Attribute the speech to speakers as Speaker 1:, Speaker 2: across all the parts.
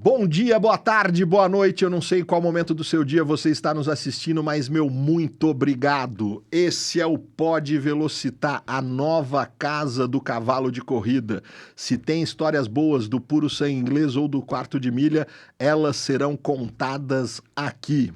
Speaker 1: Bom dia, boa tarde, boa noite. Eu não sei em qual momento do seu dia você está nos assistindo, mas meu muito obrigado. Esse é o Pod Velocitar, a nova casa do cavalo de corrida. Se tem histórias boas do puro sangue inglês ou do quarto de milha, elas serão contadas aqui.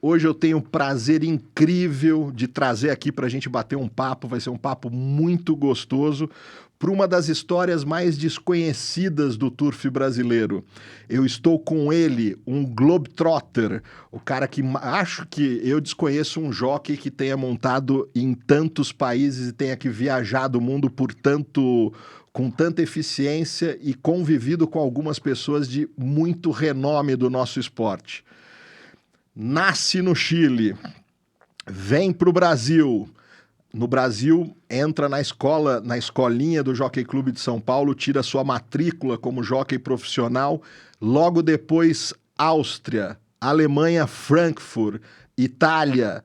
Speaker 1: Hoje eu tenho o prazer incrível de trazer aqui para a gente bater um papo, vai ser um papo muito gostoso, para uma das histórias mais desconhecidas do turf brasileiro. Eu estou com ele, um globetrotter, o cara que acho que eu desconheço um jockey que tenha montado em tantos países e tenha que viajado o mundo com tanta eficiência e convivido com algumas pessoas de muito renome do nosso esporte. Nasce no Chile, vem para o Brasil. No Brasil, entra na escolinha do Jockey Clube de São Paulo, tira sua matrícula como jockey profissional. Logo depois, Áustria, Alemanha, Frankfurt, Itália,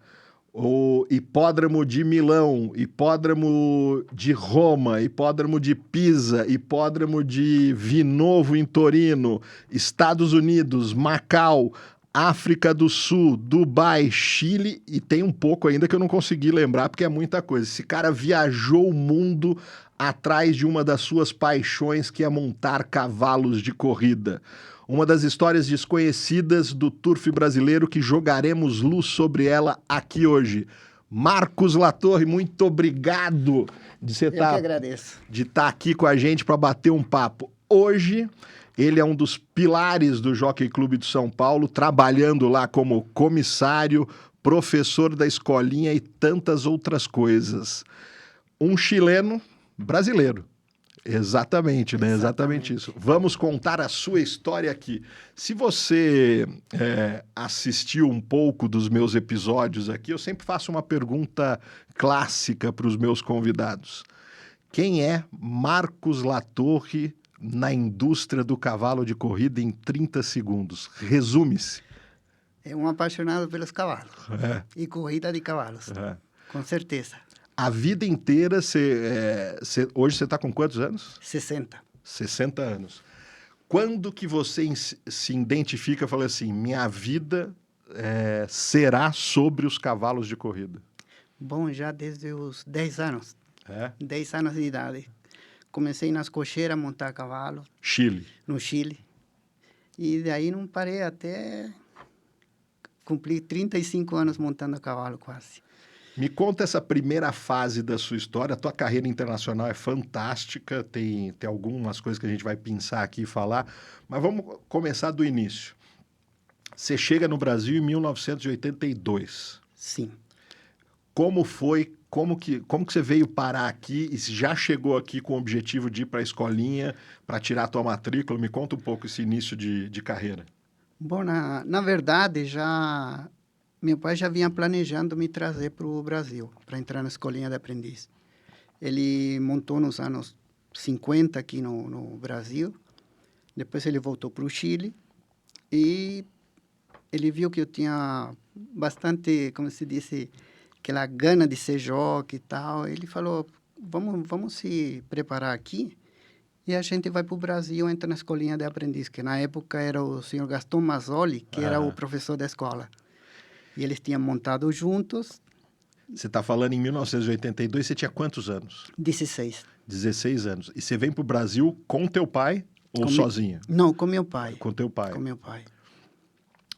Speaker 1: o Hipódromo de Milão, Hipódromo de Roma, Hipódromo de Pisa, Hipódromo de Vinovo em Torino, Estados Unidos, Macau, África do Sul, Dubai, Chile e tem um pouco ainda que eu não consegui lembrar porque é muita coisa. Esse cara viajou o mundo atrás de uma das suas paixões, que é montar cavalos de corrida. Uma das histórias desconhecidas do turf brasileiro que jogaremos luz sobre ela aqui hoje. Marcos Latorre, muito obrigado de você estar aqui com a gente para bater um papo. Hoje ele é um dos pilares do Jockey Clube de São Paulo, trabalhando lá como comissário, professor da escolinha e tantas outras coisas. Um chileno brasileiro. Exatamente, né? Exatamente isso. Vamos contar a sua história aqui. Se você assistiu um pouco dos meus episódios aqui, eu sempre faço uma pergunta clássica para os meus convidados. Quem é Marcos Latorre na indústria do cavalo de corrida em 30 segundos? Resume-se.
Speaker 2: É um apaixonado pelos cavalos e corrida de cavalos, com certeza.
Speaker 1: A vida inteira, hoje você está com quantos anos?
Speaker 2: 60.
Speaker 1: 60 anos. Quando que você se identifica e fala assim, minha vida será sobre os cavalos de corrida?
Speaker 2: Bom, já desde os 10 anos. 10 anos de idade. Comecei nas cocheiras a montar cavalo.
Speaker 1: Chile.
Speaker 2: No Chile. E daí não parei até cumprir 35 anos montando cavalo quase.
Speaker 1: Me conta essa primeira fase da sua história. A tua carreira internacional é fantástica, tem algumas coisas que a gente vai pensar aqui e falar, mas vamos começar do início. Você chega no Brasil em 1982.
Speaker 2: Sim.
Speaker 1: Como foi, como que você veio parar aqui e já chegou aqui com o objetivo de ir para a escolinha, para tirar a tua matrícula? Me conta um pouco esse início de carreira.
Speaker 2: Bom, na verdade, meu pai já vinha planejando me trazer para o Brasil, para entrar na escolinha de aprendiz. Ele montou nos anos 50 aqui no Brasil, depois ele voltou para o Chile e ele viu que eu tinha bastante, como se disse, aquela gana de ser jockey e tal. Ele falou, vamos se preparar aqui e a gente vai para o Brasil, entra na escolinha de aprendiz, que na época era o senhor Gaston Mazzoli, que era o professor da escola. E eles tinham montado juntos.
Speaker 1: Você está falando em 1982, você tinha quantos anos?
Speaker 2: 16.
Speaker 1: 16 anos. E você vem para o Brasil com teu pai ou sozinha?
Speaker 2: Não, com meu pai.
Speaker 1: Com teu pai.
Speaker 2: Com meu pai.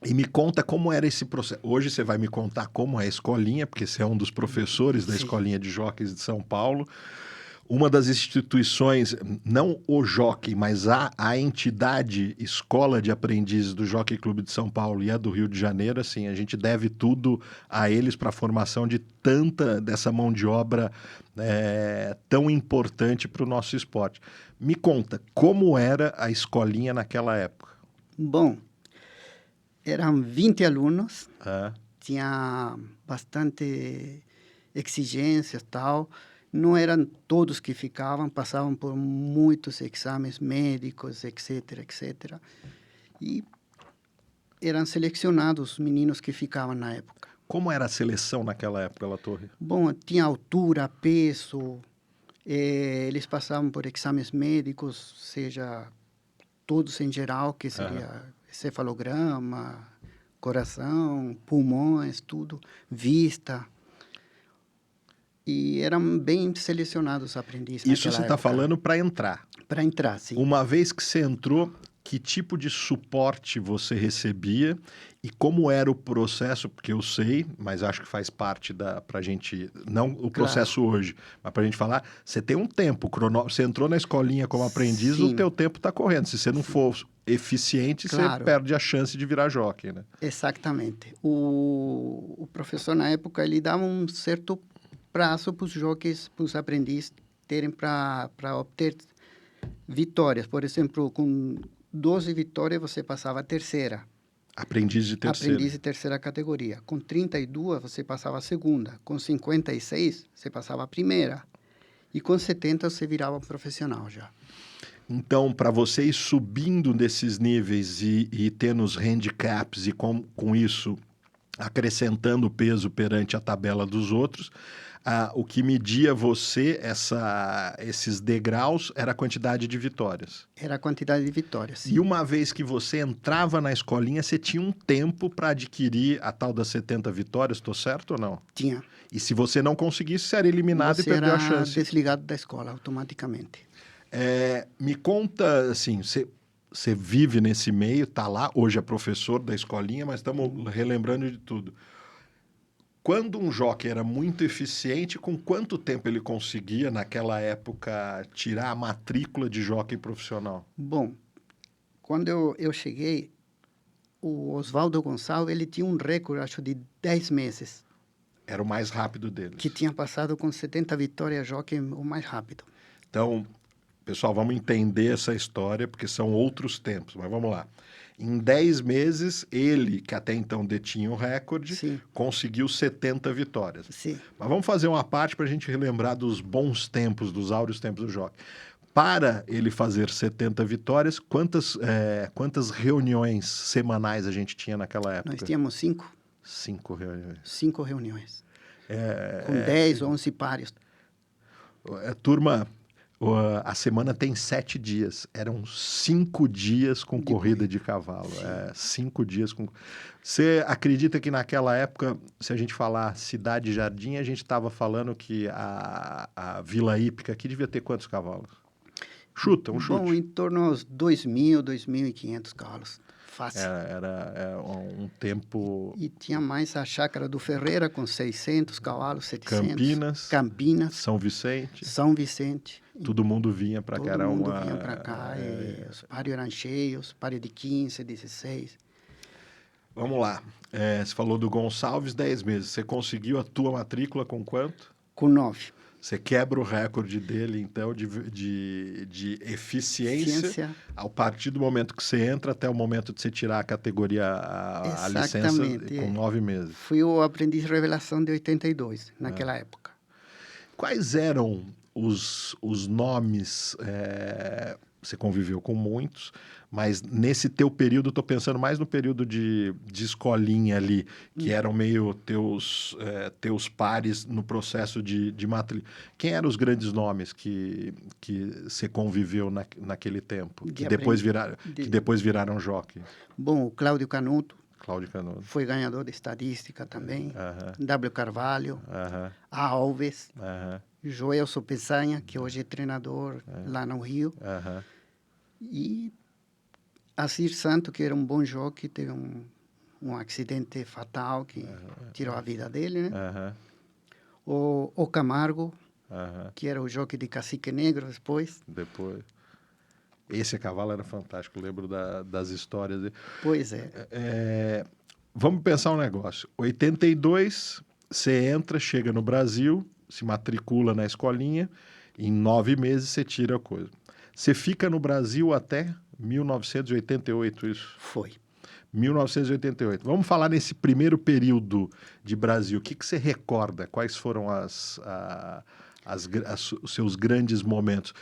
Speaker 1: E me conta como era esse processo. Hoje você vai me contar como é a escolinha, porque você é um dos professores da escolinha de jockeys de São Paulo. Uma das instituições, não o jockey, mas a entidade Escola de Aprendizes do Jockey Clube de São Paulo e a do Rio de Janeiro, assim, a gente deve tudo a eles para a formação de dessa mão de obra tão importante para o nosso esporte. Me conta, como era a escolinha naquela época?
Speaker 2: Bom, eram 20 alunos, tinha bastante exigências e tal. Não eram todos que ficavam, passavam por muitos exames médicos, etc, etc. E eram selecionados os meninos que ficavam na época.
Speaker 1: Como era a seleção naquela época, Latorre?
Speaker 2: Bom, tinha altura, peso, eles passavam por exames médicos, seja todos em geral, que seria encefalograma, coração, pulmões, tudo, vista. E eram bem selecionados os aprendizes
Speaker 1: Isso
Speaker 2: naquela
Speaker 1: você está
Speaker 2: época.
Speaker 1: falando para entrar.
Speaker 2: Para entrar, sim.
Speaker 1: Uma vez que você entrou, que tipo de suporte você recebia e como era o processo? Porque eu sei, mas acho que faz parte para a gente, não o processo hoje, mas para a gente falar, você tem um tempo, você entrou na escolinha como aprendiz,
Speaker 2: Sim.
Speaker 1: o teu tempo está correndo. Se você não for eficiente, você perde a chance de virar jockey, né?
Speaker 2: Exatamente. O professor, na época, ele dava um certo prazo para os jockeys, para os aprendizes terem para obter vitórias. Por exemplo, com 12 vitórias, você passava a terceira.
Speaker 1: Aprendiz de terceira.
Speaker 2: Aprendiz de terceira categoria. Com 32, você passava a segunda. Com 56, você passava a primeira. E com 70, você virava profissional já.
Speaker 1: Então, para você ir subindo desses níveis e tendo os handicaps e com isso acrescentando peso perante a tabela dos outros, o que media você, esses degraus, era a quantidade de vitórias.
Speaker 2: Era a quantidade de vitórias, sim.
Speaker 1: E uma vez que você entrava na escolinha, você tinha um tempo para adquirir a tal das 70 vitórias, estou certo ou não?
Speaker 2: Tinha.
Speaker 1: E se você não conseguisse, você era eliminado e perdeu a chance.
Speaker 2: Você era desligado da escola automaticamente.
Speaker 1: Me conta, assim, você vive nesse meio, está lá, hoje é professor da escolinha, mas estamos relembrando de tudo. Quando um jockey era muito eficiente, com quanto tempo ele conseguia, naquela época, tirar a matrícula de jockey profissional?
Speaker 2: Bom, quando eu cheguei, o Oswaldo Gonçalves, ele tinha um recorde, acho, de 10 meses.
Speaker 1: Era o mais rápido deles.
Speaker 2: Que tinha passado com 70 vitórias jockey o mais rápido.
Speaker 1: Então, pessoal, vamos entender essa história, porque são outros tempos, mas vamos lá. Em 10 meses, ele, que até então detinha o recorde,
Speaker 2: Sim.
Speaker 1: conseguiu 70 vitórias.
Speaker 2: Sim.
Speaker 1: Mas vamos fazer uma parte para a gente relembrar dos bons tempos, dos áureos tempos do jockey. Para ele fazer 70 vitórias, quantas reuniões semanais a gente tinha naquela época?
Speaker 2: Nós tínhamos 5.
Speaker 1: 5 reuniões.
Speaker 2: 5 reuniões. Com 10 ou 11 pares.
Speaker 1: Turma, a semana tem 7 dias. Eram 5 dias com corrida de cavalo. 5 dias com... Você acredita que naquela época, se a gente falar Cidade Jardim, a gente estava falando que a Vila Hípica aqui devia ter quantos cavalos? Chuta, um chute.
Speaker 2: Bom, em torno aos 2.000, 2.500 cavalos. Fácil.
Speaker 1: Era um tempo...
Speaker 2: E tinha mais a Chácara do Ferreira, com 600 cavalos, 700.
Speaker 1: Campinas. São Vicente. Todo mundo vinha para cá.
Speaker 2: Todo mundo vinha para cá. Os páreos eram cheios, páreos de 15, 16.
Speaker 1: Vamos lá. Você falou do Gonçalves, 10 meses. Você conseguiu a tua matrícula com quanto?
Speaker 2: Com 9.
Speaker 1: Você quebra o recorde dele, então, de eficiência a partir do momento que você entra até o momento de você tirar a categoria, a licença, com 9 meses.
Speaker 2: Fui o aprendiz revelação de 82, naquela época.
Speaker 1: Quais eram os nomes? Você conviveu com muitos, mas nesse teu período, estou pensando mais no período de escolinha ali, que eram meio teus pares no processo de matrícula. Quem eram os grandes nomes que você conviveu naquele tempo, que depois viraram jockey?
Speaker 2: Bom, o Cláudio Canuto.
Speaker 1: Foi
Speaker 2: ganhador de estadística também. W. Carvalho. Alves. Joelson Peçanha, que hoje é treinador lá no Rio. E Assir Santo, que era um bom jockey, teve um acidente fatal que tirou a vida dele, né? O Camargo, que era o jockey de Cacique Negro depois.
Speaker 1: Esse cavalo era fantástico, lembro das histórias dele.
Speaker 2: Pois é.
Speaker 1: Vamos pensar um negócio. 82, você entra, chega no Brasil, se matricula na escolinha, em 9 meses você tira a coisa. Você fica no Brasil até 1988, isso?
Speaker 2: Foi.
Speaker 1: 1988. Vamos falar nesse primeiro período de Brasil. O que você recorda? Quais foram os seus grandes momentos?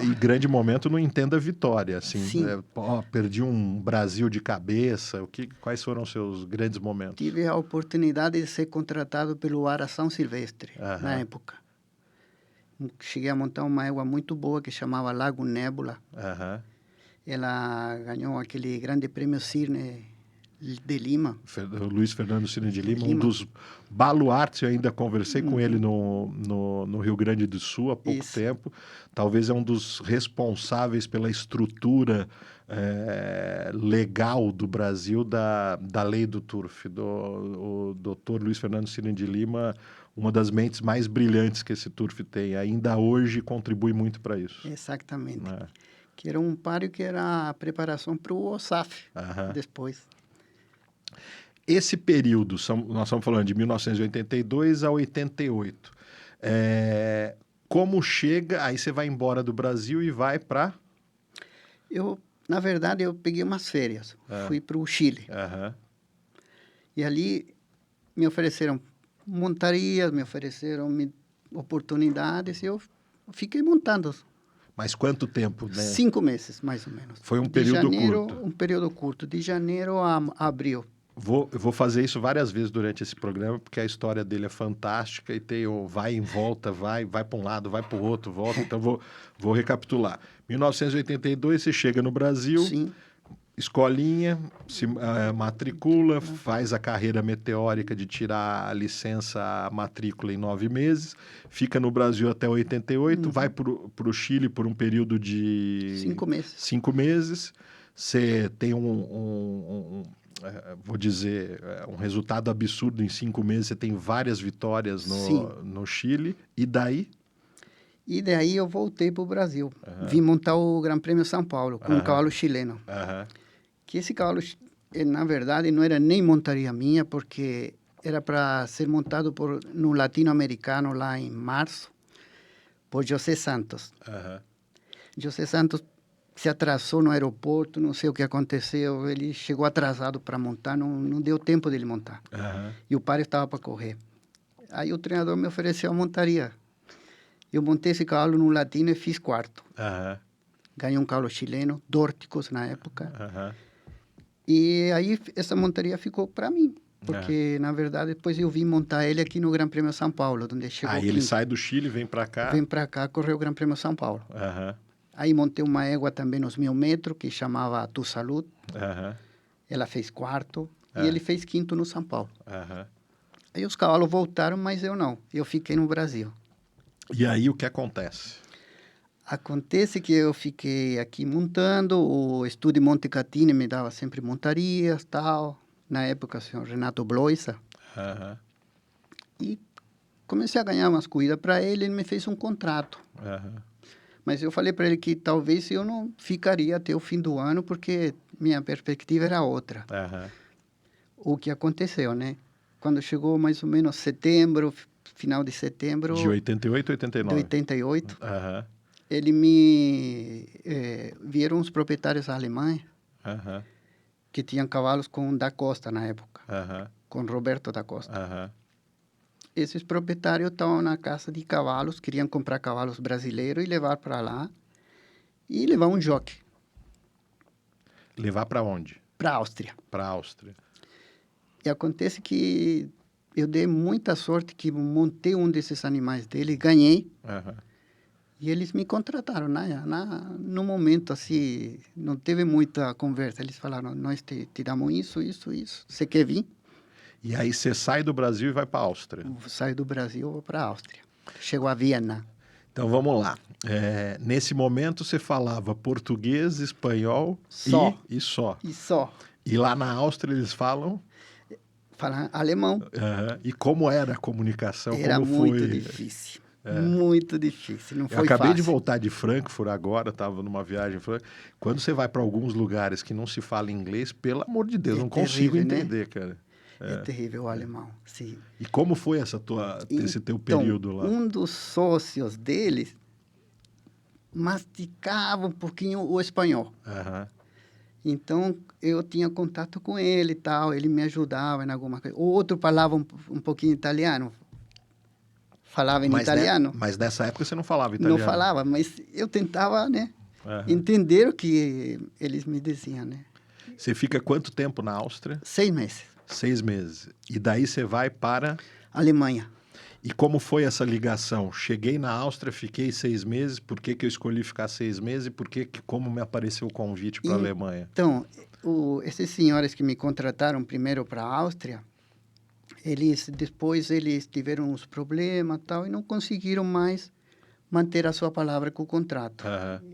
Speaker 1: E grande momento não entenda vitória. Assim, perdi um Brasil de cabeça. Quais foram os seus grandes momentos?
Speaker 2: Tive a oportunidade de ser contratado pelo Aração Silvestre, na época. Cheguei a montar uma égua muito boa que chamava Lago Nébula. Ela ganhou aquele grande prêmio Cirne de Lima.
Speaker 1: Luiz Fernando Cirne de Lima, um dos baluartes. Eu ainda conversei com ele no Rio Grande do Sul há pouco tempo. Talvez é um dos responsáveis pela estrutura legal do Brasil da lei do turf. O doutor Luiz Fernando Cirne de Lima, uma das mentes mais brilhantes que esse turf tem. Ainda hoje contribui muito para isso.
Speaker 2: Exatamente. Que era um páreo que era a preparação para o OSAF depois.
Speaker 1: Esse período, nós estamos falando de 1982 a 88. Como chega, aí você vai embora do Brasil e vai para...
Speaker 2: Na verdade, eu peguei umas férias. Fui para o Chile. E ali me ofereceram montarias, me ofereceram oportunidades e eu fiquei montando.
Speaker 1: Mas quanto tempo, né?
Speaker 2: 5 meses, mais ou menos.
Speaker 1: Foi um período curto.
Speaker 2: Um período curto, de janeiro a abril.
Speaker 1: Eu vou fazer isso várias vezes durante esse programa, porque a história dele é fantástica e tem o vai em volta, vai para um lado, vai para o outro, volta. Então, vou recapitular. 1982, você chega no Brasil,
Speaker 2: Sim.
Speaker 1: Escolinha, se matricula, faz a carreira meteórica de tirar a licença, a matrícula em 9 meses, fica no Brasil até 88, vai para o Chile por um período de...
Speaker 2: 5 meses.
Speaker 1: 5 meses. Você tem vou dizer, um resultado absurdo em 5 meses. Você tem várias vitórias no Chile. E daí?
Speaker 2: E daí eu voltei para o Brasil. Vim montar o Gran Prêmio São Paulo com um cavalo chileno. Que esse cavalo, na verdade, não era nem montaria minha, porque era para ser montado no latino-americano lá em março, por José Santos. José Santos se atrasou no aeroporto, não sei o que aconteceu, ele chegou atrasado para montar, não deu tempo dele montar. E o páreo estava para correr. Aí o treinador me ofereceu a montaria. Eu montei esse cavalo no latino e fiz quarto. Ganhei um cavalo chileno, Dórticos na época. E aí essa montaria ficou para mim. Porque, na verdade, depois eu vim montar ele aqui no Gran Prêmio São Paulo, onde chegou
Speaker 1: Aí ele sai do Chile, vem para cá?
Speaker 2: Vem para cá, correu o Gran Prêmio São Paulo. Aí montei uma égua também nos 1000 metros, que chamava Tu Salud. Ela fez quarto e ele fez quinto no São Paulo. Aí os cavalos voltaram, mas eu não. Eu fiquei no Brasil.
Speaker 1: E aí o que acontece?
Speaker 2: Acontece que eu fiquei aqui montando, o Estúdio Montecatini me dava sempre montarias, tal. Na época, o senhor Renato Bloisa. E comecei a ganhar umas corridas para ele, ele me fez um contrato. Mas eu falei para ele que talvez eu não ficaria até o fim do ano, porque minha perspectiva era outra. O que aconteceu, né? Quando chegou mais ou menos setembro, final de setembro...
Speaker 1: De 88 ou 89?
Speaker 2: De 88. Vieram uns proprietários alemães que tinham cavalos com Da Costa na época, com Roberto Da Costa. Esses proprietários estavam na casa de cavalos, queriam comprar cavalos brasileiros e levar para lá e levar um jockey.
Speaker 1: Levar para onde?
Speaker 2: Para a Áustria.
Speaker 1: Para a Áustria.
Speaker 2: E acontece que eu dei muita sorte que montei um desses animais dele, ganhei. E eles me contrataram, no momento, assim, não teve muita conversa. Eles falaram, nós te damos isso. Você quer vir?
Speaker 1: E aí você sai do Brasil e vai para a Áustria?
Speaker 2: Saio do Brasil e vou para a Áustria. Chego a Viena.
Speaker 1: Então, vamos lá. Nesse momento, você falava português, espanhol e só.
Speaker 2: E só.
Speaker 1: E lá na Áustria, eles falam?
Speaker 2: Falam alemão.
Speaker 1: E como era a comunicação?
Speaker 2: Era muito difícil. Muito difícil, não foi fácil.
Speaker 1: Eu acabei de voltar de Frankfurt agora, estava numa viagem. Quando você vai para alguns lugares que não se fala inglês, pelo amor de Deus, não consigo entender, cara.
Speaker 2: É terrível o alemão, sim.
Speaker 1: E como foi esse teu período lá?
Speaker 2: Um dos sócios deles masticava um pouquinho o espanhol. Então, eu tinha contato com ele e tal, ele me ajudava em alguma coisa. O outro falava um pouquinho italiano. Falava em italiano.
Speaker 1: Mas nessa época você não falava italiano?
Speaker 2: Não falava, mas eu tentava, entender o que eles me diziam,
Speaker 1: Você fica quanto tempo na Áustria?
Speaker 2: 6 meses.
Speaker 1: 6 meses. E daí você vai para...
Speaker 2: Alemanha.
Speaker 1: E como foi essa ligação? Cheguei na Áustria, fiquei 6 meses. Por que que eu escolhi ficar 6 meses? E como me apareceu o convite para a Alemanha?
Speaker 2: Então, esses senhores que me contrataram primeiro para a Áustria, depois eles tiveram uns problemas tal, e não conseguiram mais manter a sua palavra com o contrato.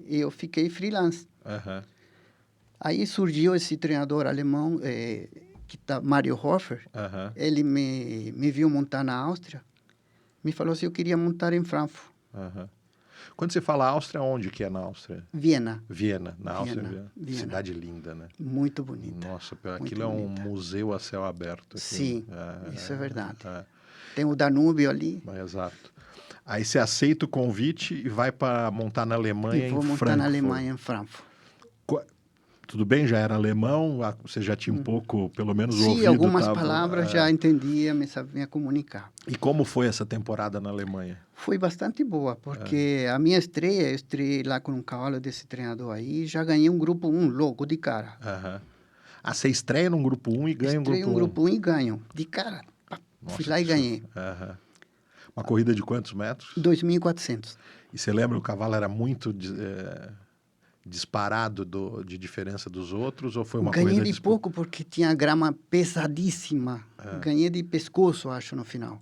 Speaker 2: E eu fiquei freelance. Aí surgiu esse treinador alemão, Mario Hofer. Ele me viu montar na Áustria, me falou se eu queria montar em Frankfurt.
Speaker 1: Quando você fala Áustria, onde que é na Áustria?
Speaker 2: Viena.
Speaker 1: Viena, na Áustria.
Speaker 2: Viena.
Speaker 1: Cidade linda, né?
Speaker 2: Muito bonita.
Speaker 1: Nossa,
Speaker 2: muito
Speaker 1: aquilo é
Speaker 2: bonita.
Speaker 1: um museu a céu aberto. Aqui.
Speaker 2: Sim, isso é verdade. Tem o Danúbio ali.
Speaker 1: Exato. Aí você aceita o convite e vai para montar na Alemanha,
Speaker 2: vou montar na Alemanha, em Frankfurt.
Speaker 1: Tudo bem, já era alemão? Você já tinha um pouco, pelo menos, o ouvido?
Speaker 2: Sim, algumas palavras já entendia, me sabia comunicar.
Speaker 1: E como foi essa temporada na Alemanha?
Speaker 2: Foi bastante boa, porque a minha estreia, eu estreiei lá com um cavalo desse treinador aí, já ganhei um grupo 1 logo, de cara.
Speaker 1: Você estreia num grupo 1 e ganha um grupo 1?
Speaker 2: Estreio um grupo 1 e ganho, de cara.
Speaker 1: Nossa,
Speaker 2: fui lá e ganhei.
Speaker 1: Uma corrida de quantos metros?
Speaker 2: 2.400.
Speaker 1: E você lembra, o cavalo era muito disparado de diferença dos outros, ou foi uma
Speaker 2: Ganhei
Speaker 1: corrida...
Speaker 2: de pouco, porque tinha grama pesadíssima. Ganhei de pescoço, acho, no final.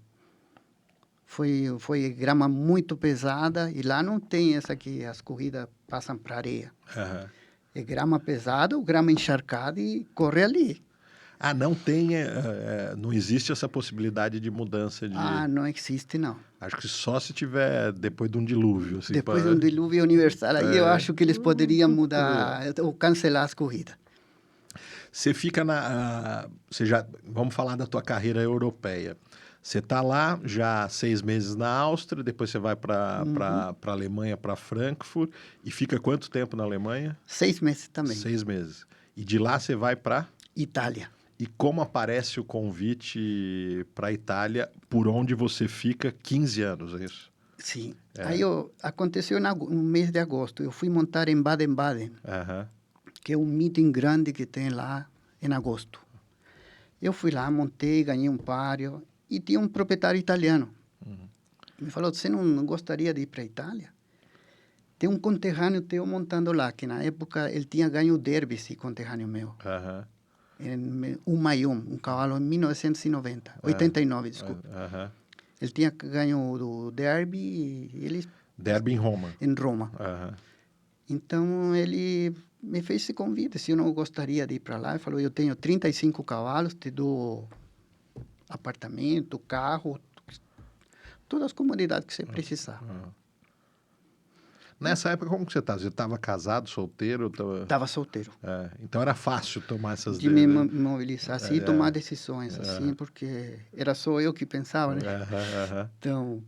Speaker 2: Foi grama muito pesada, e lá não tem essa que as corridas passam para areia. É grama pesada ou grama encharcada e corre ali.
Speaker 1: Não tem, não existe essa possibilidade de mudança de...
Speaker 2: não existe, não.
Speaker 1: Acho que só se tiver depois de um dilúvio. Assim,
Speaker 2: depois de um dilúvio universal, aí eu acho que eles poderiam mudar ou cancelar as corridas.
Speaker 1: Você fica vamos falar da tua carreira europeia. Você está lá já 6 meses na Áustria, depois você vai para a Alemanha, para Frankfurt, e fica quanto tempo na Alemanha?
Speaker 2: 6 meses também.
Speaker 1: 6 meses. E de lá você vai para?
Speaker 2: Itália.
Speaker 1: E como aparece o convite para a Itália, por onde você fica 15 anos, é isso?
Speaker 2: Sim. Aí aconteceu no mês de agosto. Eu fui montar em Baden-Baden, que é um meeting grande que tem lá em agosto. Eu fui lá, montei, ganhei um páreo, e tinha um proprietário italiano. Me falou, você não gostaria de ir para a Itália? Tem um conterrâneo teu montando lá, que na época ele tinha ganho o Derby, esse conterrâneo meu. Em um cavalo em 1990, 89, desculpa. Ele tinha ganho o Derby e ele...
Speaker 1: Derby em Roma.
Speaker 2: Em Roma. Então, ele me fez esse convite, se eu não gostaria de ir para lá. Ele falou, eu tenho 35 cavalos, te dou apartamento, carro, todas as comodidades que você precisar.
Speaker 1: Nessa época, como que você estava? Você estava casado, solteiro?
Speaker 2: Estava solteiro.
Speaker 1: Então era fácil tomar essas
Speaker 2: decisões. De me mobilizar assim e tomar decisões assim, porque era só eu que pensava, né? Então,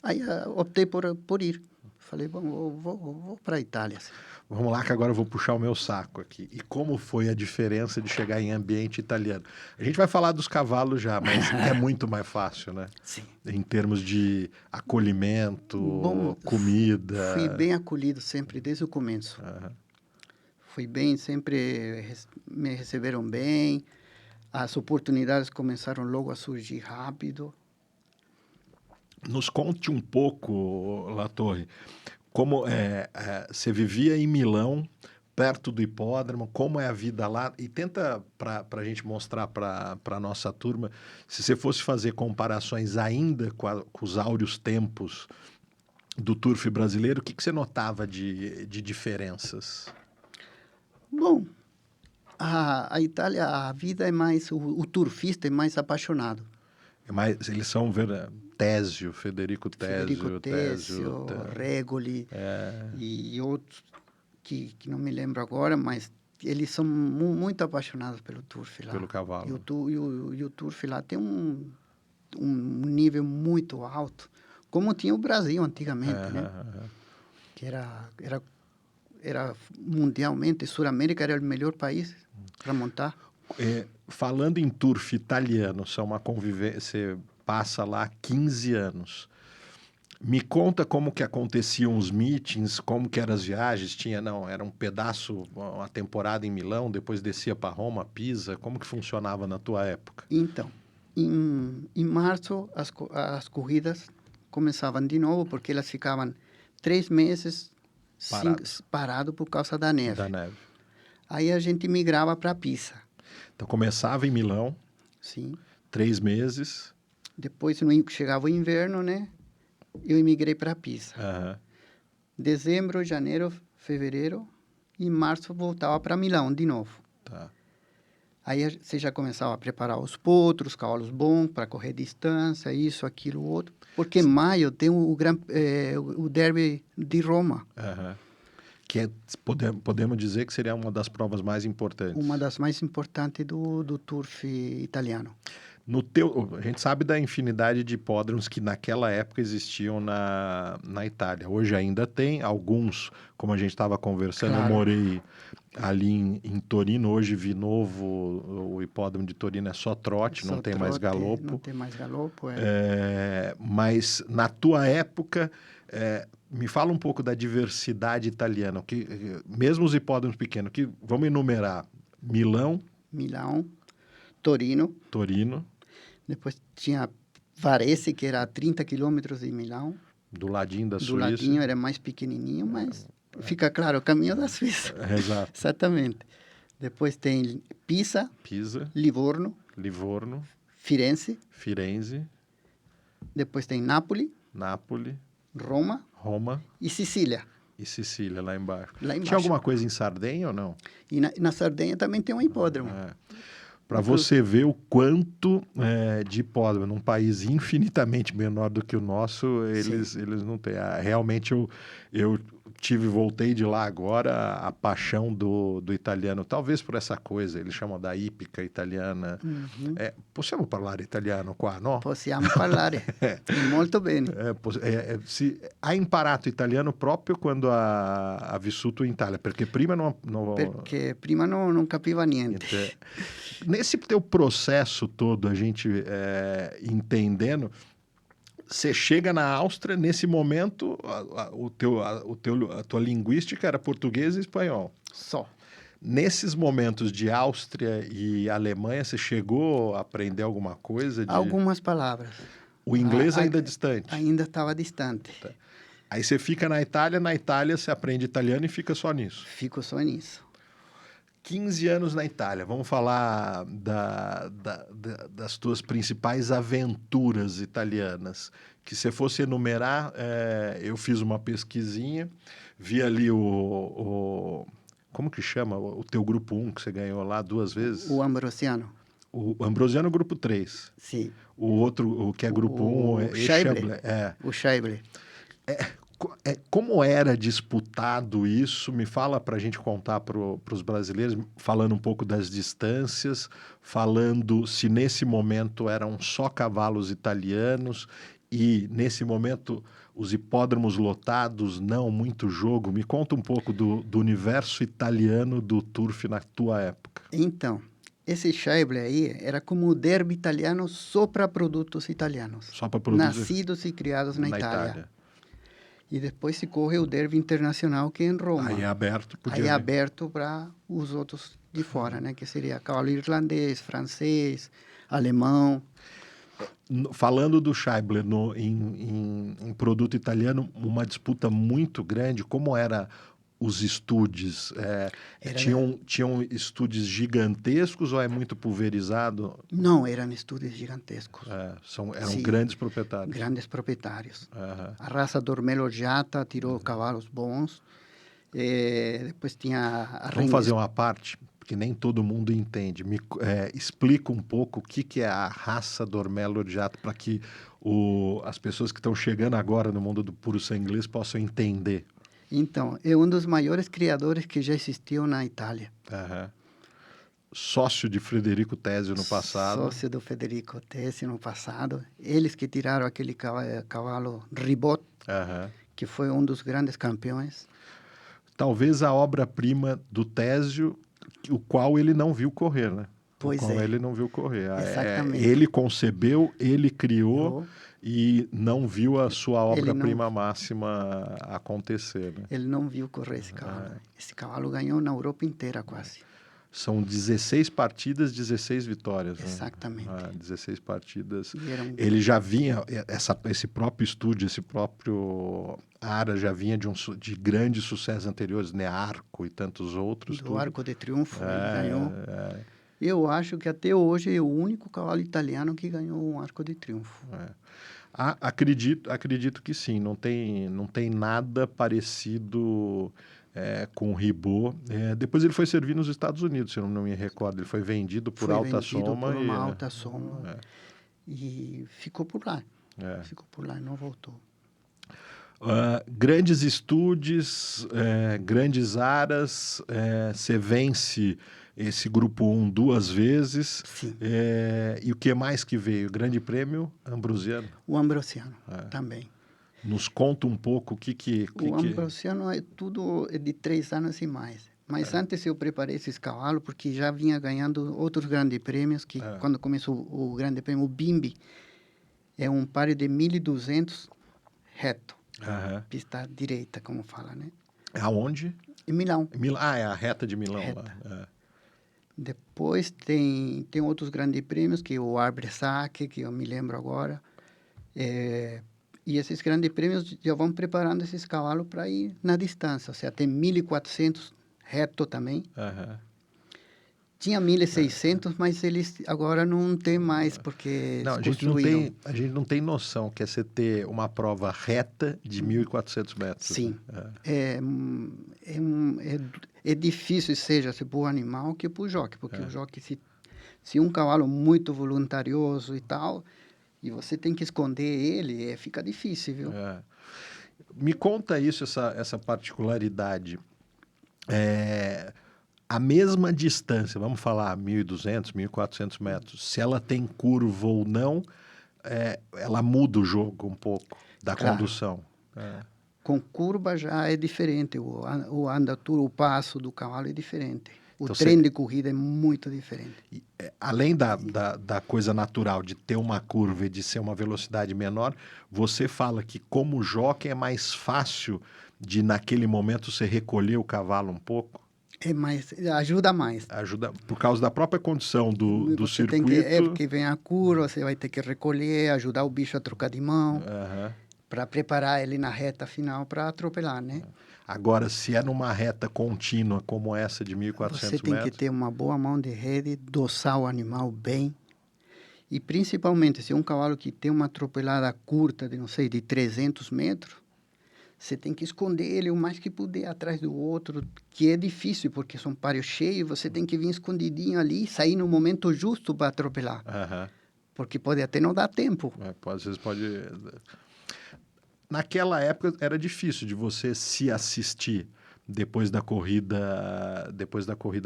Speaker 2: aí optei por ir. Falei, bom, vou para a Itália. Assim.
Speaker 1: Vamos lá que agora eu vou puxar o meu saco aqui. E como foi a diferença de chegar em ambiente italiano? A gente vai falar dos cavalos já, mas é muito mais fácil, né?
Speaker 2: Sim.
Speaker 1: Em termos de acolhimento, comida...
Speaker 2: Fui bem acolhido sempre, desde o começo. Fui bem, sempre me receberam bem. As oportunidades começaram logo a surgir rápido.
Speaker 1: Nos conte um pouco, Latorre, como você vivia em Milão, perto do hipódromo, como é a vida lá, e tenta, para a gente mostrar para a nossa turma, se você fosse fazer comparações ainda com os áureos tempos do turf brasileiro, o que você notava de diferenças?
Speaker 2: Bom, a Itália, a vida é mais, o turfista é mais apaixonado.
Speaker 1: Eles são Federico Tésio,
Speaker 2: Regoli e outros que não me lembro agora, mas eles são muito apaixonados pelo turf lá.
Speaker 1: Pelo cavalo.
Speaker 2: E o turf lá tem um nível muito alto, como tinha o Brasil antigamente, né? Que era mundialmente, Sul-América era o melhor país para montar.
Speaker 1: Falando em turf italiano, são uma convivência, você passa lá 15 anos. Me conta como que aconteciam os meetings, como que eram as viagens, era um pedaço, uma temporada em Milão, depois descia para Roma, Pisa, como que funcionava na tua época?
Speaker 2: Então, Em março, as corridas começavam de novo, porque elas ficavam 3 meses parado por causa da neve.
Speaker 1: Da neve.
Speaker 2: Aí a gente migrava para Pisa.
Speaker 1: Então começava em Milão,
Speaker 2: Sim.
Speaker 1: 3 meses.
Speaker 2: Depois chegava o inverno, né? Eu imigrei para Pisa.
Speaker 1: Aham.
Speaker 2: Dezembro, janeiro, fevereiro, e em março voltava para Milão de novo.
Speaker 1: Tá.
Speaker 2: Aí você já começava a preparar os potros, cavalos bons para correr distância, isso, aquilo, outro. Porque em maio tem o Derby de Roma.
Speaker 1: Aham. Que podemos dizer que seria uma das provas mais importantes.
Speaker 2: Uma das mais importantes do turf italiano.
Speaker 1: A gente sabe da infinidade de hipódromos que naquela época existiam na Itália. Hoje ainda tem alguns, como a gente estava conversando,
Speaker 2: Claro.
Speaker 1: Eu morei ali em Torino, hoje vi novo, o hipódromo de Torino é só trote, não tem mais galopo.
Speaker 2: Não tem mais galopo,
Speaker 1: Mas na tua época, me fala um pouco da diversidade italiana, mesmo os hipódromos pequenos, que vamos enumerar: Milão,
Speaker 2: Torino. Depois tinha Varese, que era a 30 quilômetros de Milão.
Speaker 1: Do ladinho da Suíça.
Speaker 2: Do ladinho, era mais pequenininho, mas fica claro, o caminho da Suíça.
Speaker 1: Exato.
Speaker 2: Exatamente. Depois tem Pisa, Livorno,
Speaker 1: Firenze.
Speaker 2: Depois tem Nápoles, Roma e Sicília.
Speaker 1: Lá embaixo.
Speaker 2: Lá embaixo.
Speaker 1: Tinha alguma coisa em Sardenha ou não?
Speaker 2: E na Sardenha também tem um hipódromo.
Speaker 1: Para você ver o quanto de hipódromo, num país infinitamente menor do que o nosso, eles não têm. Realmente eu voltei de lá agora, a paixão do italiano, talvez por essa coisa, eles chamam da hípica italiana. Possiamo parlare italiano qua, no?
Speaker 2: Possiamo parlare, molto bene.
Speaker 1: Hai imparato italiano proprio quando ha vissuto in Italia, perché prima non...
Speaker 2: Perché prima non capiva niente.
Speaker 1: Nesse teu processo todo, a gente entendendo, você chega na Áustria, nesse momento, a tua linguística era português e espanhol.
Speaker 2: Só.
Speaker 1: Nesses momentos de Áustria e Alemanha, você chegou a aprender alguma coisa?
Speaker 2: Algumas palavras.
Speaker 1: O inglês ainda é distante?
Speaker 2: Ainda estava distante.
Speaker 1: Tá. Aí você fica na Itália você aprende italiano e fica só nisso?
Speaker 2: Fico só nisso.
Speaker 1: 15 anos na Itália, vamos falar das tuas principais aventuras italianas. Que se fosse enumerar, eu fiz uma pesquisinha, vi ali como que chama? O teu grupo 1 que você ganhou lá 2 vezes?
Speaker 2: O Ambrosiano.
Speaker 1: O Ambrosiano grupo 3.
Speaker 2: Sim.
Speaker 1: O outro, o que é grupo 1, é
Speaker 2: Scheible. O Scheible.
Speaker 1: Como era disputado isso? Me fala para a gente contar para os brasileiros, falando um pouco das distâncias, falando se nesse momento eram só cavalos italianos e nesse momento os hipódromos lotados, não muito jogo. Me conta um pouco do universo italiano do turf na tua época.
Speaker 2: Então, esse Scheible aí era como o derby italiano só para produtos italianos.
Speaker 1: Só para produtos...
Speaker 2: Nascidos e criados na Itália. E depois se corre o derby internacional, que é em Roma.
Speaker 1: Aí é aberto.
Speaker 2: Aí é aberto para os outros de fora, né? Que seria cavalo irlandês, francês, alemão.
Speaker 1: Falando do Scheible em produto italiano, uma disputa muito grande. Como era os estúdios? Tinham estúdios gigantescos ou é muito pulverizado?
Speaker 2: Não, eram estúdios gigantescos.
Speaker 1: Eram grandes proprietários.
Speaker 2: Grandes proprietários. A raça Dormelo Giata tirou cavalos bons. Depois tinha...
Speaker 1: Vamos fazer uma parte, porque nem todo mundo entende. Explica um pouco o que é a raça Dormelo Giata, para que as pessoas que estão chegando agora no mundo do puro sangue inglês possam entender.
Speaker 2: Então, é um dos maiores criadores que já existiu na Itália.
Speaker 1: Sócio de Frederico Tessio no passado.
Speaker 2: Sócio do Federico Tessio no passado. Eles que tiraram aquele cavalo Ribot, que foi um dos grandes campeões.
Speaker 1: Talvez a obra-prima do Tessio, o qual ele não viu correr, né?
Speaker 2: Pois
Speaker 1: ele não viu correr.
Speaker 2: Exatamente.
Speaker 1: Ele concebeu, ele criou e não viu a sua obra-prima máxima acontecer. Né?
Speaker 2: Ele não viu correr esse cavalo. Esse cavalo ganhou na Europa inteira quase.
Speaker 1: São 16 partidas, 16 vitórias.
Speaker 2: Exatamente.
Speaker 1: Né? 16 partidas.
Speaker 2: Eram...
Speaker 1: Ele já vinha, esse próprio estúdio, esse próprio Ara já vinha de grandes sucessos anteriores, né? Arco e tantos outros.
Speaker 2: Do
Speaker 1: tudo.
Speaker 2: Arco de Triunfo, ele ganhou. Eu acho que até hoje é o único cavalo italiano que ganhou um Arco de Triunfo.
Speaker 1: Acredito que sim. Não tem nada parecido... com o Ribot. Depois ele foi servir nos Estados Unidos, se eu não me recordo. Ele foi vendido por alta soma.
Speaker 2: Por uma alta soma. E ficou por lá. Ficou por lá e não voltou.
Speaker 1: Grandes estúdios, grandes aras, você vence esse grupo 1 2 vezes.
Speaker 2: Sim.
Speaker 1: E o que mais que veio? Grande Prêmio Ambrosiano?
Speaker 2: O Ambrosiano também.
Speaker 1: Nos conta um pouco o que
Speaker 2: o Ambrosiano é tudo de 3 anos e mais. Mas antes eu preparei esses cavalos porque já vinha ganhando outros grandes prêmios, que quando começou o grande prêmio, o Bimbi, é um páreo de 1.200 reto. Pista direita, como fala, né?
Speaker 1: Aonde?
Speaker 2: Em Milão.
Speaker 1: É a reta de Milão.
Speaker 2: Reta.
Speaker 1: Lá.
Speaker 2: Depois tem outros grandes prêmios, que o Arbresac, que eu me lembro agora. E esses grandes prêmios já vão preparando esses cavalos para ir na distância. Ou seja, tem 1.400 reto também. Tinha 1.600, mas eles agora não tem mais, porque
Speaker 1: não, a gente não tem noção que é você ter uma prova reta de 1.400 metros.
Speaker 2: Sim. É difícil, seja se para o animal que para o jockey, porque o jockey, se um cavalo muito voluntarioso e tal... E você tem que esconder ele, fica difícil, viu?
Speaker 1: Me conta isso, essa particularidade. A mesma distância, vamos falar 1.200, 1.400 metros, se ela tem curva ou não, ela muda o jogo um pouco da condução.
Speaker 2: Com curva já é diferente, o andatura, o passo do cavalo é diferente. O trem de corrida é muito diferente.
Speaker 1: Além da coisa natural de ter uma curva e de ser uma velocidade menor, você fala que como jockey é mais fácil de, naquele momento, você recolher o cavalo um pouco?
Speaker 2: Ajuda mais.
Speaker 1: Ajuda por causa da própria condição do circuito.
Speaker 2: Porque vem a curva, você vai ter que recolher, ajudar o bicho a trocar de mão, para preparar ele na reta final para atropelar, né?
Speaker 1: Agora, se é numa reta contínua como essa de 1.400 metros...
Speaker 2: Você tem que ter uma boa mão de rede, doçar o animal bem. E principalmente, se é um cavalo que tem uma atropelada curta, de 300 metros, você tem que esconder ele o mais que puder atrás do outro, que é difícil, porque são páreos cheios, você tem que vir escondidinho ali, sair no momento justo para atropelar. Porque pode até não dar tempo.
Speaker 1: Às vezes pode... Naquela época era difícil de você se assistir depois da corrida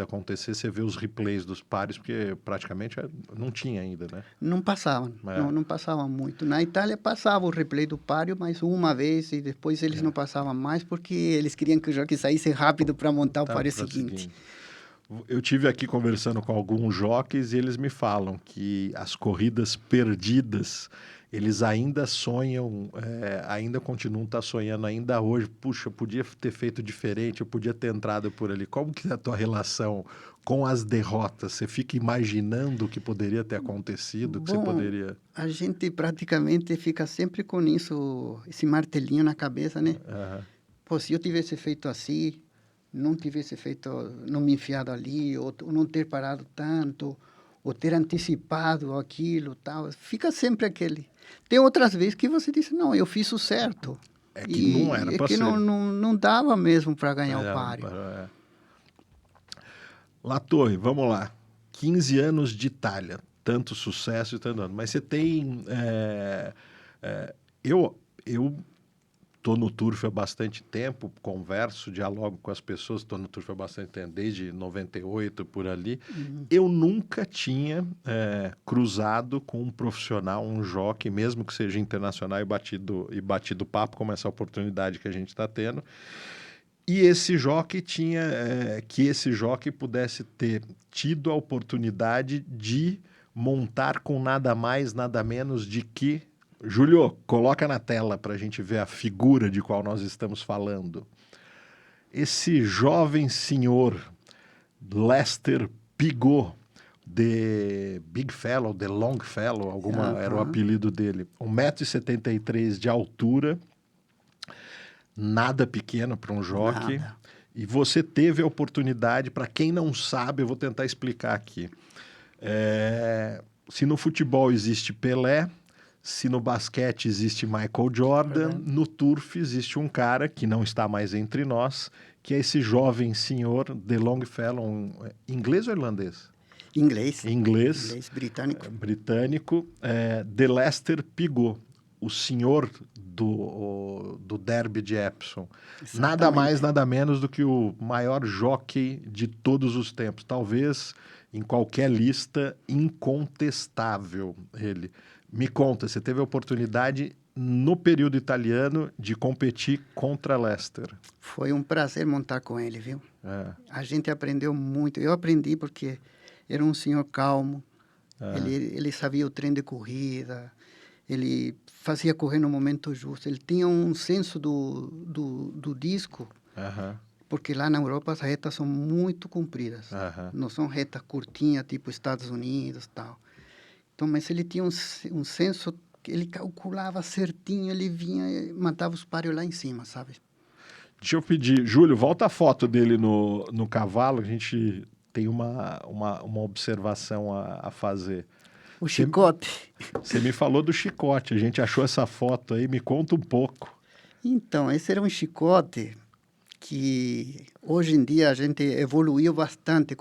Speaker 1: acontecer, você vê os replays dos pares, porque praticamente não tinha ainda, né?
Speaker 2: Não passava, não passava muito. Na Itália passava o replay do páreo, mas uma vez, e depois eles não passavam mais, porque eles queriam que o jockey saísse rápido para montar o páreo seguinte.
Speaker 1: Eu tive aqui conversando com alguns jockeys e eles me falam que as corridas perdidas, eles ainda sonham, ainda continuam sonhando ainda hoje. Puxa, eu podia ter feito diferente, eu podia ter entrado por ali. Como que é a tua relação com as derrotas? Você fica imaginando o que poderia ter acontecido? Que você poderia...
Speaker 2: A gente praticamente fica sempre com isso, esse martelinho na cabeça, né? Pô, se eu tivesse feito assim, não me enfiado ali, ou não ter parado tanto, ou ter antecipado aquilo, tal. Fica sempre aquele... Tem outras vezes que você diz, não, eu fiz o certo.
Speaker 1: É que não era para ser.
Speaker 2: Não dava mesmo para ganhar o páreo.
Speaker 1: Latorre, vamos lá. 15 anos de Itália, tanto sucesso e tanto ano. Mas você tem... Eu estou no Turf há bastante tempo, converso, dialogo com as pessoas, estou no Turf há bastante tempo, desde 98, por ali. Eu nunca tinha cruzado com um profissional, um jockey, mesmo que seja internacional e batido papo, como essa oportunidade que a gente está tendo. E esse jockey que esse jockey pudesse ter tido a oportunidade de montar com nada mais, nada menos de que... Júlio, coloca na tela para a gente ver a figura de qual nós estamos falando. Esse jovem senhor Lester Pigot, The Big Fellow, The Long Fellow, era o apelido dele. 1,73 m de altura, nada pequeno para um jockey.
Speaker 2: Nada.
Speaker 1: E você teve a oportunidade, para quem não sabe, eu vou tentar explicar aqui. Se no futebol existe Pelé, se no basquete existe Michael Jordan, no turf existe um cara que não está mais entre nós, que é esse jovem senhor, The Longfellow, inglês ou irlandês?
Speaker 2: Inglês.
Speaker 1: Inglês.
Speaker 2: Inglês, britânico.
Speaker 1: Britânico. The Lester Pigot, o senhor do Derby de Epsom.
Speaker 2: Exatamente.
Speaker 1: Nada mais, nada menos do que o maior jockey de todos os tempos. Talvez, em qualquer lista, incontestável ele. Me conta, você teve a oportunidade, no período italiano, de competir contra Lester.
Speaker 2: Foi um prazer montar com ele, viu? A gente aprendeu muito. Eu aprendi porque era um senhor calmo. Ele sabia o trem de corrida. Ele fazia correr no momento justo. Ele tinha um senso do disco, porque lá na Europa as retas são muito compridas. Não são retas curtinhas, tipo Estados Unidos e tal. Então, mas ele tinha um senso, ele calculava certinho, ele vinha e matava os páreos lá em cima, sabe?
Speaker 1: Deixa eu pedir, Júlio, volta a foto dele no cavalo, a gente tem uma observação a fazer.
Speaker 2: O chicote.
Speaker 1: Você me falou do chicote, a gente achou essa foto aí, me conta um pouco.
Speaker 2: Então, esse era um chicote que hoje em dia a gente evoluiu bastante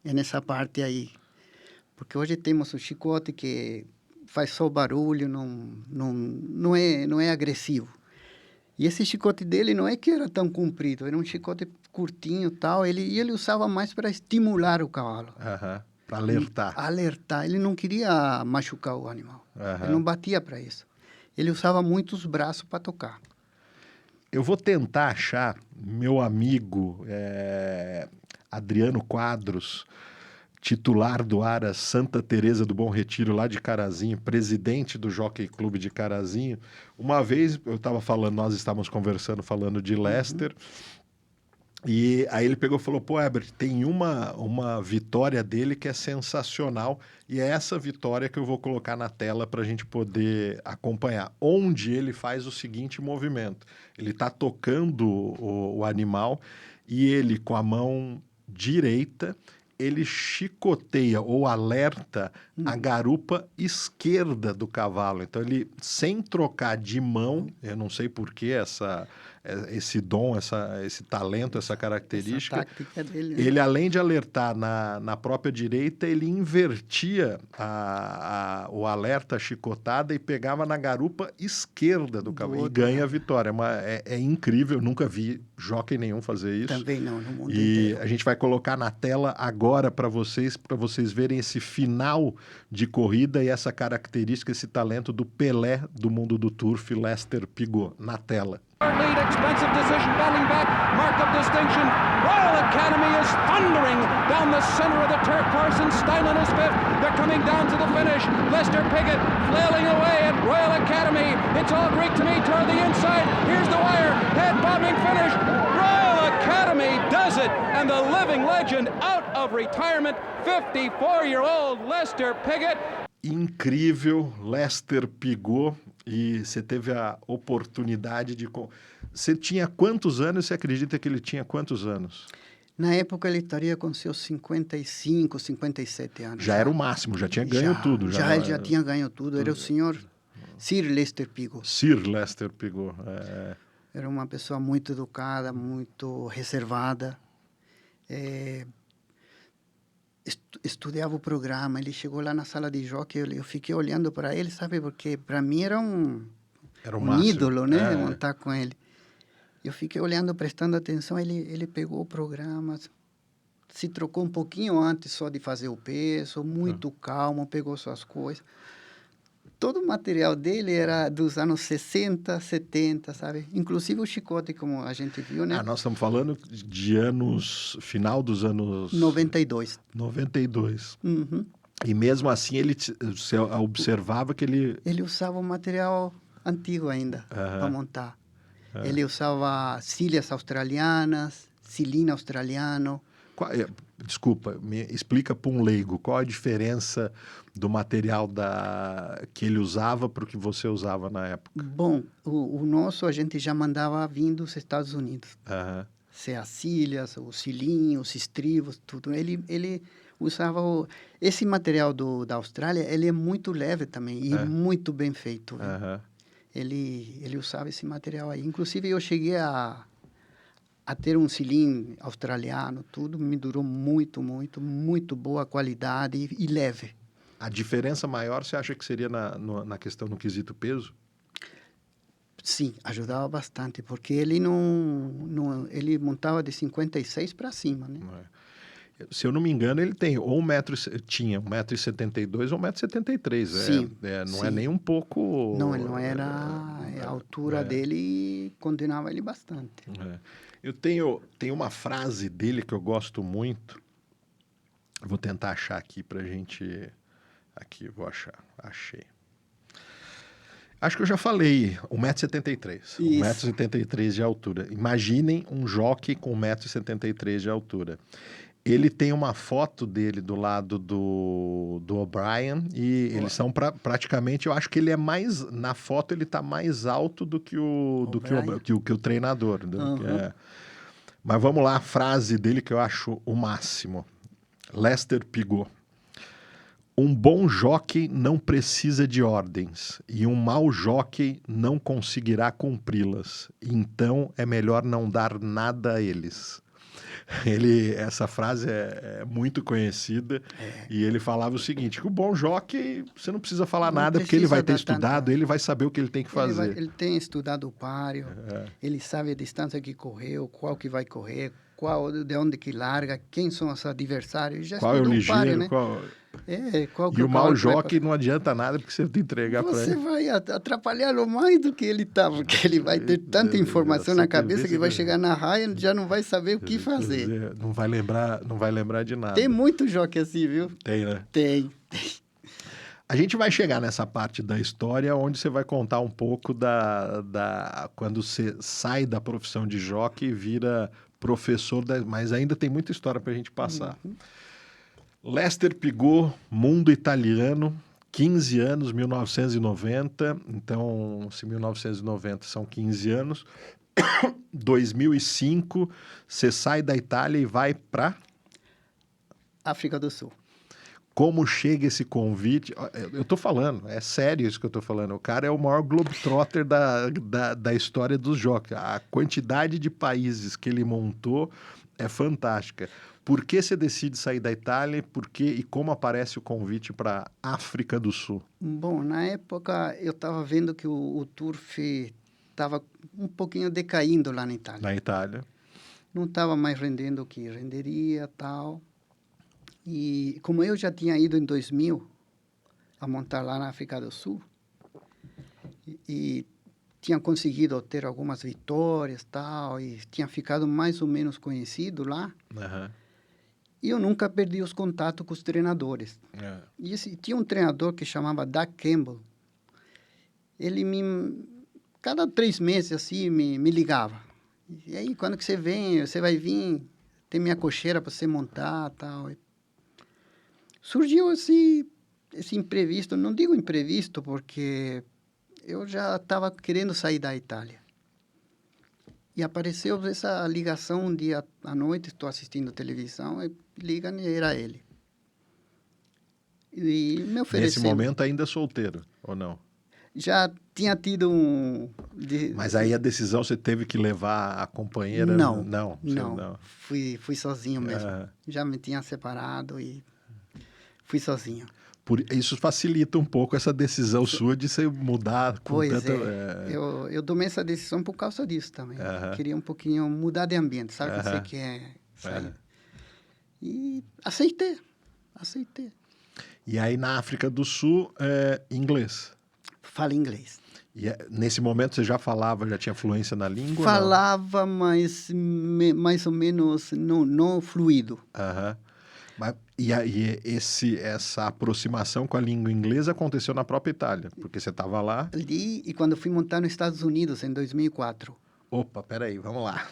Speaker 2: nessa parte aí. Porque hoje temos o chicote que faz só barulho, não é agressivo. E esse chicote dele não é que era tão comprido, era um chicote curtinho e tal. Ele usava mais para estimular o cavalo.
Speaker 1: Para alertar.
Speaker 2: Alertar. Ele não queria machucar o animal. Ele não batia para isso. Ele usava muito os braços para tocar.
Speaker 1: Eu vou tentar achar meu amigo Adriano Quadros, titular do Aras Santa Teresa do Bom Retiro, lá de Carazinho, presidente do Jockey Clube de Carazinho. Uma vez, nós estávamos conversando, falando de Lester, e aí ele pegou e falou, pô, Herbert, tem uma vitória dele que é sensacional, e é essa vitória que eu vou colocar na tela para a gente poder acompanhar, onde ele faz o seguinte movimento. Ele está tocando o animal, e ele, com a mão direita, ele chicoteia ou alerta a garupa esquerda do cavalo. Então, ele, sem trocar de mão, eu não sei por que esse dom, esse talento, essa característica,
Speaker 2: essa tática dele, né?
Speaker 1: Ele, além de alertar na própria direita, ele invertia o alerta, a chicotada, e pegava na garupa esquerda do cavalo. E ganha a vitória. É incrível, nunca vi jockey nenhum fazer isso.
Speaker 2: Também não, no mundo
Speaker 1: E
Speaker 2: inteiro.
Speaker 1: a gente vai colocar na tela agora para vocês verem esse final de corrida e essa característica, esse talento do Pelé do mundo do turf, Lester Pigot, na tela.
Speaker 3: Lead, expensive decision, battling back, mark of distinction. Royal Academy is thundering down the center of the turf. Carson Steinlen is fifth. They're coming down to the finish. Lester Pigot flailing away at Royal Academy. It's all Greek to me toward the inside. Here's the wire. Head bobbing finish. Royal Academy does it. And the living legend out of retirement, 54-year-old Lester Pigot.
Speaker 1: Incrível, Lester Pigot. E você teve a oportunidade de... Você tinha quantos anos? Você acredita que ele tinha quantos anos?
Speaker 2: Na época ele estaria com seus 55, 57 anos.
Speaker 1: Já era o máximo, já tinha ganho tudo.
Speaker 2: Ele já tinha ganho tudo. Era o senhor Sir Lester Pigot.
Speaker 1: Sir Lester Pigot.
Speaker 2: Era uma pessoa muito educada, muito reservada. Estudava o programa. Ele chegou lá na sala de jockey, eu fiquei olhando para ele, sabe? Porque para mim era um ídolo, né? Montar com ele. Eu fiquei olhando, prestando atenção. Ele pegou o programa, se trocou um pouquinho antes só de fazer o peso, muito calmo, pegou suas coisas. Todo o material dele era dos anos 60, 70, sabe? Inclusive o chicote, como a gente viu, né?
Speaker 1: Nós estamos falando de final dos anos...
Speaker 2: 92.
Speaker 1: 92. E mesmo assim, você observava que ele...
Speaker 2: Ele usava um material antigo ainda para montar. Ele usava cilhas australianas, cilina australiano.
Speaker 1: Desculpa, me explica para um leigo, qual a diferença do material que ele usava para o que você usava na época?
Speaker 2: Bom, o nosso a gente já mandava vir dos Estados Unidos.
Speaker 1: Aham.
Speaker 2: Se as cilhas, os cilinhos, os estribos, tudo. Ele usava esse material da Austrália, ele é muito leve também e muito bem feito. Viu?
Speaker 1: Aham.
Speaker 2: Ele usava esse material aí. Inclusive, eu cheguei a ter um cilim australiano, tudo. Me durou muito boa qualidade e leve.
Speaker 1: A diferença maior você acha que seria na questão do quesito peso?
Speaker 2: Sim, ajudava bastante, porque ele ele montava de 56 para cima, né?
Speaker 1: Se eu não me engano, ele tem ou tinha 1,72 m ou 1,73 m.
Speaker 2: Sim,
Speaker 1: Não
Speaker 2: sim.
Speaker 1: é nem um pouco...
Speaker 2: Não, ele não era... a altura dele condenava ele bastante.
Speaker 1: Eu tenho uma frase dele que eu gosto muito. Vou tentar achar aqui pra gente... Aqui, vou achar. Achei. Acho que eu já falei, 1,73 m. 1,73 m de altura. Imaginem um jockey com 1,73 m de altura. Ele tem uma foto dele do lado do O'Brien e eles são praticamente... Eu acho que ele é mais... Na foto ele está mais alto do que o treinador. Mas vamos lá, a frase dele que eu acho o máximo. Lester Pigot. Um bom jockey não precisa de ordens e um mau jockey não conseguirá cumpri-las. Então é melhor não dar nada a eles. Essa frase é muito conhecida e ele falava o seguinte, que o bom jockey você não precisa falar nada porque ele vai ter estudado, ele vai saber o que ele tem que fazer.
Speaker 2: Ele tem estudado o páreo, ele sabe a distância que correu, qual que vai correr, de onde que larga, quem são os adversários. Já
Speaker 1: qual é o ligeiro,
Speaker 2: páreo, né?
Speaker 1: E o mau jockey não adianta nada porque você tem que entregar para ele.
Speaker 2: Você vai atrapalhá-lo mais do que ele está, porque ele vai ter tanta informação na cabeça que vai chegar na raia e já não vai saber o que fazer.
Speaker 1: Não vai lembrar de nada.
Speaker 2: Tem muito jockey assim, viu?
Speaker 1: Tem, né?
Speaker 2: Tem.
Speaker 1: A gente vai chegar nessa parte da história onde você vai contar um pouco quando você sai da profissão de jockey e vira professor, mas ainda tem muita história para a gente passar. Lester Pigot, mundo italiano, 15 anos, 1990. Então, se 1990 são 15 anos, 2005, você sai da Itália e vai para...
Speaker 2: África do Sul.
Speaker 1: Como chega esse convite? Eu tô falando, é sério isso que eu tô falando. O cara é o maior globetrotter da história dos jockeys. A quantidade de países que ele montou é fantástica. Por que você decide sair da Itália? E como aparece o convite para África do Sul?
Speaker 2: Bom, na época eu estava vendo que o turf estava um pouquinho decaindo lá na Itália.
Speaker 1: Na Itália.
Speaker 2: Não estava mais rendendo o que renderia, tal. E como eu já tinha ido em 2000 a montar lá na África do Sul e tinha conseguido ter algumas vitórias, tal, e tinha ficado mais ou menos conhecido lá, e eu nunca perdi os contatos com os treinadores. E tinha um treinador que chamava Doug Campbell. Ele cada 3 meses assim me ligava. E aí, quando que você vem? Você vai vir? Tem minha cocheira para você montar, tal. Surgiu esse imprevisto. Não digo imprevisto porque eu já estava querendo sair da Itália. E apareceu essa ligação um dia à noite, estou assistindo televisão, e liga, era ele. E me ofereceu.
Speaker 1: Nesse momento ainda solteiro, ou não?
Speaker 2: Já tinha tido
Speaker 1: Mas aí a decisão você teve que levar a companheira?
Speaker 2: Não. Fui sozinho mesmo. Já me tinha separado e fui sozinho.
Speaker 1: Isso facilita um pouco essa decisão sua de você mudar.
Speaker 2: Eu tomei essa decisão por causa disso também. Queria um pouquinho mudar de ambiente, sabe? Que você quer sair. E aceitei.
Speaker 1: E aí na África do Sul, inglês?
Speaker 2: Falo inglês.
Speaker 1: E nesse momento você já tinha fluência na língua?
Speaker 2: Falava, mas mais ou menos não fluido.
Speaker 1: E essa aproximação com a língua inglesa aconteceu na própria Itália, porque você estava lá...
Speaker 2: Ali, e quando fui montar nos Estados Unidos, em 2004.
Speaker 1: Opa, peraí, vamos lá.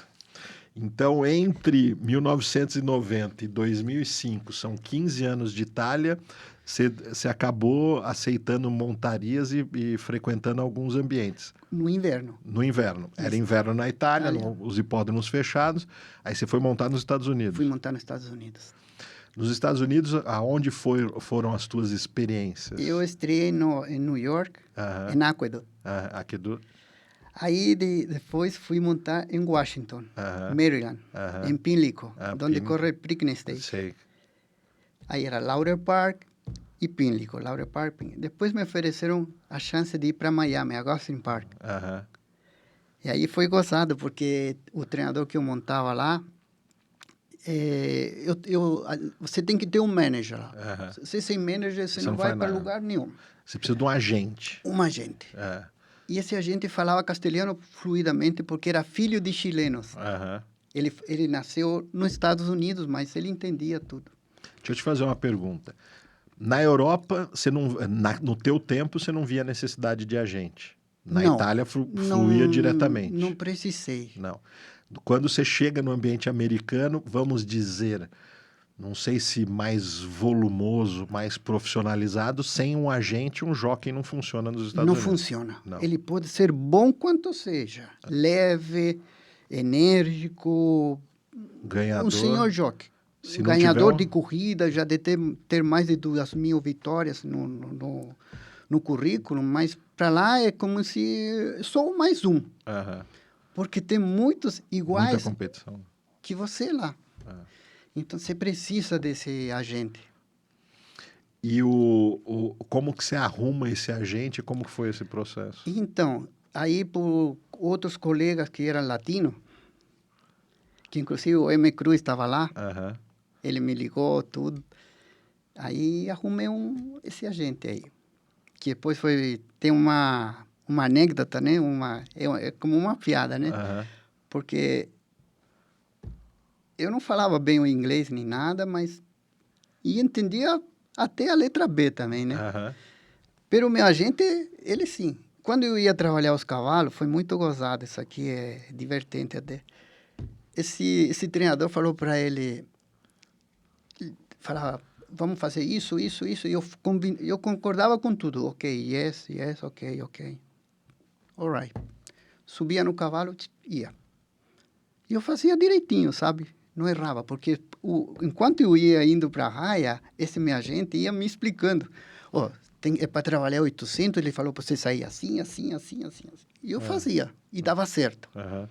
Speaker 1: Então, entre 1990 e 2005, são 15 anos de Itália, você acabou aceitando montarias e frequentando alguns ambientes.
Speaker 2: No inverno.
Speaker 1: No inverno. Era
Speaker 2: Isso.
Speaker 1: inverno na Itália,
Speaker 2: Itália.
Speaker 1: os hipódromos fechados. Aí você foi montar nos Estados Unidos.
Speaker 2: Fui montar nos Estados Unidos.
Speaker 1: Nos Estados Unidos, aonde foram as tuas experiências?
Speaker 2: Eu estreiei em New York,
Speaker 1: Aham.
Speaker 2: em Aqueduct.
Speaker 1: Aqui do...
Speaker 2: Aí depois fui montar em Washington,
Speaker 1: Aham.
Speaker 2: Maryland,
Speaker 1: Aham.
Speaker 2: em Pimlico, onde
Speaker 1: Pimlico.
Speaker 2: corre Preakness State.
Speaker 1: Sei.
Speaker 2: Aí era Lauder Park e Pimlico, Lauder Park, Pimlico. Depois me ofereceram a chance de ir para Miami, a Gosling Park.
Speaker 1: Aham.
Speaker 2: E aí foi gozado, porque o treinador que eu montava lá, você tem que ter um manager lá.
Speaker 1: Aham.
Speaker 2: Se sem manager, você não
Speaker 1: não
Speaker 2: vai
Speaker 1: faz
Speaker 2: para
Speaker 1: nada.
Speaker 2: lugar nenhum.
Speaker 1: Você precisa de um agente.
Speaker 2: Um agente.
Speaker 1: É.
Speaker 2: E esse agente falava castelhano fluidamente porque era filho de chilenos.
Speaker 1: Aham.
Speaker 2: Ele nasceu nos Estados Unidos, mas ele entendia tudo.
Speaker 1: Deixa eu te fazer uma pergunta. Na Europa, no teu tempo, você não via necessidade de agente. Na
Speaker 2: Não.
Speaker 1: Itália, fluía diretamente.
Speaker 2: Não precisei.
Speaker 1: Não. Quando você chega no ambiente americano, vamos dizer, não sei se mais volumoso, mais profissionalizado, sem um agente, um jockey não funciona nos Estados
Speaker 2: Não
Speaker 1: Unidos.
Speaker 2: funciona.
Speaker 1: Não.
Speaker 2: Ele pode ser bom quanto seja. Leve, enérgico,
Speaker 1: Ganhador.
Speaker 2: um senhor jockey.
Speaker 1: Se não
Speaker 2: Ganhador
Speaker 1: tiver
Speaker 2: de corrida, já de ter mais de 2.000 vitórias no currículo, mas para lá é como se sou mais um.
Speaker 1: Aham.
Speaker 2: Porque tem muitos
Speaker 1: Muita
Speaker 2: iguais
Speaker 1: competição.
Speaker 2: que você lá. Então, você precisa desse agente.
Speaker 1: E como que você arruma esse agente? Como que foi esse processo?
Speaker 2: Então, aí por outros colegas que eram latinos, que inclusive o M. Cruz estava lá,
Speaker 1: Aham.
Speaker 2: ele me ligou, tudo. Aí arrumei esse agente aí. Que depois tem uma anedota, né? É como uma piada, né?
Speaker 1: Aham.
Speaker 2: Porque eu não falava bem o inglês nem nada, mas entendia até a letra B também, né?
Speaker 1: Aham.
Speaker 2: Pero o meu agente, ele sim. Quando eu ia trabalhar os cavalos, foi muito gozado. Isso aqui é divertente até. Esse treinador falou para ele, falava, vamos fazer isso, isso, isso. E eu concordava com tudo. Ok, yes, ok. All right. Subia no cavalo, ia. E eu fazia direitinho, sabe? Não errava, porque enquanto eu ia indo para a raia, esse meu agente ia me explicando. É para trabalhar 800, ele falou para você sair assim. E eu fazia, e dava certo.
Speaker 1: Aham.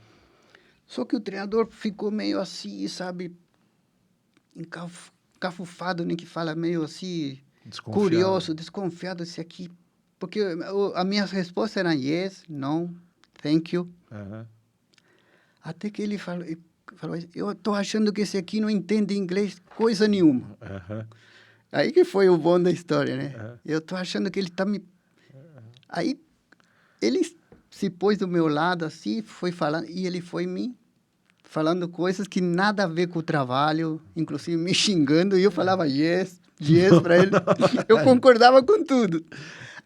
Speaker 2: Só que o treinador ficou meio assim, sabe? Encafufado, nem que fala, meio assim,
Speaker 1: Desconfiado.
Speaker 2: curioso, desconfiado esse aqui. Porque a minha resposta era yes, no, thank you.
Speaker 1: Aham.
Speaker 2: Até que ele falou, eu estou achando que esse aqui não entende inglês coisa nenhuma.
Speaker 1: Aham.
Speaker 2: Aí que foi o bom da história, né?
Speaker 1: Uhum.
Speaker 2: Eu estou achando que ele está me... Aí ele se pôs do meu lado assim, foi falando, e ele foi me falando coisas que nada a ver com o trabalho, inclusive me xingando, e eu falava yes para ele. Eu concordava com tudo.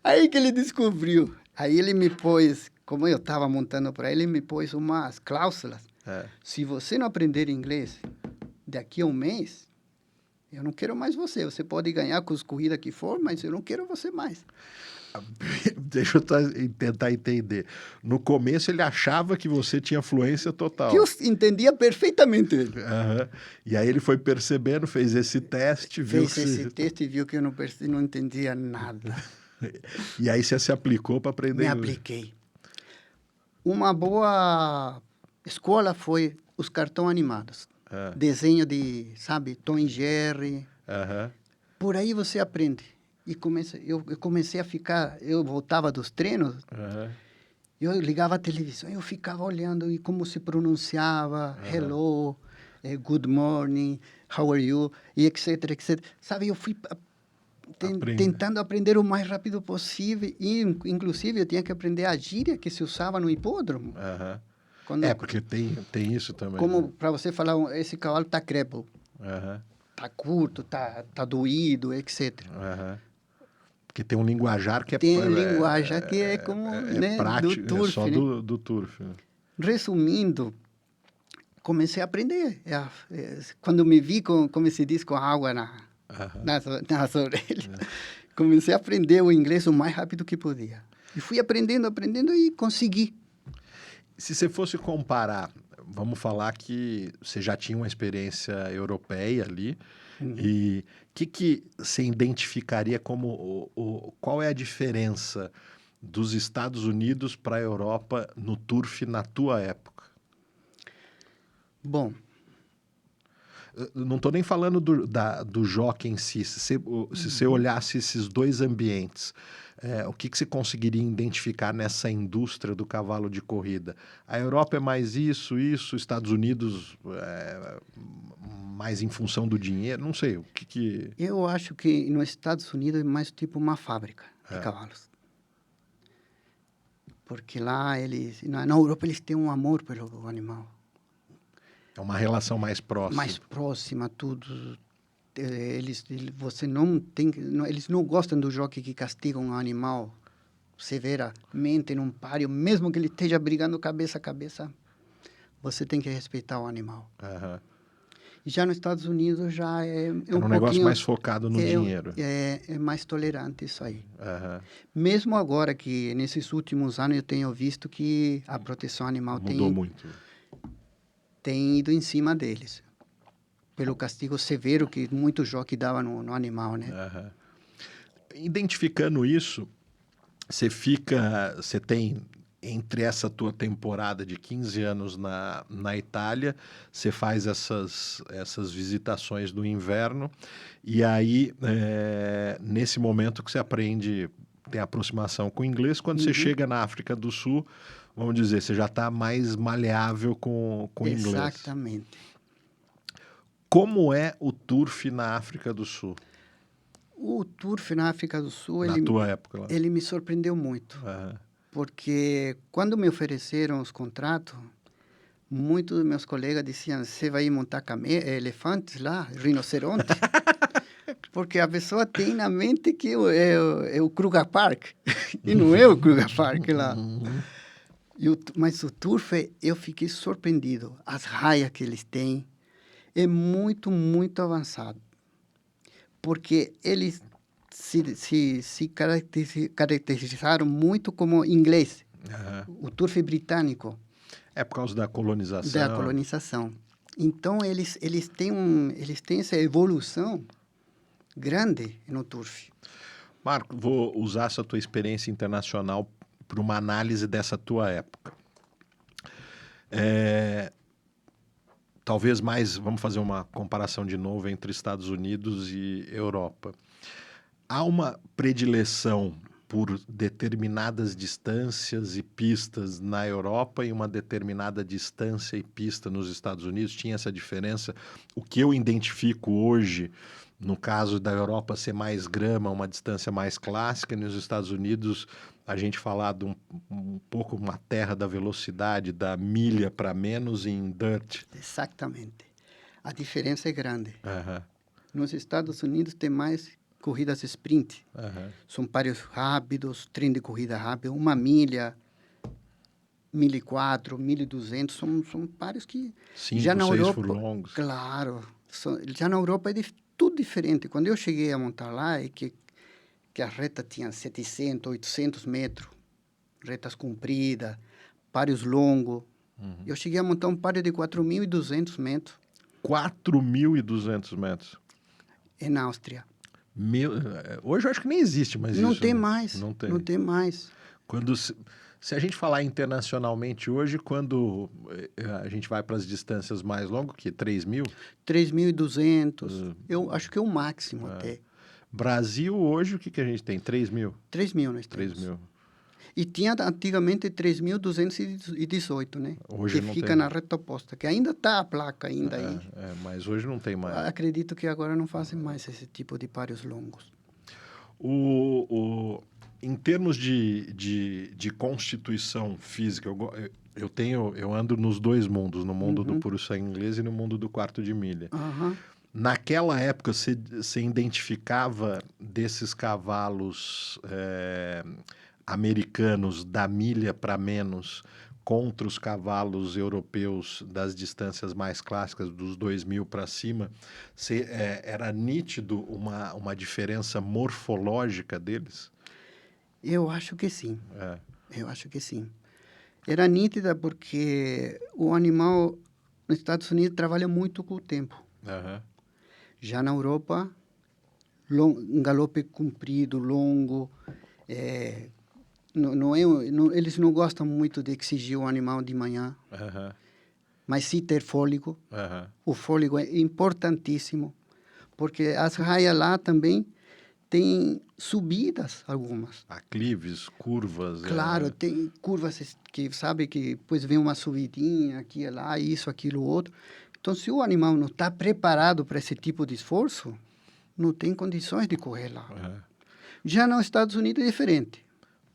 Speaker 2: Aí que ele descobriu. Aí ele me pôs, como eu estava montando para ele, me pôs umas cláusulas.
Speaker 1: É.
Speaker 2: Se você não aprender inglês daqui a um mês, eu não quero mais você. Você pode ganhar com as corridas que for, mas eu não quero você mais.
Speaker 1: Deixa eu tentar entender. No começo ele achava que você tinha fluência total.
Speaker 2: Que eu entendia perfeitamente ele.
Speaker 1: Aham. E aí ele foi percebendo, fez esse teste, viu
Speaker 2: Fez esse teste e viu que eu não entendia nada.
Speaker 1: E aí você se aplicou para aprender
Speaker 2: Me
Speaker 1: inglês.
Speaker 2: apliquei. Uma boa escola foi os cartões animados. Desenho de, sabe, Tom e Jerry.
Speaker 1: Aham.
Speaker 2: Por aí você aprende. E eu comecei a ficar... Eu voltava dos treinos,
Speaker 1: Aham.
Speaker 2: eu ligava a televisão, eu ficava olhando e como se pronunciava, hello, good morning, how are you, e etc, etc. Sabe, eu fui tentando aprender o mais rápido possível. E, inclusive, eu tinha que aprender a gíria que se usava no hipódromo.
Speaker 1: Aham.
Speaker 2: Quando,
Speaker 1: Porque tem isso também.
Speaker 2: como
Speaker 1: né?
Speaker 2: para você falar, esse cavalo está crépul,
Speaker 1: Aham.
Speaker 2: está curto, está doído, etc.
Speaker 1: Aham. Porque tem um linguajar que é...
Speaker 2: Tem linguagem que é como, né,
Speaker 1: prático,
Speaker 2: do turf,
Speaker 1: é só
Speaker 2: né?
Speaker 1: do turf. Né?
Speaker 2: Resumindo, comecei a aprender. Quando me vi, como se diz, com água nas orelhas, comecei a aprender o inglês o mais rápido que podia. E fui aprendendo e consegui.
Speaker 1: Se você fosse comparar, vamos falar que você já tinha uma experiência europeia ali, e o que você identificaria como qual é a diferença dos Estados Unidos para a Europa no turf na tua época?
Speaker 2: Bom,
Speaker 1: eu não estou nem falando do jockey em si. Se você olhasse esses dois ambientes, o que você conseguiria identificar nessa indústria do cavalo de corrida? A Europa é mais isso, Estados Unidos mais em função do dinheiro, não sei.
Speaker 2: Eu acho que nos Estados Unidos é mais tipo uma fábrica de cavalos. Porque lá na Europa eles têm um amor pelo animal.
Speaker 1: É uma relação mais próxima.
Speaker 2: Mais próxima, tudo. Você não tem, eles não gostam do jockey que castiga um animal severamente num páreo, mesmo que ele esteja brigando cabeça a cabeça. Você tem que respeitar o animal. E já nos Estados Unidos já é um
Speaker 1: negócio mais focado no dinheiro.
Speaker 2: É mais tolerante isso aí. Mesmo agora que nesses últimos anos eu tenho visto que a proteção animal
Speaker 1: mudou muito.
Speaker 2: Tem ido em cima deles, pelo castigo severo que muito jockey dava no animal, né?
Speaker 1: Identificando isso, você tem, entre essa tua temporada de 15 anos na Itália, você faz essas visitações do inverno, e aí, nesse momento que você aprende, tem aproximação com o inglês, quando você chega na África do Sul, vamos dizer, você já está mais maleável com o inglês.
Speaker 2: Exatamente.
Speaker 1: Como é o turf na África do Sul?
Speaker 2: O turf na África do Sul,
Speaker 1: na tua época lá.
Speaker 2: Ele me surpreendeu muito. Porque quando me ofereceram os contratos, muitos dos meus colegas diziam, você vai montar elefantes lá, rinoceronte? Porque a pessoa tem na mente que é o Kruger Park, e não é o Kruger Park lá. Mas o turf, eu fiquei surpreendido. As raias que eles têm é muito, muito avançado. Porque eles se caracterizaram muito como inglês. O turf britânico.
Speaker 1: É por causa da colonização.
Speaker 2: Da colonização. Então, eles têm essa evolução grande no turf.
Speaker 1: Marco, vou usar essa tua experiência internacional para uma análise dessa tua época. Talvez mais, vamos fazer uma comparação de novo entre Estados Unidos e Europa. Há uma predileção por determinadas distâncias e pistas na Europa e uma determinada distância e pista nos Estados Unidos? Tinha essa diferença? O que eu identifico hoje, no caso da Europa ser mais grama, uma distância mais clássica, e nos Estados Unidos a gente falar de um pouco uma terra da velocidade, da milha para menos em dirt.
Speaker 2: Exatamente. A diferença é grande. Nos Estados Unidos tem mais corridas sprint. São páreos rápidos, trem de corrida rápido, 1 milha, 1.400, 1.200, são páreos que...
Speaker 1: 5,
Speaker 2: já na
Speaker 1: 6
Speaker 2: Europa,
Speaker 1: furlongos.
Speaker 2: Claro. Já na Europa é tudo diferente. Quando eu cheguei a montar lá, que a reta tinha 700, 800 metros, retas compridas, páreos longos. Eu cheguei a montar um páreo de 4.200 metros.
Speaker 1: 4.200 metros?
Speaker 2: É na Áustria.
Speaker 1: Hoje eu acho que nem existe mais
Speaker 2: não
Speaker 1: isso.
Speaker 2: Tem
Speaker 1: né?
Speaker 2: mais.
Speaker 1: Não tem.
Speaker 2: Não tem mais.
Speaker 1: Se a gente falar internacionalmente hoje, quando a gente vai para as distâncias mais longas, que 3.000?
Speaker 2: 3.200. Eu acho que é o máximo até.
Speaker 1: Brasil hoje, o que a gente tem? 3.000?
Speaker 2: 3.000 nós temos.
Speaker 1: 3.000.
Speaker 2: E tinha antigamente 3.218, né?
Speaker 1: Hoje
Speaker 2: que
Speaker 1: não
Speaker 2: fica
Speaker 1: tem.
Speaker 2: na reta oposta, que ainda está a placa aí.
Speaker 1: Mas hoje não tem mais.
Speaker 2: Acredito que agora não fazem mais esse tipo de páreos longos.
Speaker 1: Em termos de constituição física, eu ando nos dois mundos, no mundo do puro sangue inglês e no mundo do quarto de milha. Naquela época, você identificava desses cavalos americanos da milha para menos contra os cavalos europeus das distâncias mais clássicas, dos 2.000 para cima, era nítido uma diferença morfológica deles?
Speaker 2: Eu acho que sim.
Speaker 1: É.
Speaker 2: Eu acho que sim. Era nítida porque o animal nos Estados Unidos trabalha muito com o tempo.
Speaker 1: Aham.
Speaker 2: Já na Europa, um galope comprido, longo, eles não gostam muito de exigir o animal de manhã,
Speaker 1: Aham.
Speaker 2: mas sim ter fôlego.
Speaker 1: Aham.
Speaker 2: O fôlego é importantíssimo, porque as raias lá também têm subidas algumas.
Speaker 1: Aclives, curvas.
Speaker 2: Claro, tem curvas que sabe que depois vem uma subidinha aqui e lá, isso, aquilo, outro. Então, se o animal não está preparado para esse tipo de esforço, não tem condições de correr lá.
Speaker 1: Aham.
Speaker 2: Já nos Estados Unidos é diferente.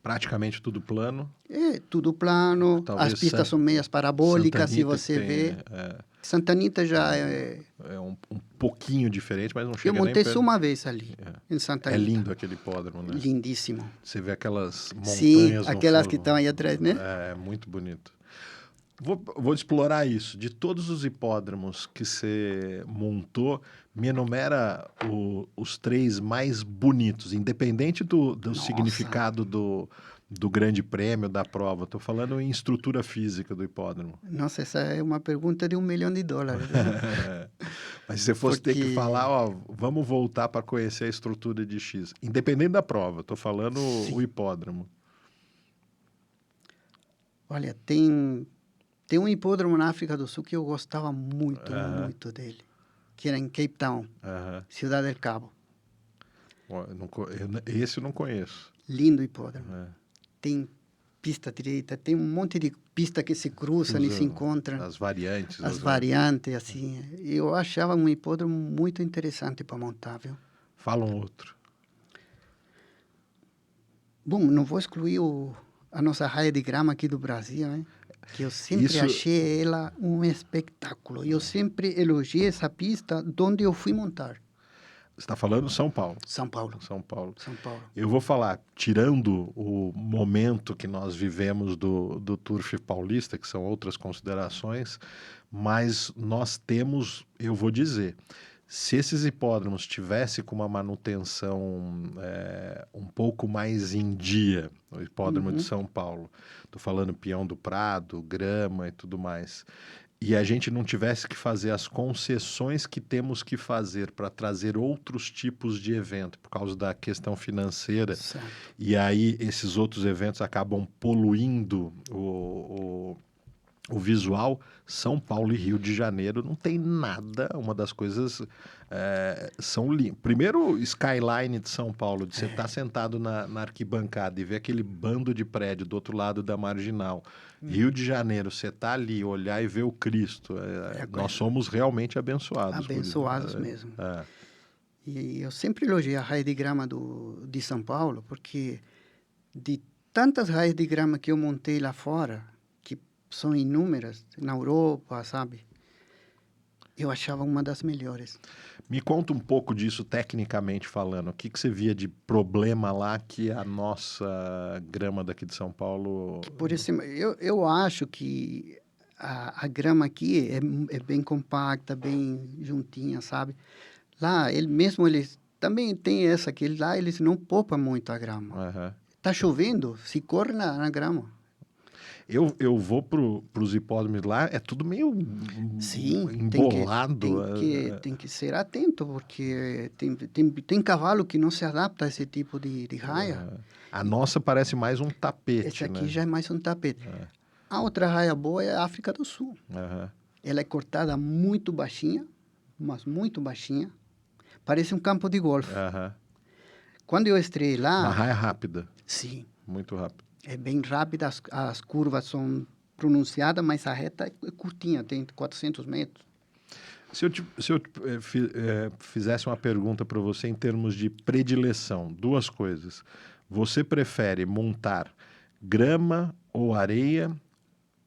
Speaker 1: Praticamente tudo plano.
Speaker 2: É tudo plano,
Speaker 1: Talvez
Speaker 2: as pistas são meias parabólicas,
Speaker 1: Santa
Speaker 2: se
Speaker 1: Anita
Speaker 2: você
Speaker 1: que tem,
Speaker 2: vê. Santa Anita já é...
Speaker 1: é um pouquinho diferente, mas não
Speaker 2: Eu
Speaker 1: chega nem
Speaker 2: montei
Speaker 1: perto.
Speaker 2: só uma vez ali, em Santa
Speaker 1: É
Speaker 2: Anita.
Speaker 1: lindo aquele hipódromo, né?
Speaker 2: Lindíssimo.
Speaker 1: Você vê aquelas montanhas
Speaker 2: Sim,
Speaker 1: no
Speaker 2: aquelas
Speaker 1: fundo.
Speaker 2: que estão aí atrás, né?
Speaker 1: É muito bonito. Vou explorar isso. De todos os hipódromos que você montou, me enumera os 3 mais bonitos, independente do
Speaker 2: Nossa.
Speaker 1: significado do grande prêmio, da prova. Estou falando em estrutura física do hipódromo.
Speaker 2: Nossa, essa é uma pergunta de $1 milhão, né?
Speaker 1: Mas se você fosse ter que
Speaker 2: Porque-
Speaker 1: falar, ó, vamos voltar para conhecer a estrutura de X. Independente da prova, estou falando o hipódromo.
Speaker 2: Olha, tem um hipódromo na África do Sul que eu gostava muito, muito dele, que era em Cape Town,
Speaker 1: Aham.
Speaker 2: Cidade del Cabo.
Speaker 1: Ó, esse eu não conheço.
Speaker 2: Lindo hipódromo.
Speaker 1: É.
Speaker 2: Tem pista direita, tem um monte de pista que se cruzam e se encontram.
Speaker 1: As variantes.
Speaker 2: As variantes, assim. Eu achava um hipódromo muito interessante para montar, viu?
Speaker 1: Fala um outro.
Speaker 2: Bom, não vou excluir a nossa raia de grama aqui do Brasil, né? Que eu sempre
Speaker 1: Isso-
Speaker 2: achei ela um espetáculo. Eu sempre elogiei essa pista onde eu fui montar.
Speaker 1: Você está falando São Paulo.
Speaker 2: São Paulo.
Speaker 1: São Paulo.
Speaker 2: São Paulo.
Speaker 1: Eu vou falar, tirando o momento que nós vivemos do Turf paulista, que são outras considerações, mas nós temos, eu vou dizer, se esses hipódromos tivessem com uma manutenção um pouco mais em dia, o hipódromo de São Paulo, estou falando Peão do Prado, grama e tudo mais, e a gente não tivesse que fazer as concessões que temos que fazer para trazer outros tipos de evento, por causa da questão financeira,
Speaker 2: Certo.
Speaker 1: e aí esses outros eventos acabam poluindo o visual, São Paulo e Rio de Janeiro não tem nada. Uma das coisas são lindas. Primeiro, o skyline de São Paulo, de você estar sentado na arquibancada e ver aquele bando de prédio do outro lado da Marginal. Rio de Janeiro, você está ali, olhar e ver o Cristo. Nós somos realmente abençoados. por isso.
Speaker 2: Abençoados mesmo.
Speaker 1: É.
Speaker 2: E eu sempre elogiei a raia de grama de São Paulo, porque de tantas raias de grama que eu montei lá fora, que são inúmeras, na Europa, sabe? Eu achava uma das melhores.
Speaker 1: Me conta um pouco disso tecnicamente falando. O que você via de problema lá que a nossa grama daqui de São Paulo...
Speaker 2: Por isso, eu acho que a grama aqui é bem compacta, bem juntinha, sabe? Lá, eles também tem essa, que lá eles não poupam muito a grama.
Speaker 1: Aham.
Speaker 2: Tá chovendo, se corre na grama.
Speaker 1: Eu vou para os hipódromos lá, é tudo meio
Speaker 2: Sim,
Speaker 1: embolado.
Speaker 2: tem que ser atento, porque tem cavalo que não se adapta a esse tipo de raia.
Speaker 1: A nossa parece mais um tapete,
Speaker 2: Esse aqui
Speaker 1: né?
Speaker 2: já é mais um tapete. A outra raia boa é a África do Sul.
Speaker 1: Aham.
Speaker 2: Ela é cortada muito baixinha, mas muito baixinha. Parece um campo de golfe.
Speaker 1: Aham.
Speaker 2: Quando eu estrei
Speaker 1: Uma
Speaker 2: lá,
Speaker 1: raia rápida,
Speaker 2: sim,
Speaker 1: muito rápida.
Speaker 2: é bem rápida, as curvas são pronunciadas, mas a reta é curtinha, tem 400 metros.
Speaker 1: Se eu fizesse uma pergunta para você em termos de predileção, duas coisas. Você prefere montar grama ou areia,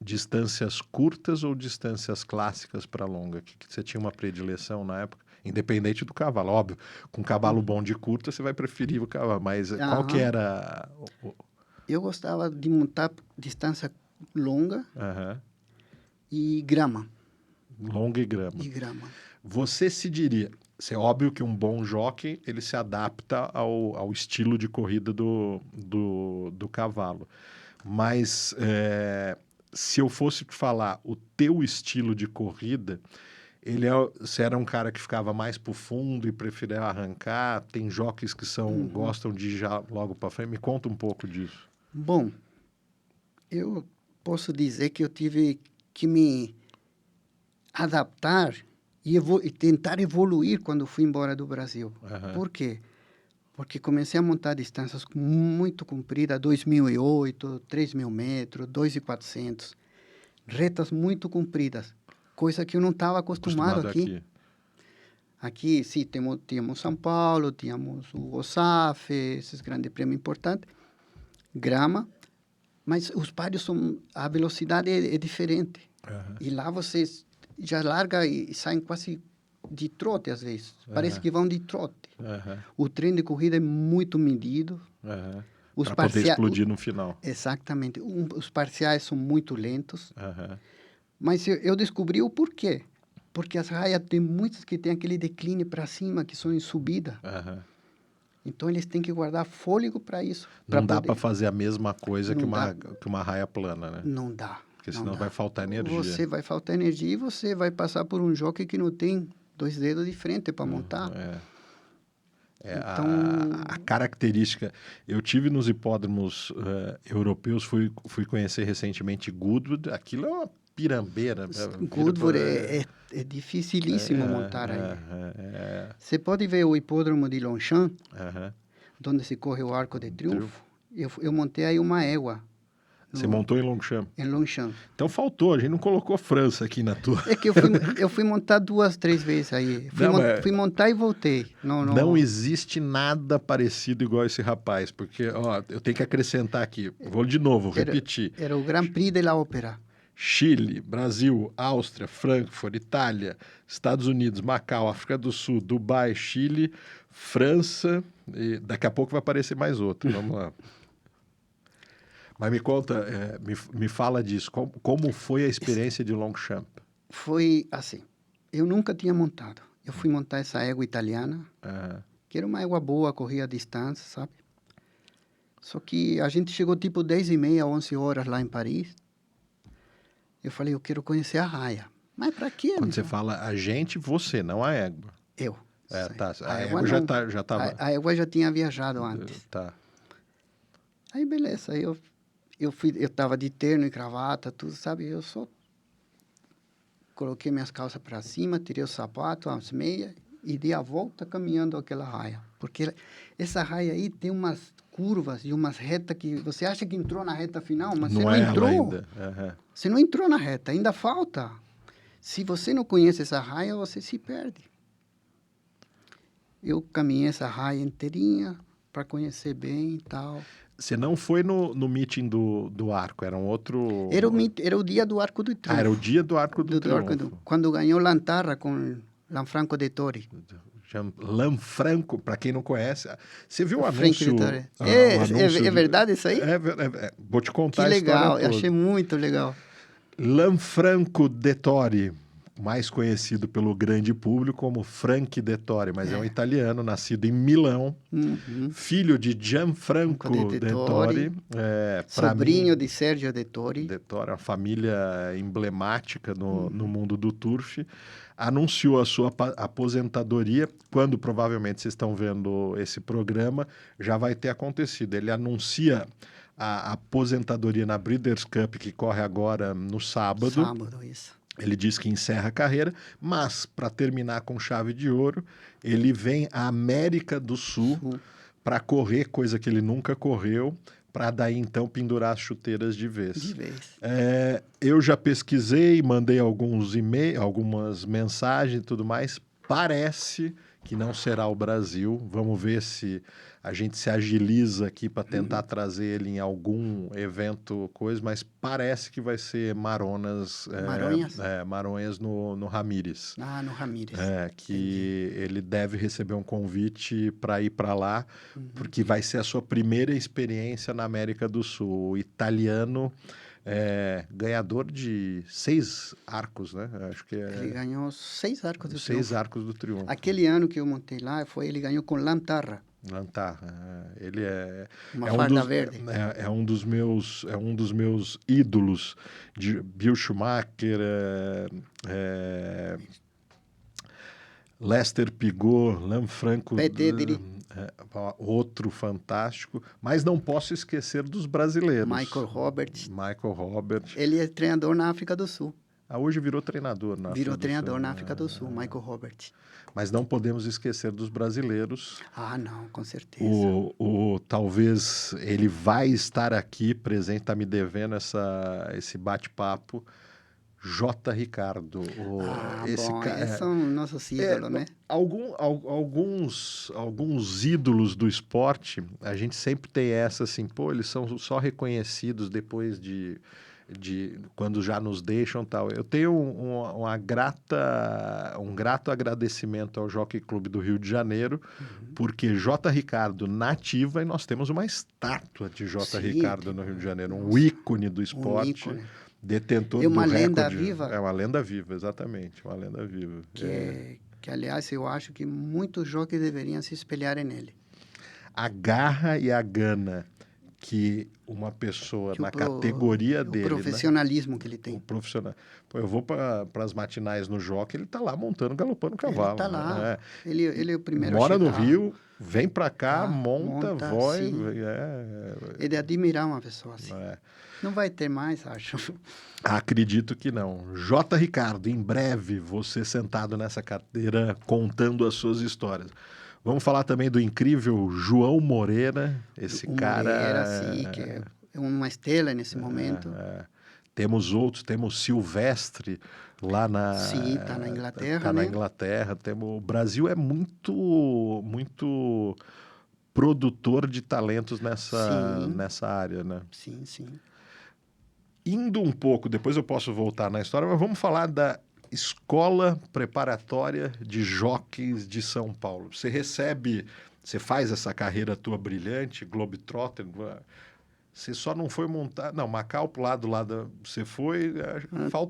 Speaker 1: distâncias curtas ou distâncias clássicas para longa? Que você tinha uma predileção na época? Independente do cavalo, óbvio. Com cavalo bom de curta, você vai preferir o cavalo. Mas qual que era...
Speaker 2: Eu gostava de montar distância longa
Speaker 1: Aham.
Speaker 2: e grama.
Speaker 1: Longa e grama.
Speaker 2: E grama.
Speaker 1: Você se diria... É óbvio que um bom jockey, ele se adapta ao estilo de corrida do cavalo. Mas se eu fosse te falar o teu estilo de corrida, você era um cara que ficava mais pro fundo e preferia arrancar? Tem jockeys que gostam de ir já logo para frente? Me conta um pouco disso.
Speaker 2: Bom, eu posso dizer que eu tive que me adaptar e tentar evoluir quando fui embora do Brasil.
Speaker 1: Aham.
Speaker 2: Por quê? Porque comecei a montar distâncias muito compridas, 2.008, 3.000 metros, 2.400, retas muito compridas, coisa que eu não estava acostumado aqui. Aqui, sim, tínhamos São Paulo, tínhamos o OSAF, esses grandes prêmios importantes, grama, mas os páreos a velocidade é diferente.
Speaker 1: Aham.
Speaker 2: E lá vocês já larga e saem quase de trote às vezes. Parece que vão de trote.
Speaker 1: Aham.
Speaker 2: O trem de corrida é muito medido.
Speaker 1: Aham.
Speaker 2: Os
Speaker 1: Para poder explodir no final.
Speaker 2: Exatamente. Os parciais são muito lentos.
Speaker 1: Aham.
Speaker 2: Mas eu descobri o porquê. Porque as raias tem muitas que tem aquele declínio para cima, que são em subida.
Speaker 1: Aham.
Speaker 2: Então eles têm que guardar fôlego para isso.
Speaker 1: Não dá para fazer a mesma coisa
Speaker 2: Não
Speaker 1: que uma raia plana, né?
Speaker 2: Não dá.
Speaker 1: Porque
Speaker 2: não
Speaker 1: senão
Speaker 2: dá.
Speaker 1: vai faltar energia.
Speaker 2: Você vai faltar energia e você vai passar por um jockey que não tem 2 dedos de frente para montar. Então...
Speaker 1: A característica... Eu tive nos hipódromos europeus, fui conhecer recentemente Goodwood. Aquilo é uma pirambeira.
Speaker 2: Goodwood é dificilíssimo montar aí. Você pode ver o hipódromo de Longchamp, onde se corre o Arco de Triunfo. Eu montei aí uma égua.
Speaker 1: Você montou em Longchamp?
Speaker 2: Em Longchamp.
Speaker 1: Então faltou, a gente não colocou França aqui na tua.
Speaker 2: É que eu fui montar 2, 3 vezes aí. Fui montar e voltei.
Speaker 1: Não existe nada parecido igual esse rapaz, porque ó, eu tenho que acrescentar aqui. Vou de novo, repetir.
Speaker 2: Era o Grand Prix de la Ópera.
Speaker 1: Chile, Brasil, Áustria, Frankfurt, Itália, Estados Unidos, Macau, África do Sul, Dubai, Chile, França, e daqui a pouco vai aparecer mais outro. Vamos lá. Mas me conta, me fala disso. Como foi a experiência de Longchamp?
Speaker 2: Foi assim. Eu nunca tinha montado. Eu fui montar essa égua italiana, que era uma égua boa, corria a distância, sabe? Só que a gente chegou tipo 10h30, 11 horas lá em Paris. Eu falei, eu quero conhecer a raia. Mas para quê?
Speaker 1: Quando você fala a gente, você, não a égua.
Speaker 2: Eu.
Speaker 1: Tá. A égua já estava...
Speaker 2: A égua já tinha viajado antes.
Speaker 1: Tá.
Speaker 2: Aí, beleza. Aí eu estava de terno e gravata, tudo, sabe? Eu só coloquei minhas calças para cima, tirei o sapato, as meias e dei a volta caminhando aquela raia. Porque essa raia aí tem umas curvas e umas retas que você acha que entrou na reta final, mas você não entrou.
Speaker 1: Ainda.
Speaker 2: Você não entrou na reta, ainda falta. Se você não conhece essa raia, você se perde. Eu caminhei essa raia inteirinha para conhecer bem e tal.
Speaker 1: Você não foi no meeting do Arco, era um outro...
Speaker 2: Era o dia do Arco do Triunfo.
Speaker 1: Era o dia do Arco do Triunfo.
Speaker 2: Quando ganhou Lantarra com Lanfranco Dettori.
Speaker 1: Lanfranco, para quem não conhece. Você viu o anúncio?
Speaker 2: É verdade isso aí?
Speaker 1: Vou te contar
Speaker 2: que
Speaker 1: a história
Speaker 2: legal,
Speaker 1: toda.
Speaker 2: Eu achei muito legal.
Speaker 1: Lanfranco Dettori, mais conhecido pelo grande público como Frank Dettori, mas é um italiano, nascido em Milão, filho de Gianfranco Dettori.
Speaker 2: Sobrinho de Sergio Dettori.
Speaker 1: Dettori, uma família emblemática no mundo do turf. Anunciou a sua aposentadoria, quando provavelmente vocês estão vendo esse programa, já vai ter acontecido. Ele anuncia a aposentadoria na Breeders' Cup, que corre agora no sábado.
Speaker 2: Sábado, isso.
Speaker 1: Ele diz que encerra a carreira, mas, para terminar com chave de ouro, ele vem à América do Sul para correr, coisa que ele nunca correu, para daí, então, pendurar as chuteiras de vez.
Speaker 2: De vez.
Speaker 1: Eu já pesquisei, mandei alguns e-mails, algumas mensagens e tudo mais. Parece que não será o Brasil. Vamos ver se a gente se agiliza aqui para tentar trazer ele em algum evento, coisa, mas parece que vai ser Maronhas. Maronhas no Ramírez.
Speaker 2: Ah, no Ramírez.
Speaker 1: Que ele deve receber um convite para ir para lá, porque vai ser a sua primeira experiência na América do Sul. O italiano ganhador de 6 arcos, né? Acho que
Speaker 2: Ele ganhou 6 arcos do
Speaker 1: 6
Speaker 2: triunfo.
Speaker 1: arcos do triunfo.
Speaker 2: Aquele ano que eu montei lá, ele ganhou com Lantarra.
Speaker 1: Lantarra. Ele
Speaker 2: Uma
Speaker 1: é um
Speaker 2: farda
Speaker 1: dos,
Speaker 2: verde.
Speaker 1: é um dos meus ídolos, de Bill Schumacher, Lester Pigot, Lanfranco,
Speaker 2: Pedri.
Speaker 1: outro fantástico, mas não posso esquecer dos brasileiros.
Speaker 2: Michael Roberts.
Speaker 1: Michael Roberts.
Speaker 2: Ele é treinador na África do Sul.
Speaker 1: Hoje virou treinador
Speaker 2: Na África do Sul, Michael Roberts.
Speaker 1: Mas não podemos esquecer dos brasileiros.
Speaker 2: Ah, não, com certeza.
Speaker 1: Talvez ele vai estar aqui presente, está me devendo esse bate-papo. J. Ricardo.
Speaker 2: Esses são nossos ídolos, né?
Speaker 1: Alguns ídolos do esporte, a gente sempre tem essa assim, eles são só reconhecidos depois de quando já nos deixam tal. Eu tenho um grato agradecimento ao Jockey Clube do Rio de Janeiro, porque J. Ricardo nativa, e nós temos uma estátua de J. Ricardo no Rio de Janeiro, um ícone do esporte. Detentor do recorde. É uma lenda viva. É uma lenda viva, exatamente, uma lenda viva.
Speaker 2: Que, aliás, eu acho que muitos jockeys deveriam se espelharem nele.
Speaker 1: A garra e a gana que uma pessoa na categoria dele...
Speaker 2: O profissionalismo, né? Que ele tem.
Speaker 1: O profissional. Eu vou para as matinais no jockey, ele está lá montando, galopando o cavalo.
Speaker 2: Ele está lá. Né? Ele é o primeiro
Speaker 1: Mora
Speaker 2: a chegar.
Speaker 1: no Rio, vem para cá, monta, voa.
Speaker 2: Ele admirar uma pessoa assim. Não vai ter mais, acho.
Speaker 1: Acredito que não. J. Ricardo, em breve, você sentado nessa cadeira contando as suas histórias. Vamos falar também do incrível João Moreira, esse cara...
Speaker 2: Moreira, sim, que é uma estrela nesse momento.
Speaker 1: Temos outros, temos Silvestre lá na...
Speaker 2: Sim, está na Inglaterra,
Speaker 1: Está na Inglaterra. O Brasil é muito produtor de talentos nessa área, né?
Speaker 2: Sim, sim.
Speaker 1: Indo um pouco, depois eu posso voltar na história, mas vamos falar da Escola Preparatória de Jockeys de São Paulo. Você faz essa carreira tua brilhante, Globetrotter, você só não foi montar... Não, Macau pro lado você foi...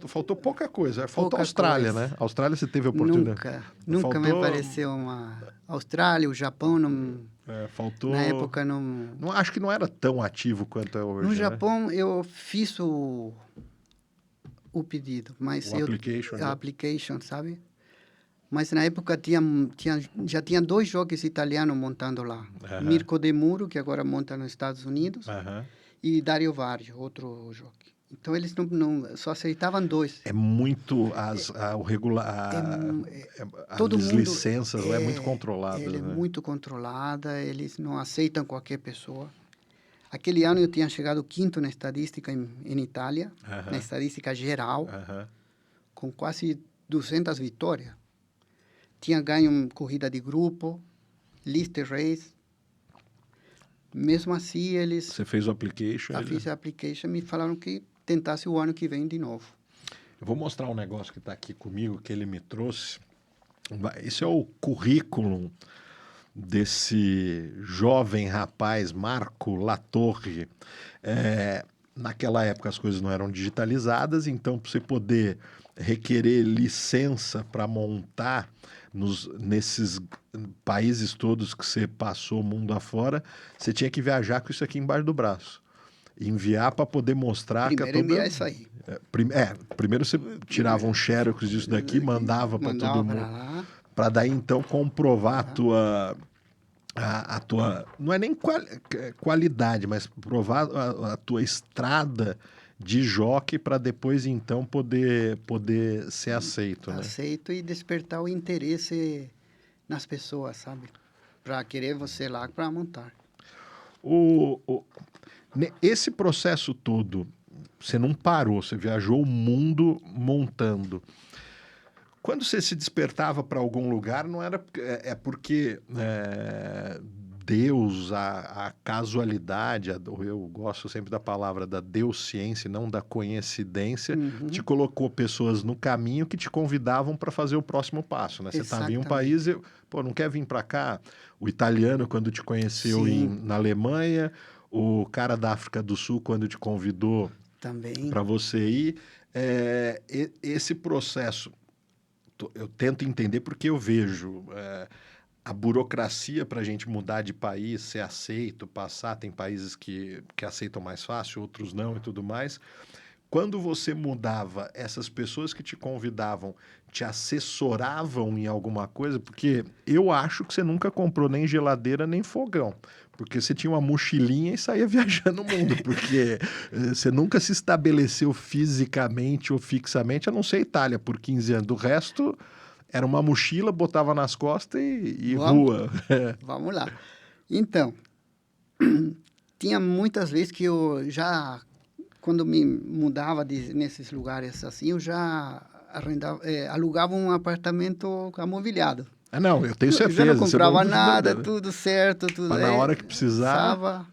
Speaker 1: Faltou pouca coisa. Faltou a Austrália, né? A Austrália você teve a oportunidade.
Speaker 2: Nunca me apareceu uma... Austrália, o Japão não...
Speaker 1: faltou...
Speaker 2: Na época
Speaker 1: não... Acho que não era tão ativo quanto é hoje,
Speaker 2: No Japão, eu fiz o pedido, mas application, sabe? Mas na época já tinha 2 jockeys italianos montando lá. Mirko De Muro, que agora monta nos Estados Unidos, e Dario Vario, outro jockey. Então eles não só aceitavam 2.
Speaker 1: É muito as licenças é muito controlada.
Speaker 2: Ele é muito controlada, eles não aceitam qualquer pessoa. Aquele ano eu tinha chegado 5º na estadística em Itália, na estadística geral, com quase 200 vitórias. Tinha ganho corrida de grupo, list race. Mesmo assim, eles...
Speaker 1: Você fez o application?
Speaker 2: Eu fiz a application e me falaram que tentasse o ano que vem de novo.
Speaker 1: Eu vou mostrar um negócio que está aqui comigo, que ele me trouxe. Esse é o currículo desse jovem rapaz, Marco Latorre. Naquela época as coisas não eram digitalizadas, então para você poder requerer licença para montar nesses países todos que você passou o mundo afora, você tinha que viajar com isso aqui embaixo do braço. Enviar para poder mostrar...
Speaker 2: Primeiro enviar isso aí.
Speaker 1: Primeiro você tirava um xerox disso daqui, mandava para todo mundo. Para daí então comprovar a tua... Não é nem qualidade, mas provar a tua estrada de jockey para depois então poder ser aceito.
Speaker 2: Aceito, né? E despertar o interesse nas pessoas, sabe? Para querer você lá para montar.
Speaker 1: Esse processo todo, você não parou, você viajou o mundo montando. Quando você se despertava para algum lugar, não era porque Deus, a casualidade, eu gosto sempre da palavra da Deusciência, não da coincidência, te colocou pessoas no caminho que te convidavam para fazer o próximo passo, né? Você estava em um país e, não quer vir para cá? O italiano, quando te conheceu na Alemanha, o cara da África do Sul, quando te convidou
Speaker 2: Também.
Speaker 1: para você ir. Esse processo, eu tento entender porque eu vejo a burocracia para a gente mudar de país, ser aceito, passar. Tem países que aceitam mais fácil, outros não e tudo mais. Quando você mudava, essas pessoas que te convidavam te assessoravam em alguma coisa? Porque eu acho que você nunca comprou nem geladeira nem fogão. Porque você tinha uma mochilinha e saía viajando o mundo. Porque você nunca se estabeleceu fisicamente ou fixamente, a não ser Itália, por 15 anos. Do resto, era uma mochila, botava nas costas e rua.
Speaker 2: Vamos lá. Então, tinha muitas vezes que eu já... Quando me mudava nesses lugares assim, eu já alugava um apartamento amobiliado.
Speaker 1: Não, eu tenho certeza.
Speaker 2: Eu já não comprava
Speaker 1: você
Speaker 2: nada, tudo certo, tudo...
Speaker 1: Mas na hora que precisar...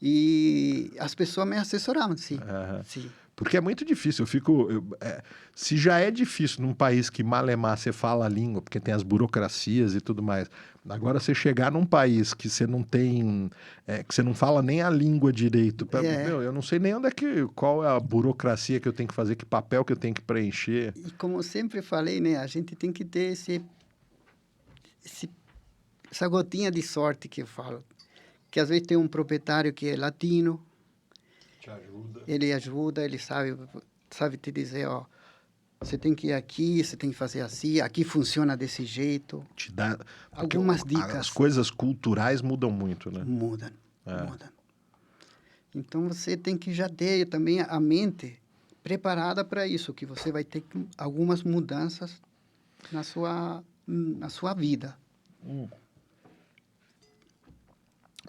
Speaker 2: E as pessoas me assessoravam, sim. Sim.
Speaker 1: Porque é muito difícil. Se já é difícil num país que malemar você fala a língua, porque tem as burocracias e tudo mais. Agora, você chegar num país que você não tem... que você não fala nem a língua direito. Meu, eu não sei nem qual é a burocracia que eu tenho que fazer, que papel que eu tenho que preencher.
Speaker 2: E como eu sempre falei, né? A gente tem que ter essa gotinha de sorte que eu falo. Que às vezes tem um proprietário que é latino.
Speaker 1: Te ajuda.
Speaker 2: Ele ajuda, ele sabe te dizer, ó, você tem que ir aqui, você tem que fazer assim, aqui funciona desse jeito.
Speaker 1: Te dá
Speaker 2: algumas dicas.
Speaker 1: As coisas culturais mudam muito, né?
Speaker 2: Mudam. Então você tem que já ter também a mente preparada para isso, que você vai ter algumas mudanças na sua vida.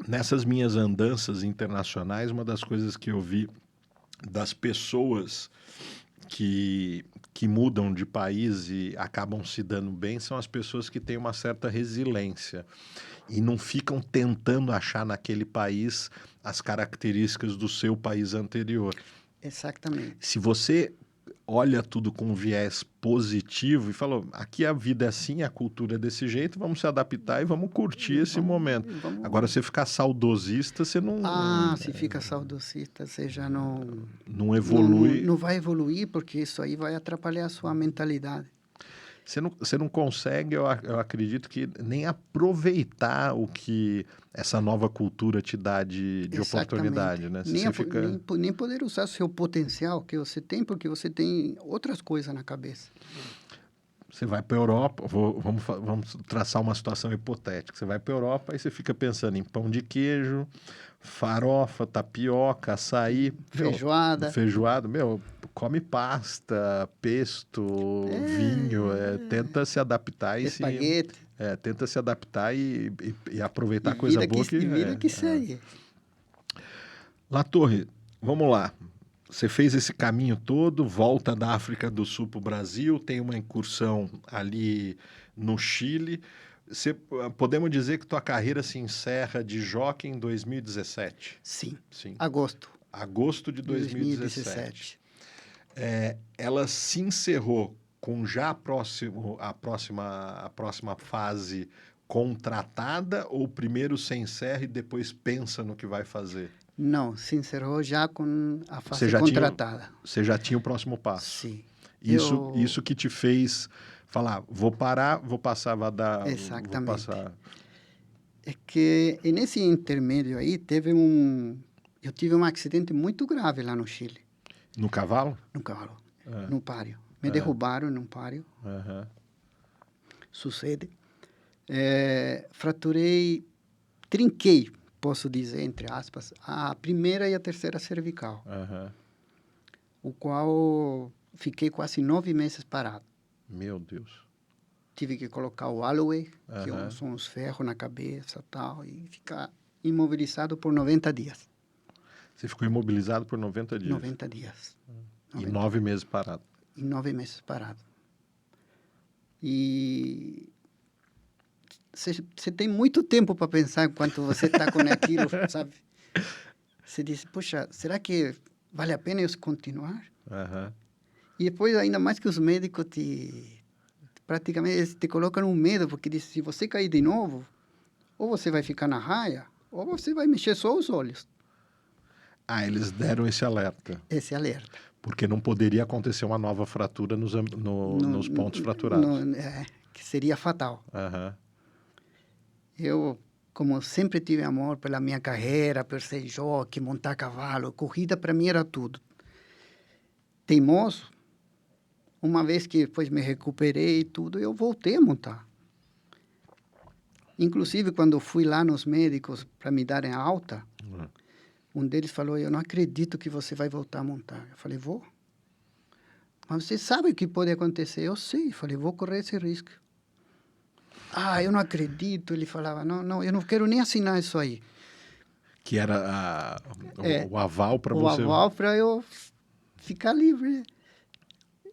Speaker 1: Nessas minhas andanças internacionais, uma das coisas que eu vi das pessoas que mudam de país e acabam se dando bem são as pessoas que têm uma certa resiliência e não ficam tentando achar naquele país as características do seu país anterior.
Speaker 2: Exatamente.
Speaker 1: Se você olha tudo com um viés positivo e falou, aqui a vida é assim, a cultura é desse jeito, vamos se adaptar e vamos curtir esse momento. Agora, você ficar saudosista, você não...
Speaker 2: se fica saudosista, você já não...
Speaker 1: Não evolui.
Speaker 2: Não vai evoluir, porque isso aí vai atrapalhar a sua mentalidade.
Speaker 1: Você não consegue, eu acredito, que nem aproveitar o que essa nova cultura te dá de oportunidade, né?
Speaker 2: Nem poder usar o seu potencial que você tem, porque você tem outras coisas na cabeça.
Speaker 1: Você vai para a Europa, vamos traçar uma situação hipotética. Você vai para a Europa e você fica pensando em pão de queijo, farofa, tapioca, açaí. Feijoada. Come pasta, pesto, vinho. Tenta se adaptar
Speaker 2: Espaguete.
Speaker 1: Tenta se adaptar e aproveitar coisa boa
Speaker 2: que segue.
Speaker 1: Latorre, vamos lá. Você fez esse caminho todo, volta da África do Sul para o Brasil, tem uma incursão ali no Chile. Podemos dizer que tua carreira se encerra de jockey em 2017?
Speaker 2: Sim. Agosto.
Speaker 1: Agosto de 2017. Ela se encerrou com já a próxima fase contratada, ou primeiro se encerra e depois pensa no que vai fazer?
Speaker 2: Não, se encerrou já com a fase contratada.
Speaker 1: Você já tinha o próximo passo?
Speaker 2: Sim.
Speaker 1: Isso que te fez falar, vou parar, vou passar, vai dar...
Speaker 2: Exatamente.
Speaker 1: Vou passar.
Speaker 2: É que nesse intermédio aí eu tive um acidente muito grave lá no Chile.
Speaker 1: No cavalo?
Speaker 2: No cavalo, no páreo. Me derrubaram num páreo. Sucede. Trinquei, posso dizer, entre aspas, a primeira e a terceira cervical. O qual fiquei quase 9 meses parado.
Speaker 1: Meu Deus.
Speaker 2: Tive que colocar o Alloway, que são os ferros na cabeça e ficar imobilizado por 90 dias.
Speaker 1: Você ficou imobilizado por 90 dias?
Speaker 2: 90 dias.
Speaker 1: E 9 meses parado?
Speaker 2: E 9 meses parado. E você tem muito tempo para pensar enquanto você está com aquilo, sabe? Você diz, poxa, será que vale a pena eu continuar? E depois, ainda mais que os médicos praticamente te colocam um medo, porque diz, se você cair de novo, ou você vai ficar na raia, ou você vai mexer só os olhos.
Speaker 1: Ah, eles deram esse alerta.
Speaker 2: esse alerta.
Speaker 1: Porque não poderia acontecer uma nova fratura nos pontos fraturados.
Speaker 2: Que seria fatal.
Speaker 1: Aham.
Speaker 2: Eu, como sempre tive amor pela minha carreira, por ser jockey, montar cavalo, corrida para mim era tudo. Teimoso, uma vez que depois me recuperei e tudo, eu voltei a montar. Inclusive, quando fui lá nos médicos para me darem alta, um deles falou, eu não acredito que você vai voltar a montar. Eu falei, vou. Mas você sabe o que pode acontecer? Eu sei. Eu falei, vou correr esse risco. Ah, eu não acredito. Ele falava, não, eu não quero nem assinar isso aí.
Speaker 1: Que era o aval para você...
Speaker 2: O aval para eu ficar livre.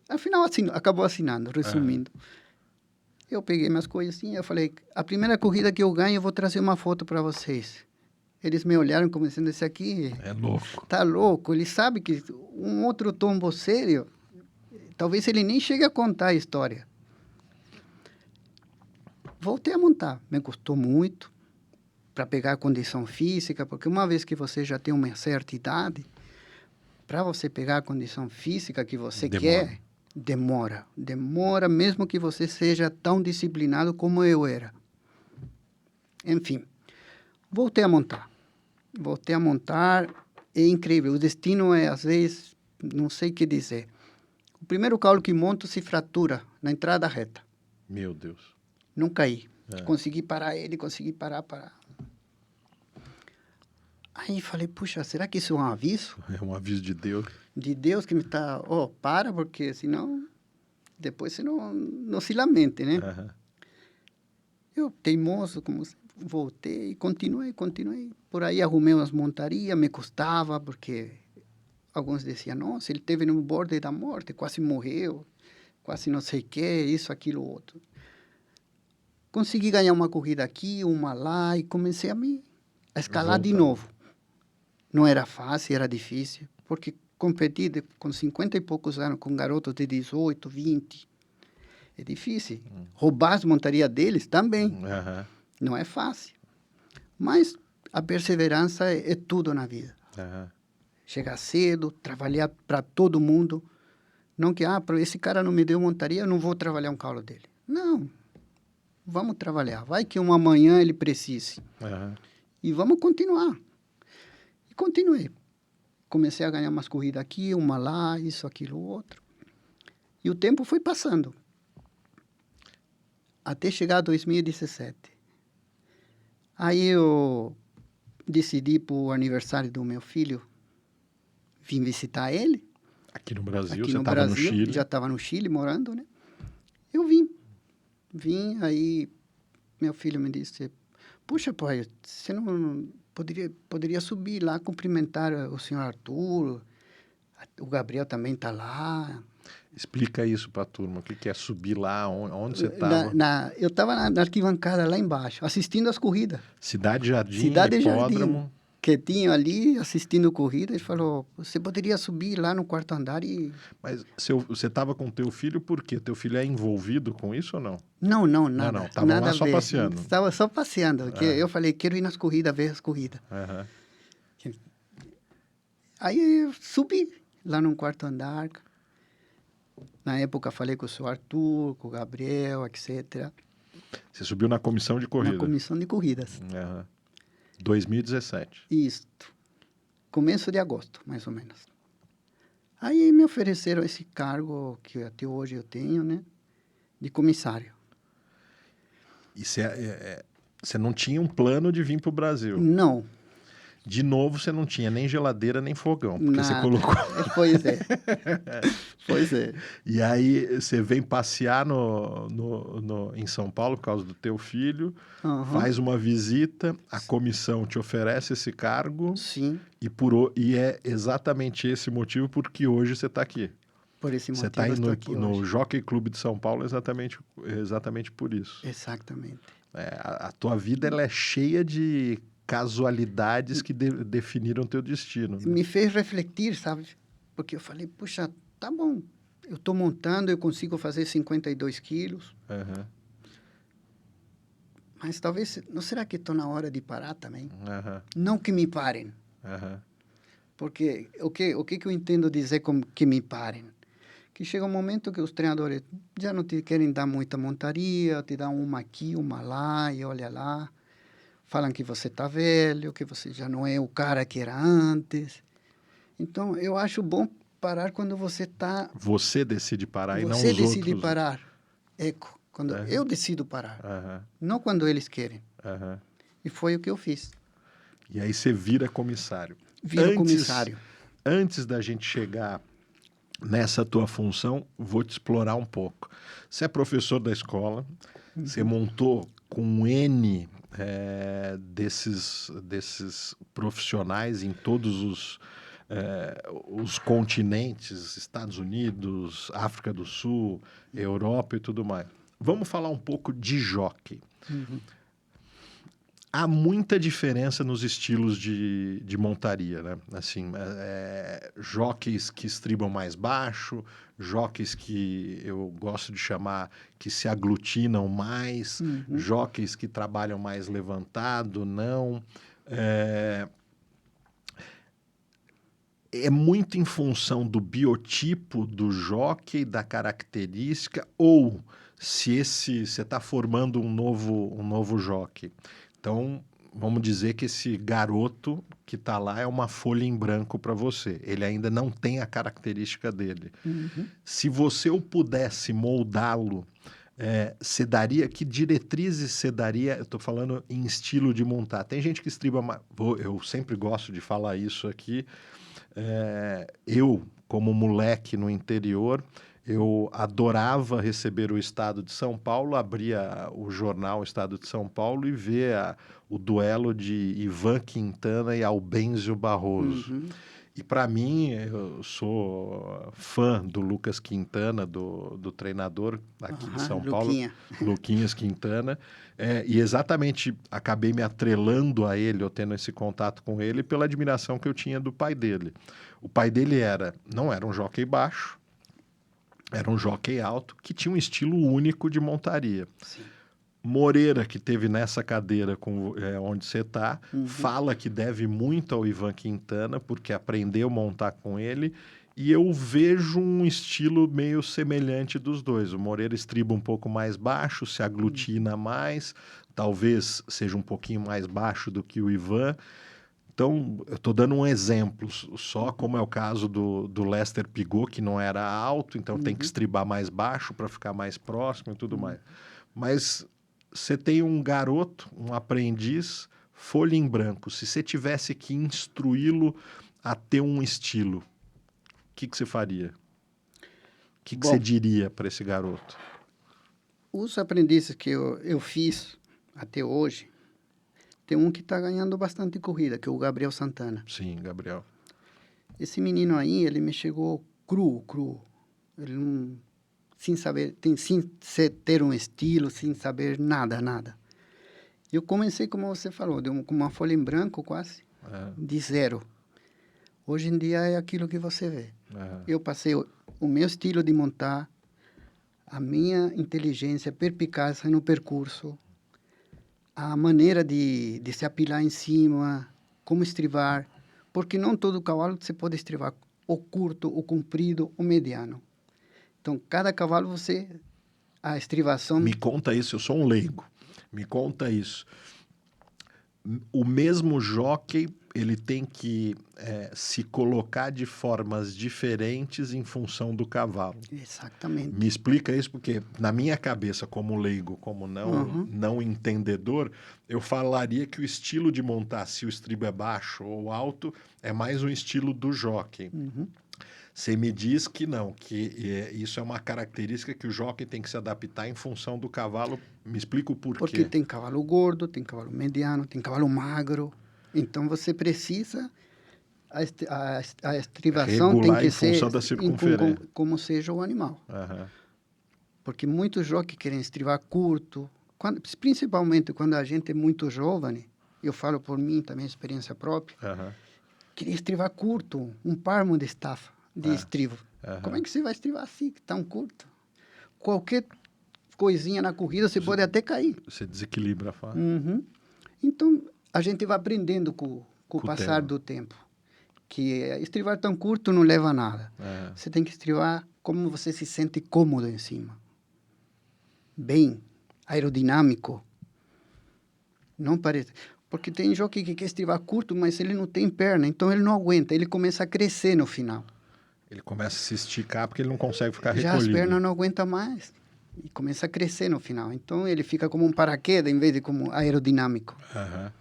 Speaker 2: Afinal, acabou assinando, resumindo. Eu peguei minhas coisas assim, eu falei, a primeira corrida que eu ganho, eu vou trazer uma foto para vocês. Eles me olharam como dizendo, esse aqui...
Speaker 1: É louco.
Speaker 2: Tá louco. Ele sabe que um outro tombo sério, talvez ele nem chegue a contar a história. Voltei a montar. Me custou muito para pegar a condição física, porque uma vez que você já tem uma certa idade, para você pegar a condição física que você quer, demora. Demora mesmo que você seja tão disciplinado como eu era. Enfim, voltei a montar. É incrível. O destino é, às vezes, não sei o que dizer. O primeiro cavalo que monto se fratura na entrada reta.
Speaker 1: Meu Deus.
Speaker 2: Não caí. Consegui parar ele, consegui parar. Aí falei, puxa, será que isso é um aviso?
Speaker 1: É um aviso de Deus.
Speaker 2: De Deus que me está... para, porque senão... Depois você não se lamente, né?
Speaker 1: Uhum.
Speaker 2: Eu, teimoso, como voltei, continuei. Por aí arrumei umas montarias, me custava, porque alguns diziam, nossa, ele esteve no borde da morte, quase morreu, quase não sei o que, isso, aquilo, outro. Consegui ganhar uma corrida aqui, uma lá, e comecei a escalar de novo. Não era fácil, era difícil, porque competir com 50 e poucos anos com garotos de 18, 20, é difícil. Roubar as montarias deles também.
Speaker 1: Uhum.
Speaker 2: Não é fácil. Mas a perseverança é tudo na vida.
Speaker 1: Uhum.
Speaker 2: Chegar cedo, trabalhar para todo mundo. Não que, esse cara não me deu montaria, eu não vou trabalhar um cavalo dele. Não. Vamos trabalhar. Vai que uma manhã ele precise.
Speaker 1: Uhum.
Speaker 2: E vamos continuar. E continuei. Comecei a ganhar umas corridas aqui, uma lá, isso, aquilo, outro. E o tempo foi passando. Até chegar a 2017. Aí eu decidi para o aniversário do meu filho vim visitar ele.
Speaker 1: Aqui no Brasil,
Speaker 2: aqui
Speaker 1: você
Speaker 2: no
Speaker 1: estava no
Speaker 2: Brasil,
Speaker 1: Chile.
Speaker 2: já estava no Chile morando, né? Eu vim, aí meu filho me disse, puxa, pai, você não poderia subir lá, cumprimentar o senhor Arthur, o Gabriel também está lá.
Speaker 1: Explica isso para a turma, o que é subir lá, onde você estava?
Speaker 2: Eu estava na arquibancada lá embaixo, assistindo as corridas.
Speaker 1: Cidade Jardim,
Speaker 2: Cidade
Speaker 1: hipódromo.
Speaker 2: Jardim, quietinho ali, assistindo corrida. Ele falou, você poderia subir lá no quarto andar e...
Speaker 1: Mas você estava com teu filho por quê? Teu filho é envolvido com isso ou não?
Speaker 2: Não, nada.
Speaker 1: Não, estavam lá só passeando.
Speaker 2: Estava só passeando, porque eu falei, quero ir nas corridas, ver as corridas.
Speaker 1: Uhum.
Speaker 2: Aí eu subi lá no quarto andar. Na época falei com o senhor Arthur, com o Gabriel, etc.
Speaker 1: Você subiu na comissão de corrida?
Speaker 2: Na comissão de corridas.
Speaker 1: Uhum. 2017.
Speaker 2: Isso. Começo de agosto, mais ou menos. Aí me ofereceram esse cargo que até hoje eu tenho, né? De comissário.
Speaker 1: E você não tinha um plano de vir para o Brasil?
Speaker 2: Não.
Speaker 1: De novo, você não tinha nem geladeira, nem fogão, porque
Speaker 2: Nada.
Speaker 1: você colocou...
Speaker 2: Pois é. Pois é.
Speaker 1: E aí, você vem passear em São Paulo por causa do teu filho, faz uma visita, a comissão te oferece esse cargo.
Speaker 2: Sim.
Speaker 1: E é exatamente esse motivo porque hoje você está aqui.
Speaker 2: Por esse motivo
Speaker 1: você está
Speaker 2: eu estou aqui
Speaker 1: no
Speaker 2: hoje.
Speaker 1: Jockey Clube de São Paulo exatamente por isso.
Speaker 2: Exatamente.
Speaker 1: A tua vida ela é cheia de casualidades que definiram teu destino. Né?
Speaker 2: Me fez refletir, sabe? Porque eu falei, puxa, tá bom, eu estou montando, eu consigo fazer 52 quilos, mas talvez, não será que estou na hora de parar também? Não que me parem. Porque o que eu entendo dizer como que me parem? Que chega um momento que os treinadores já não te querem dar muita montaria, te dão uma aqui, uma lá, e olha lá. Falam que você está velho, que você já não é o cara que era antes. Então, eu acho bom parar quando você está...
Speaker 1: Você decide parar e não os
Speaker 2: Você
Speaker 1: outros.
Speaker 2: decide parar. Eco, quando eu decido parar. Não quando eles querem. E foi o que eu fiz.
Speaker 1: E aí você vira comissário.
Speaker 2: Vira comissário.
Speaker 1: Antes da gente chegar nessa tua função, vou te explorar um pouco. Você é professor da escola, você montou com N desses profissionais em todos os continentes, Estados Unidos, África do Sul, Europa e tudo mais. Vamos falar um pouco de jockey. Há muita diferença nos estilos de montaria, né? Assim, jockeys que estribam mais baixo, jockeys que eu gosto de chamar que se aglutinam mais, jockeys que trabalham mais levantado, não. É muito em função do biotipo do jockey, da característica, ou se você está formando um novo jockey. Então, vamos dizer que esse garoto que está lá é uma folha em branco para você. Ele ainda não tem a característica dele. Se você o pudesse moldá-lo, você daria, que diretrizes você daria? Eu estou falando em estilo de montar. Tem gente que estriba mais. Eu sempre gosto de falar isso aqui. Eu, como moleque no interior, eu adorava receber o Estado de São Paulo, abria o jornal Estado de São Paulo e ver o duelo de Ivan Quintana e Albenzio Barroso. E para mim, eu sou fã do Lucas Quintana, do treinador aqui de São Paulo, Luquinhas Quintana, e exatamente acabei me atrelando a ele, ou tendo esse contato com ele, pela admiração que eu tinha do pai dele. O pai dele não era um jockey baixo, era um jockey alto que tinha um estilo único de montaria.
Speaker 2: Sim.
Speaker 1: Moreira, que teve nessa cadeira onde você está, fala que deve muito ao Ivan Quintana, porque aprendeu a montar com ele, e eu vejo um estilo meio semelhante dos dois. O Moreira estriba um pouco mais baixo, se aglutina mais, talvez seja um pouquinho mais baixo do que o Ivan. Então, eu estou dando um exemplo, só como é o caso do Lester Pigot, que não era alto, então tem que estribar mais baixo para ficar mais próximo e tudo mais. Mas você tem um garoto, um aprendiz, folha em branco. Se você tivesse que instruí-lo a ter um estilo, o que você faria? O que você diria para esse garoto?
Speaker 2: Os aprendizes que eu fiz até hoje, tem um que está ganhando bastante corrida, que é o Gabriel Santana.
Speaker 1: Sim, Gabriel.
Speaker 2: Esse menino aí, ele me chegou cru. Ele não, sem saber, sem ter um estilo, sem saber nada. Eu comecei, como você falou, com uma folha em branco quase, de zero. Hoje em dia é aquilo que você vê. Eu passei o meu estilo de montar, a minha inteligência, perspicácia no percurso, a maneira de se apilar em cima, como estrivar, porque não todo cavalo você pode estrivar o curto, o comprido, o mediano. Então, cada cavalo a estrivação...
Speaker 1: Me conta isso, eu sou um leigo. Me conta isso. O mesmo jockey, ele tem que se colocar de formas diferentes em função do cavalo.
Speaker 2: Exatamente.
Speaker 1: Me explica isso, porque na minha cabeça, como leigo, como não entendedor, eu falaria que o estilo de montar, se o estribo é baixo ou alto, é mais um estilo do jockey. Você me diz que não, que isso é uma característica que o jockey tem que se adaptar em função do cavalo. Me explica o porquê.
Speaker 2: Porque tem cavalo gordo, tem cavalo mediano, tem cavalo magro. Então, você precisa... A estrivação
Speaker 1: regular
Speaker 2: tem que ser...
Speaker 1: em função da circunferência.
Speaker 2: Como seja o animal. Porque muitos jockeys querem estrivar curto. Principalmente quando a gente é muito jovem, eu falo por mim também, experiência própria, queria estrivar curto, um palmo de estafa, de estrivo. Como é que você vai estrivar assim, tão curto? Qualquer coisinha na corrida, você pode até cair.
Speaker 1: Você desequilibra a faixa.
Speaker 2: Então, a gente vai aprendendo com o passar do tempo. que estrivar tão curto não leva a nada.
Speaker 1: É.
Speaker 2: Você tem que estrivar como você se sente cômodo em cima. Bem aerodinâmico. Não parece... Porque tem jockey que quer estrivar curto, mas ele não tem perna, então ele não aguenta, ele começa a crescer no final.
Speaker 1: Ele começa a se esticar porque ele não consegue ficar
Speaker 2: Já
Speaker 1: recolhido.
Speaker 2: as pernas não aguentam mais e começa a crescer no final. Então ele fica como um paraquedas em vez de como aerodinâmico.
Speaker 1: Aham.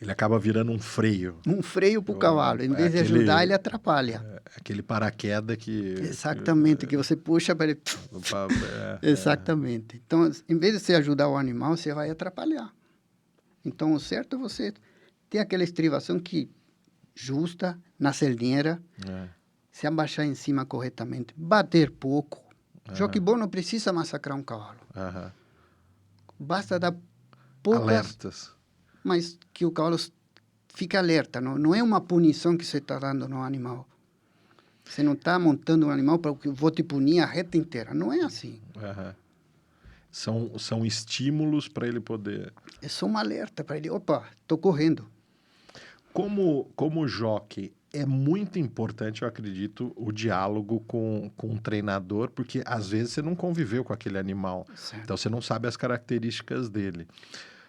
Speaker 1: Ele acaba virando um freio.
Speaker 2: Um freio para o cavalo. Em vez de
Speaker 1: aquele-
Speaker 2: ajudar, ele atrapalha.
Speaker 1: Aquele paraquedas que...
Speaker 2: Exatamente, que você puxa para ele... Exatamente. Então, em vez de você ajudar o animal, você vai atrapalhar. Então, o certo é você ter aquela estrivação que justa, na cerneira, se abaixar em cima corretamente, bater pouco. Jockey bom não precisa massacrar um cavalo.
Speaker 1: Aham.
Speaker 2: Basta dar poucas,
Speaker 1: Alertas.
Speaker 2: mas que o cavalo fique alerta. Não é uma punição que você está dando no animal. Você não está montando um animal para que eu vou te punir a reta inteira. Não é assim.
Speaker 1: Aham. São estímulos para ele poder...
Speaker 2: É só um alerta para ele. Opa, estou correndo.
Speaker 1: Como jockey, é muito importante, eu acredito, o diálogo com um treinador, porque às vezes você não conviveu com aquele animal.
Speaker 2: Certo.
Speaker 1: Então você não sabe as características dele.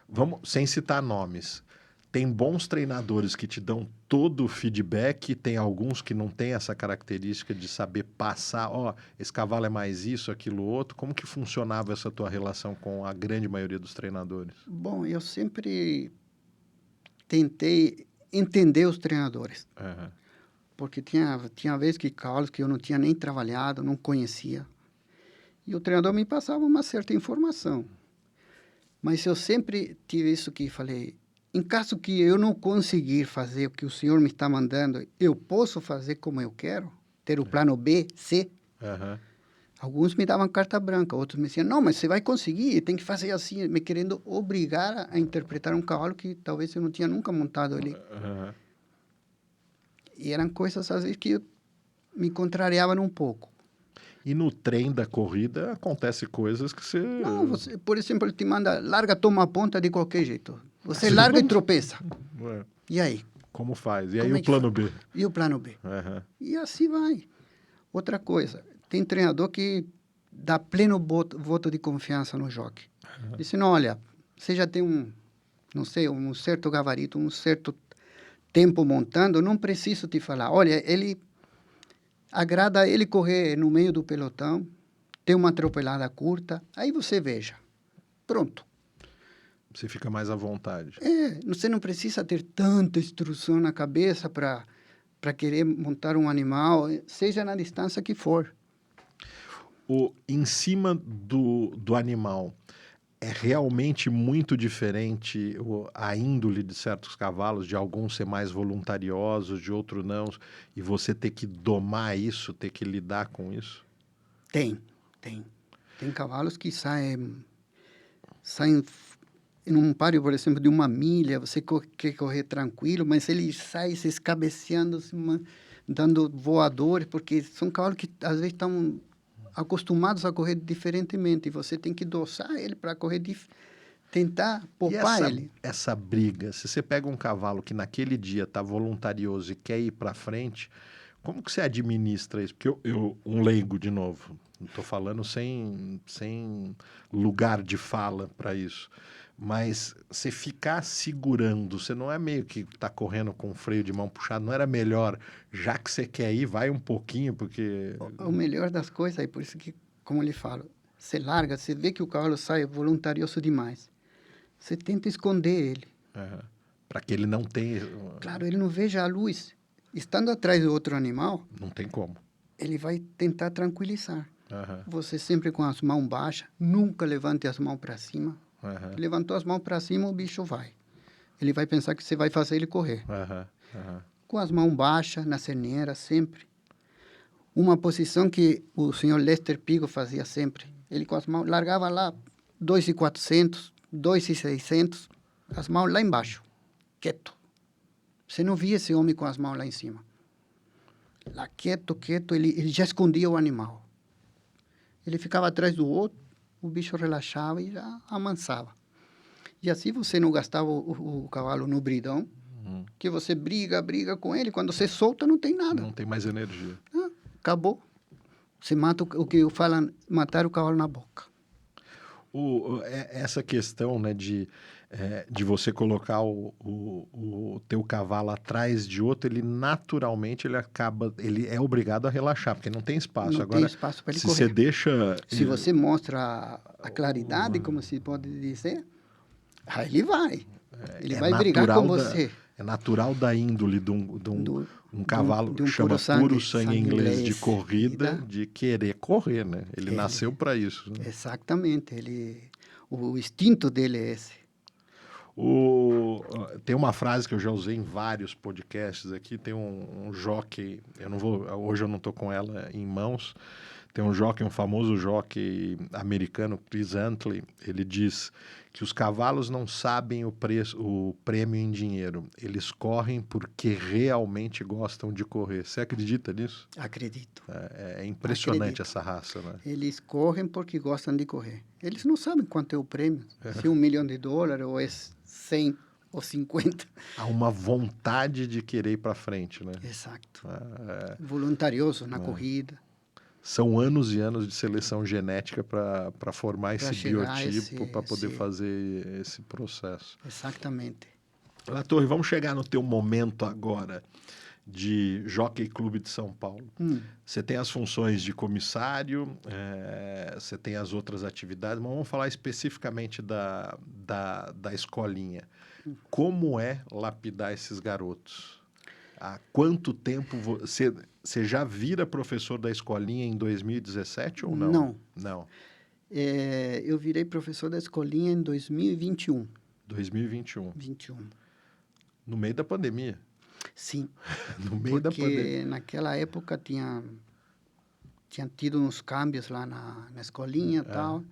Speaker 1: Vamos, sem citar nomes. Tem bons treinadores que te dão todo o feedback, tem alguns que não têm essa característica de saber passar, esse cavalo é mais isso, aquilo outro. Como que funcionava essa tua relação com a grande maioria dos treinadores?
Speaker 2: Bom, eu sempre tentei entender os treinadores.
Speaker 1: Aham.
Speaker 2: Porque tinha vezes que cavalos que eu não tinha nem trabalhado, não conhecia. E o treinador me passava uma certa informação. Mas eu sempre tive isso que falei, em caso que eu não conseguir fazer o que o senhor me está mandando, eu posso fazer como eu quero? Ter o plano B, C?
Speaker 1: Aham.
Speaker 2: Alguns me davam carta branca, outros me diziam, não, mas você vai conseguir, tem que fazer assim, me querendo obrigar a interpretar um cavalo que talvez eu não tinha nunca montado ele.
Speaker 1: Aham.
Speaker 2: E eram coisas, às vezes, que me contrariavam um pouco.
Speaker 1: E no trem da corrida acontece coisas que você...
Speaker 2: Não, você, por exemplo, ele te manda, larga, toma a ponta de qualquer jeito. Você larga e tropeça.
Speaker 1: Ué,
Speaker 2: E aí?
Speaker 1: como faz? E
Speaker 2: Como
Speaker 1: aí
Speaker 2: é
Speaker 1: o
Speaker 2: que
Speaker 1: plano B?
Speaker 2: E o plano B?
Speaker 1: Aham.
Speaker 2: E assim vai. Outra coisa, tem treinador que dá pleno voto de confiança no jockey. Diz assim, olha, você já tem não sei, um certo gabarito, um certo tempo montando, não preciso te falar. Olha, ele agrada ele correr no meio do pelotão, ter uma atropelada curta, aí você veja. Pronto.
Speaker 1: Você fica mais à vontade.
Speaker 2: Você não precisa ter tanta instrução na cabeça para querer montar um animal, seja na distância que for.
Speaker 1: Em cima do animal, é realmente muito diferente a índole de certos cavalos, de alguns ser mais voluntariosos, de outros não, e você ter que domar isso, ter que lidar com isso?
Speaker 2: Tem. Tem cavalos que saem em um páreo, por exemplo, de 1 milha, você quer correr tranquilo, mas ele sai se escabeceando, dando voadores, porque são cavalos que às vezes estão acostumados a correr diferentemente, e você tem que dosar ele para correr, tentar poupar ele.
Speaker 1: Essa briga, se você pega um cavalo que naquele dia está voluntarioso e quer ir para frente, como que você administra isso? Porque um leigo, de novo, não estou falando sem lugar de fala para isso, mas você ficar segurando, você não é meio que está correndo com o freio de mão puxado, não era melhor, já que você quer ir, vai um pouquinho, porque...
Speaker 2: O melhor das coisas é por isso que, como eu lhe falo, você larga, você vê que o cavalo sai voluntarioso demais, você tenta esconder ele.
Speaker 1: Para que ele não tenha...
Speaker 2: Claro, ele não veja a luz. Estando atrás do outro animal,
Speaker 1: Não tem como.
Speaker 2: ele vai tentar tranquilizar. Você sempre com as mãos baixas, nunca levante as mãos para cima. Levantou as mãos para cima, o bicho vai. Ele vai pensar que você vai fazer ele correr. Com as mãos baixas, na cerneira, sempre. Uma posição que o senhor Lester Pigo fazia sempre. Ele com as mãos, largava lá 2.400, 2.600, as mãos lá embaixo, quieto. Você não via esse homem com as mãos lá em cima. Lá quieto, ele já escondia o animal. Ele ficava atrás do outro, o bicho relaxava e já amansava. E assim você não gastava o cavalo no bridão, Que você briga com ele, quando você solta, não tem nada.
Speaker 1: Não tem mais energia.
Speaker 2: Acabou. Você mata o que falam, matar o cavalo na boca.
Speaker 1: Essa questão, né, de você colocar o teu cavalo atrás de outro, ele naturalmente ele é obrigado a relaxar, porque não tem espaço.
Speaker 2: Não
Speaker 1: Agora,
Speaker 2: tem espaço para ele
Speaker 1: se
Speaker 2: correr.
Speaker 1: você deixa...
Speaker 2: Se você mostra a claridade, como se pode dizer, aí ele vai. Ele vai brigar com você.
Speaker 1: É natural da índole de um cavalo que chama puro sangue inglês de corrida, de querer correr, né? Ele nasceu para isso. Né?
Speaker 2: Exatamente. O instinto dele é esse.
Speaker 1: Tem uma frase que eu já usei em vários podcasts aqui, tem um jockey, hoje eu não estou com ela em mãos, tem um famoso jockey americano, Chris Huntley, ele diz que os cavalos não sabem o prêmio em dinheiro, eles correm porque realmente gostam de correr. Você acredita nisso?
Speaker 2: Acredito.
Speaker 1: É impressionante essa raça, né?
Speaker 2: Eles correm porque gostam de correr. Eles não sabem quanto é o prêmio, se é $1 milhão ou é 100 ou 50.
Speaker 1: Há uma vontade de querer ir para frente, né?
Speaker 2: Exato. Voluntarioso na corrida.
Speaker 1: São anos e anos de seleção genética para formar esse biotipo, para poder fazer esse processo.
Speaker 2: Exatamente.
Speaker 1: La Torre, vamos chegar no teu momento agora de Jockey Clube de São Paulo. Você tem as funções de comissário, você tem as outras atividades, mas vamos falar especificamente da escolinha. Como é lapidar esses garotos? Há quanto tempo você já vira professor da escolinha em 2017 ou não? Não.
Speaker 2: Eu virei professor da escolinha em 2021.
Speaker 1: 2021.
Speaker 2: 21.
Speaker 1: No meio da pandemia.
Speaker 2: Sim.
Speaker 1: No meio da pandemia.
Speaker 2: Porque naquela época tinha tido uns câmbios lá na escolinha e tal.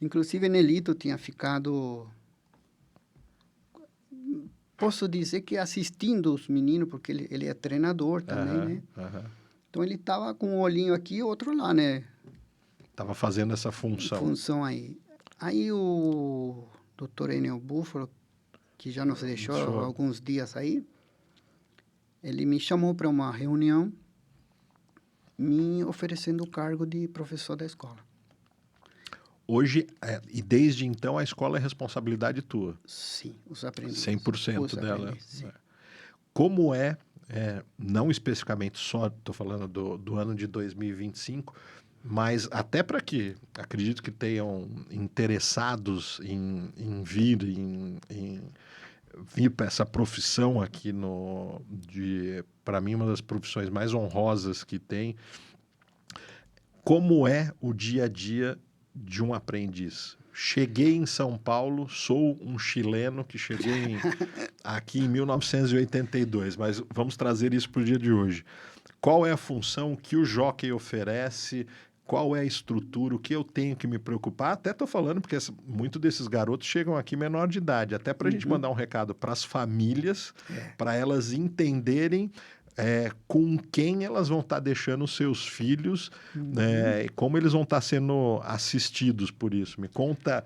Speaker 2: Inclusive, Nelito tinha ficado... Posso dizer que assistindo os meninos, porque ele é treinador também, né? Então, ele estava com um olhinho aqui e outro lá, né?
Speaker 1: Estava fazendo essa função.
Speaker 2: Função aí. Aí, o Dr. Enel Búfalo, que já nos deixou alguns dias aí, ele me chamou para uma reunião, me oferecendo o cargo de professor da escola.
Speaker 1: Hoje, e desde então, a escola é responsabilidade tua?
Speaker 2: Sim, os aprendizes.
Speaker 1: 100% dela.
Speaker 2: Sim.
Speaker 1: Como não especificamente só, estou falando do ano de 2025, mas até para que, acredito que tenham interessados em vir para essa profissão aqui, para mim, uma das profissões mais honrosas que tem. Como é o dia a dia de um aprendiz? Cheguei em São Paulo, sou um chileno que cheguei aqui em 1982, mas vamos trazer isso para o dia de hoje. Qual é a função que o jockey oferece? Qual é a estrutura? O que eu tenho que me preocupar? Até estou falando porque muitos desses garotos chegam aqui menor de idade, até para a gente mandar um recado para as famílias, para elas entenderem com quem elas vão estar deixando os seus filhos, e como eles vão estar sendo assistidos por isso. Me conta,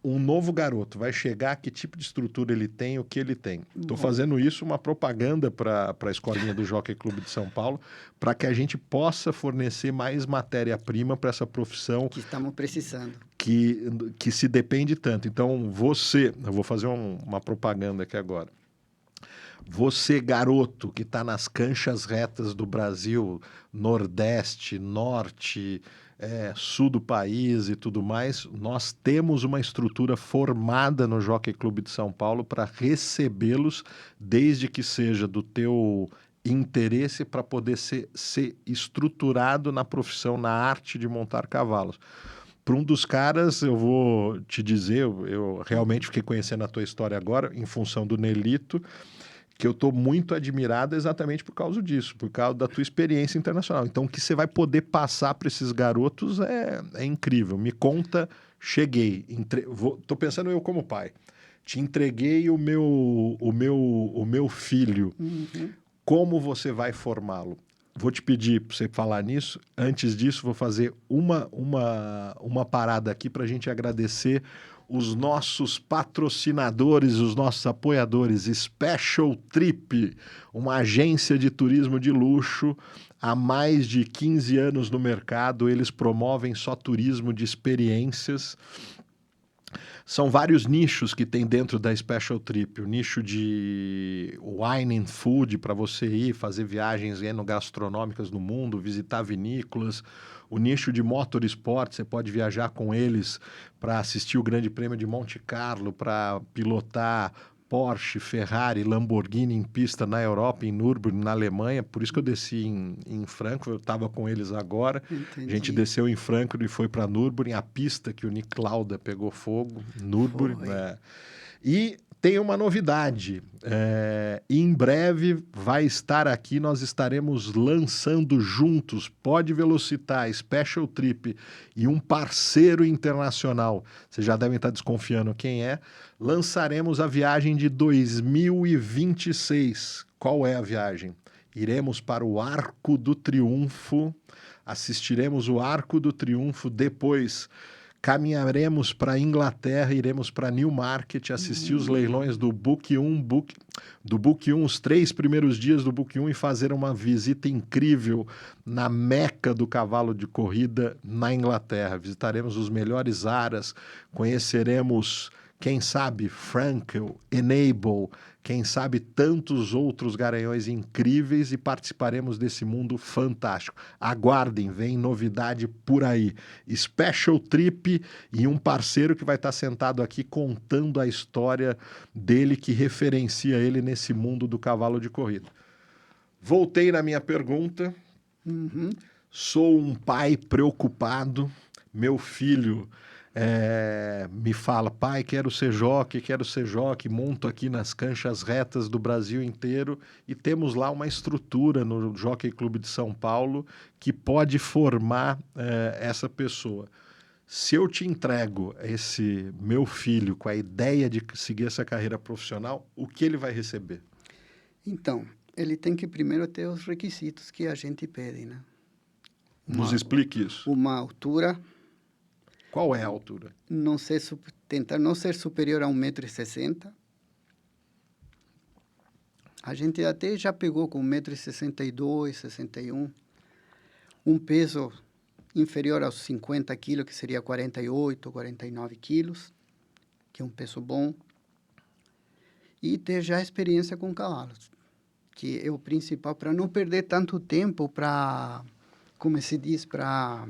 Speaker 1: um novo garoto vai chegar, que tipo de estrutura ele tem, o que ele tem. Estou fazendo isso, uma propaganda para a escolinha do Jockey Clube de São Paulo, para que a gente possa fornecer mais matéria-prima para essa profissão.
Speaker 2: Que estamos precisando.
Speaker 1: Que se depende tanto. Então, eu vou fazer uma propaganda aqui agora. Você, garoto, que está nas canchas retas do Brasil, Nordeste, Norte, Sul do país e tudo mais, nós temos uma estrutura formada no Jockey Clube de São Paulo para recebê-los, desde que seja do teu interesse, para poder ser estruturado na profissão, na arte de montar cavalos. Para um dos caras, eu vou te dizer, eu realmente fiquei conhecendo a tua história agora, em função do Nelito, que eu estou muito admirado exatamente por causa disso, por causa da tua experiência internacional. Então, o que você vai poder passar para esses garotos é incrível. Me conta, cheguei, estou pensando eu como pai, te entreguei o meu filho, como você vai formá-lo? Vou te pedir para você falar nisso. Antes disso, vou fazer uma parada aqui para a gente agradecer os nossos patrocinadores, os nossos apoiadores. Special Trip, uma agência de turismo de luxo. Há mais de 15 anos no mercado, eles promovem só turismo de experiências. São vários nichos que tem dentro da Special Trip. O nicho de wine and food, para você ir fazer viagens enogastronômicas no mundo, visitar vinícolas. O nicho de motorsport, você pode viajar com eles para assistir o Grande Prêmio de Monte Carlo, para pilotar Porsche, Ferrari, Lamborghini em pista na Europa, em Nürburgring, na Alemanha. Por isso que eu desci em Frankfurt, eu estava com eles agora.
Speaker 2: Entendi.
Speaker 1: A gente desceu em Frankfurt e foi para Nürburgring, a pista que o Nick Lauda pegou fogo, Nürburgring. E tem uma novidade, em breve vai estar aqui, nós estaremos lançando juntos, Pod Velocitar, Special Trip e um parceiro internacional, vocês já devem estar desconfiando quem é, lançaremos a viagem de 2026. Qual é a viagem? Iremos para o Arco do Triunfo, assistiremos o Arco do Triunfo, depois caminharemos para a Inglaterra, iremos para Newmarket, assistir os leilões do Book 1, os 3 primeiros dias do Book 1 e fazer uma visita incrível na meca do cavalo de corrida na Inglaterra. Visitaremos os melhores aras, conheceremos, quem sabe, Frankel, Enable, quem sabe tantos outros garanhões incríveis e participaremos desse mundo fantástico. Aguardem, vem novidade por aí. Special Trip e um parceiro que vai estar sentado aqui contando a história dele que referencia ele nesse mundo do cavalo de corrida. Voltei na minha pergunta. Sou um pai preocupado. Meu filho me fala, pai, quero ser jockey, monto aqui nas canchas retas do Brasil inteiro e temos lá uma estrutura no Jockey Clube de São Paulo que pode formar essa pessoa. Se eu te entrego esse meu filho com a ideia de seguir essa carreira profissional, o que ele vai receber?
Speaker 2: Então, ele tem que primeiro ter os requisitos que a gente pede, né?
Speaker 1: Nos explique isso.
Speaker 2: Uma altura...
Speaker 1: Qual é a altura?
Speaker 2: Tentar não ser superior a 1,60 m. A gente até já pegou com 1,62 m, 61 m. Um peso inferior aos 50 quilos, que seria 48, 49 quilos, que é um peso bom. E ter já experiência com cavalos, que é o principal, para não perder tanto tempo para, como se diz, para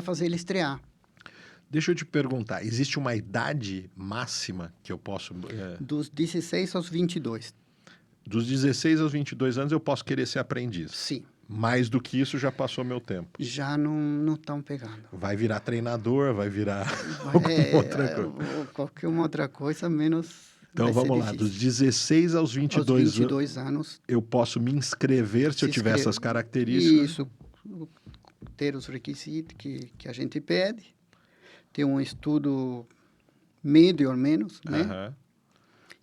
Speaker 2: fazer ele estrear.
Speaker 1: Deixa eu te perguntar, existe uma idade máxima que eu posso...
Speaker 2: Dos 16 aos 22.
Speaker 1: Dos 16 aos 22 anos eu posso querer ser aprendiz?
Speaker 2: Sim.
Speaker 1: Mais do que isso já passou meu tempo?
Speaker 2: Já não estão pegando.
Speaker 1: Vai virar treinador, vai virar outra coisa?
Speaker 2: Qualquer outra coisa, menos...
Speaker 1: Então vamos lá, dos 16 aos 22
Speaker 2: anos...
Speaker 1: Eu posso me inscrever se eu tiver essas características?
Speaker 2: Isso, ter os requisitos que a gente pede. Ter um estudo médio ou menos, né?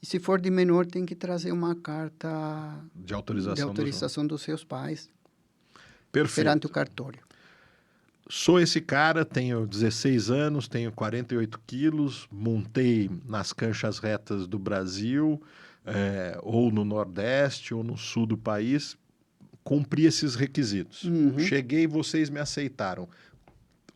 Speaker 2: E se for de menor, tem que trazer uma carta
Speaker 1: de autorização
Speaker 2: dos seus pais.
Speaker 1: Perfeito.
Speaker 2: Perante o cartório.
Speaker 1: Sou esse cara, tenho 16 anos, tenho 48 quilos, montei nas canchas retas do Brasil, ou no Nordeste, ou no Sul do país, cumpri esses requisitos. Cheguei, vocês me aceitaram.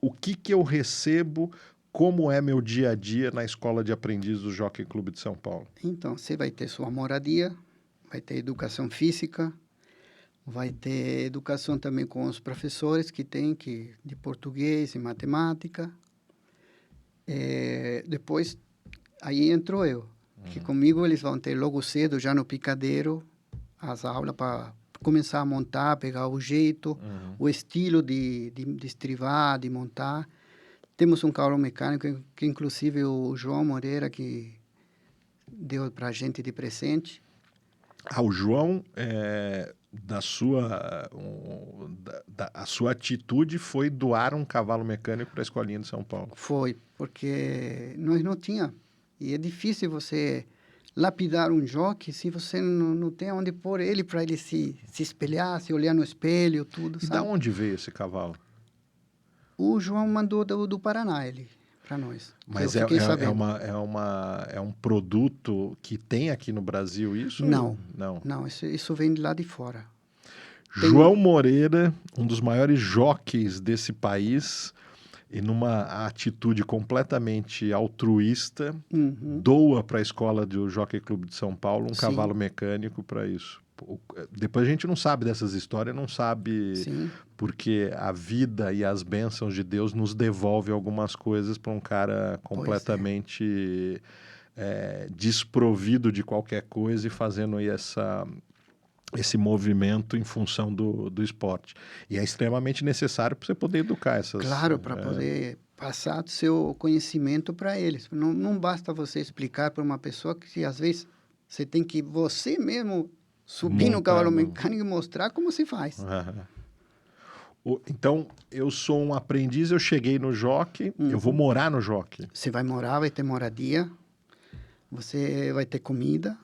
Speaker 1: O que eu recebo, como é meu dia a dia na Escola de Aprendiz do Jockey Clube de São Paulo?
Speaker 2: Então, você vai ter sua moradia, vai ter educação física, vai ter educação também com os professores que tem de português e matemática. Depois, aí entrou eu, que comigo eles vão ter logo cedo, já no picadeiro, as aulas para começar a montar, pegar o jeito, o estilo de estrivar, de montar. Temos um cavalo mecânico que inclusive o João Moreira que deu para a gente de presente.
Speaker 1: O João, a sua atitude foi doar um cavalo mecânico para a Escolinha de São Paulo.
Speaker 2: Foi, porque nós não tínhamos. E é difícil você lapidar um jockey se você não tem onde pôr ele para ele se espelhar, se olhar no espelho, tudo,
Speaker 1: E
Speaker 2: sabe?
Speaker 1: da onde veio esse cavalo?
Speaker 2: O João mandou do Paraná ele para nós.
Speaker 1: Mas
Speaker 2: Eu fiquei sabendo.
Speaker 1: é um produto que tem aqui no Brasil isso?
Speaker 2: Não.
Speaker 1: Não.
Speaker 2: Não, isso vem de lá de fora.
Speaker 1: João Moreira, um dos maiores jockeys desse país, e numa atitude completamente altruísta, doa para a escola do Jockey Clube de São Paulo um
Speaker 2: Sim.
Speaker 1: cavalo mecânico para isso. Depois a gente não sabe dessas histórias, não sabe
Speaker 2: Sim.
Speaker 1: porque a vida e as bênçãos de Deus nos devolve algumas coisas para um cara completamente desprovido de qualquer coisa e fazendo aí esse movimento em função do esporte. E é extremamente necessário para você poder educar essas...
Speaker 2: Claro, para poder passar o seu conhecimento para eles. Não basta você explicar para uma pessoa que, às vezes, você tem que você mesmo subir no cavalo mecânico e mostrar como se faz.
Speaker 1: Então, eu sou um aprendiz, eu cheguei no jockey, eu vou morar no jockey.
Speaker 2: Você vai morar, vai ter moradia, você vai ter comida.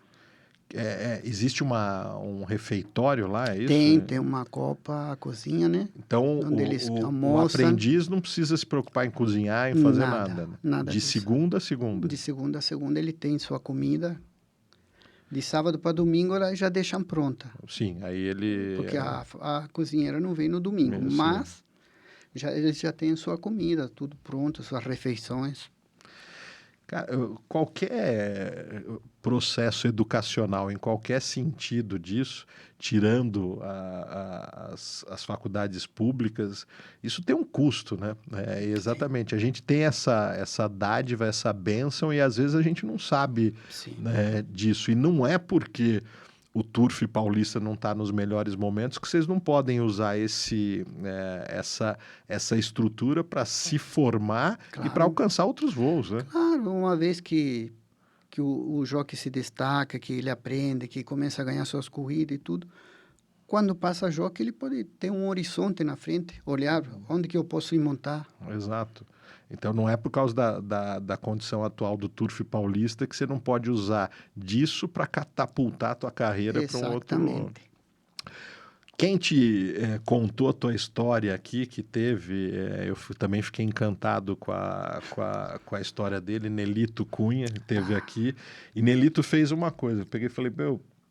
Speaker 1: Existe um refeitório lá, é isso?
Speaker 2: Tem uma copa, a cozinha, né?
Speaker 1: Então,
Speaker 2: onde eles
Speaker 1: o
Speaker 2: almoçam.
Speaker 1: aprendiz não precisa se preocupar em cozinhar, em fazer nada. Né?
Speaker 2: Nada
Speaker 1: de
Speaker 2: disso.
Speaker 1: segunda a segunda.
Speaker 2: De segunda a segunda ele tem sua comida. De sábado para domingo ela já deixam pronta.
Speaker 1: Sim, aí ele...
Speaker 2: Porque a cozinheira não vem no domingo, mas eles já têm sua comida, tudo pronto, suas refeições.
Speaker 1: Cara, qualquer processo educacional, em qualquer sentido disso, tirando as faculdades públicas, isso tem um custo, né? Exatamente. A gente tem essa dádiva, essa bênção, e às vezes a gente não sabe, né, disso. E não é porque o Turf paulista não está nos melhores momentos que vocês não podem usar essa estrutura para se formar e para alcançar outros voos, né?
Speaker 2: Claro, uma vez que o jockey se destaca, que ele aprende, que começa a ganhar suas corridas e tudo, quando passa jockey ele pode ter um horizonte na frente, olhar onde que eu posso ir montar.
Speaker 1: Exato. Então, não é por causa da condição atual do Turf paulista que você não pode usar disso para catapultar a tua carreira para um outro...
Speaker 2: Exatamente.
Speaker 1: Quem te contou a tua história aqui, que teve, eu também fiquei encantado com a história dele, Nelito Cunha, que teve aqui, e Nelito fez uma coisa, eu peguei e falei,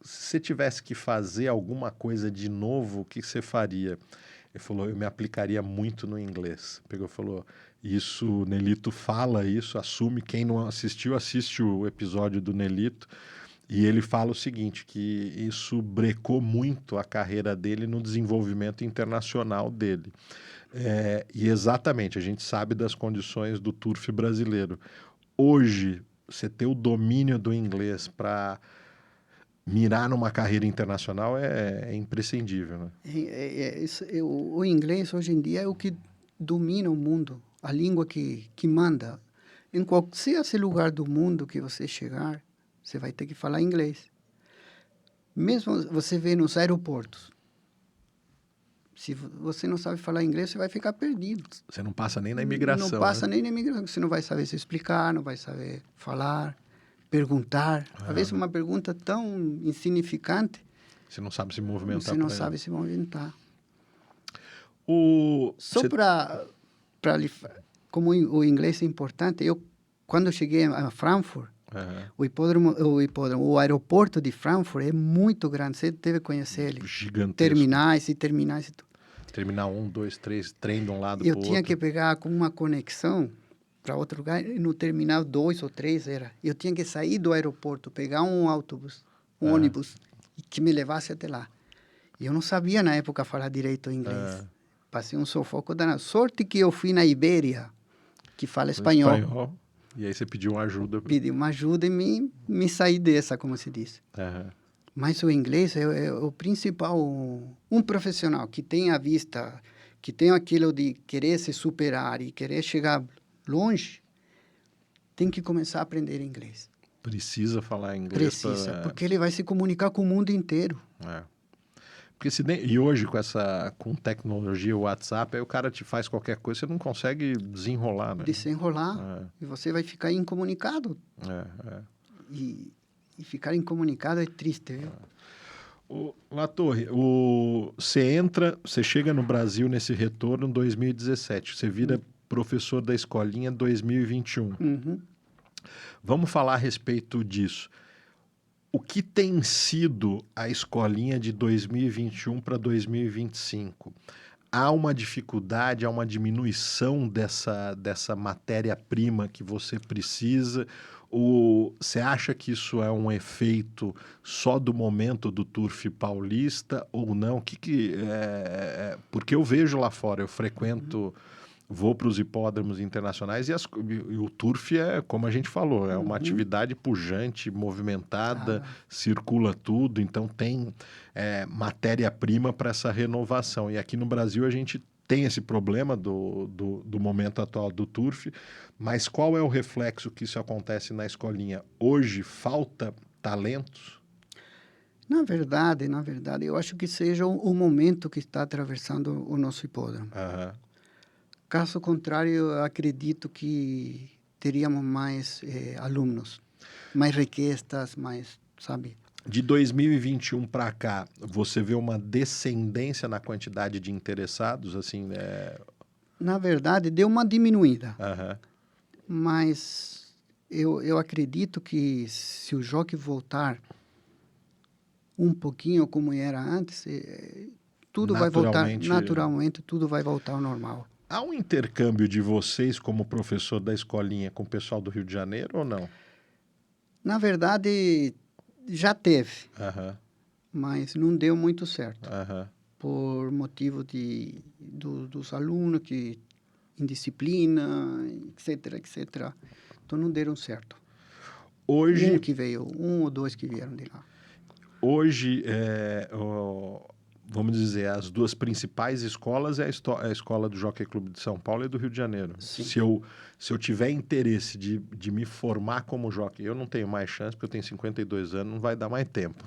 Speaker 1: se você tivesse que fazer alguma coisa de novo, o que você faria? Ele falou, eu me aplicaria muito no inglês. Pegou e falou, isso, Nelito fala isso, assume, quem não assistiu, assiste o episódio do Nelito, e ele fala o seguinte, que isso brecou muito a carreira dele no desenvolvimento internacional dele. E exatamente, a gente sabe das condições do turf brasileiro. Hoje, você ter o domínio do inglês para mirar numa carreira internacional é imprescindível, né?
Speaker 2: O inglês, hoje em dia, é o que domina o mundo, a língua que manda. Em qualquer lugar do mundo que você chegar, você vai ter que falar inglês. Mesmo você vê nos aeroportos. Se você não sabe falar inglês, você vai ficar perdido.
Speaker 1: Você não passa nem na imigração.
Speaker 2: Não passa nem na imigração. Você não vai saber se explicar, não vai saber falar, perguntar. Às vezes uma pergunta tão insignificante.
Speaker 1: Você não sabe se movimentar.
Speaker 2: Você não sabe se movimentar. Como o inglês é importante, quando eu cheguei a Frankfurt, o aeroporto de Frankfurt é muito grande, você deve conhecer ele.
Speaker 1: Gigantesco.
Speaker 2: Terminais.
Speaker 1: Terminal 1, 2, 3, trem de um lado para o outro.
Speaker 2: Eu tinha que pegar com uma conexão para outro lugar, no terminal 2 ou 3 era. Eu tinha que sair do aeroporto, pegar um ônibus, que me levasse até lá. E eu não sabia na época falar direito inglês. Passei um sufoco danado. Sorte que eu fui na Ibéria, que fala espanhol.
Speaker 1: E aí você pediu uma ajuda.
Speaker 2: Pedi uma ajuda e me saí dessa, como se diz. Mas o inglês é o principal. Um profissional que tem a vista, que tem aquilo de querer se superar e querer chegar longe, tem que começar a aprender inglês.
Speaker 1: Precisa falar inglês.
Speaker 2: Precisa, porque ele vai se comunicar com o mundo inteiro.
Speaker 1: Porque e hoje, com tecnologia, o WhatsApp, aí o cara te faz qualquer coisa, você não consegue desenrolar, né?
Speaker 2: Desenrolar, e você vai ficar incomunicado. E ficar incomunicado é triste, viu?
Speaker 1: Latorre, você chega no Brasil nesse retorno em 2017, você vira professor da Escolinha 2021.
Speaker 2: Uhum.
Speaker 1: Vamos falar a respeito disso. O que tem sido a Escolinha de 2021 para 2025? Há uma dificuldade, há uma diminuição dessa matéria-prima que você precisa? Ou você acha que isso é um efeito só do momento do Turf paulista ou não? Porque eu vejo lá fora, eu frequento, vou para os hipódromos internacionais e o Turf é, como a gente falou, é uma atividade pujante, movimentada, circula tudo, então tem matéria-prima para essa renovação. E aqui no Brasil a gente tem esse problema do momento atual do Turf, mas qual é o reflexo que isso acontece na Escolinha? Hoje falta talentos?
Speaker 2: Na verdade, eu acho que seja o momento que está atravessando o nosso hipódromo.
Speaker 1: Aham.
Speaker 2: Caso contrário, eu acredito que teríamos mais alunos, mais requestas, mais, sabe?
Speaker 1: De 2021 para cá, você vê uma descendência na quantidade de interessados, assim, né?
Speaker 2: Na verdade, deu uma diminuída,
Speaker 1: Aham.
Speaker 2: mas eu acredito que se o jockey voltar um pouquinho como era antes, tudo vai voltar naturalmente, tudo vai voltar ao normal.
Speaker 1: Há um intercâmbio de vocês como professor da Escolinha com o pessoal do Rio de Janeiro ou não?
Speaker 2: Na verdade, já teve,
Speaker 1: Aham,
Speaker 2: mas não deu muito certo.
Speaker 1: aham.
Speaker 2: Por motivo dos alunos que indisciplina, etc, etc. Então não deram certo.
Speaker 1: Hoje,
Speaker 2: Um ou dois que vieram de lá.
Speaker 1: hoje vamos dizer, as duas principais escolas é a escola do Jockey Clube de São Paulo e do Rio de Janeiro.
Speaker 2: Sim.
Speaker 1: Se eu tiver interesse de me formar como jockey, eu não tenho mais chance, porque eu tenho 52 anos, não vai dar mais tempo.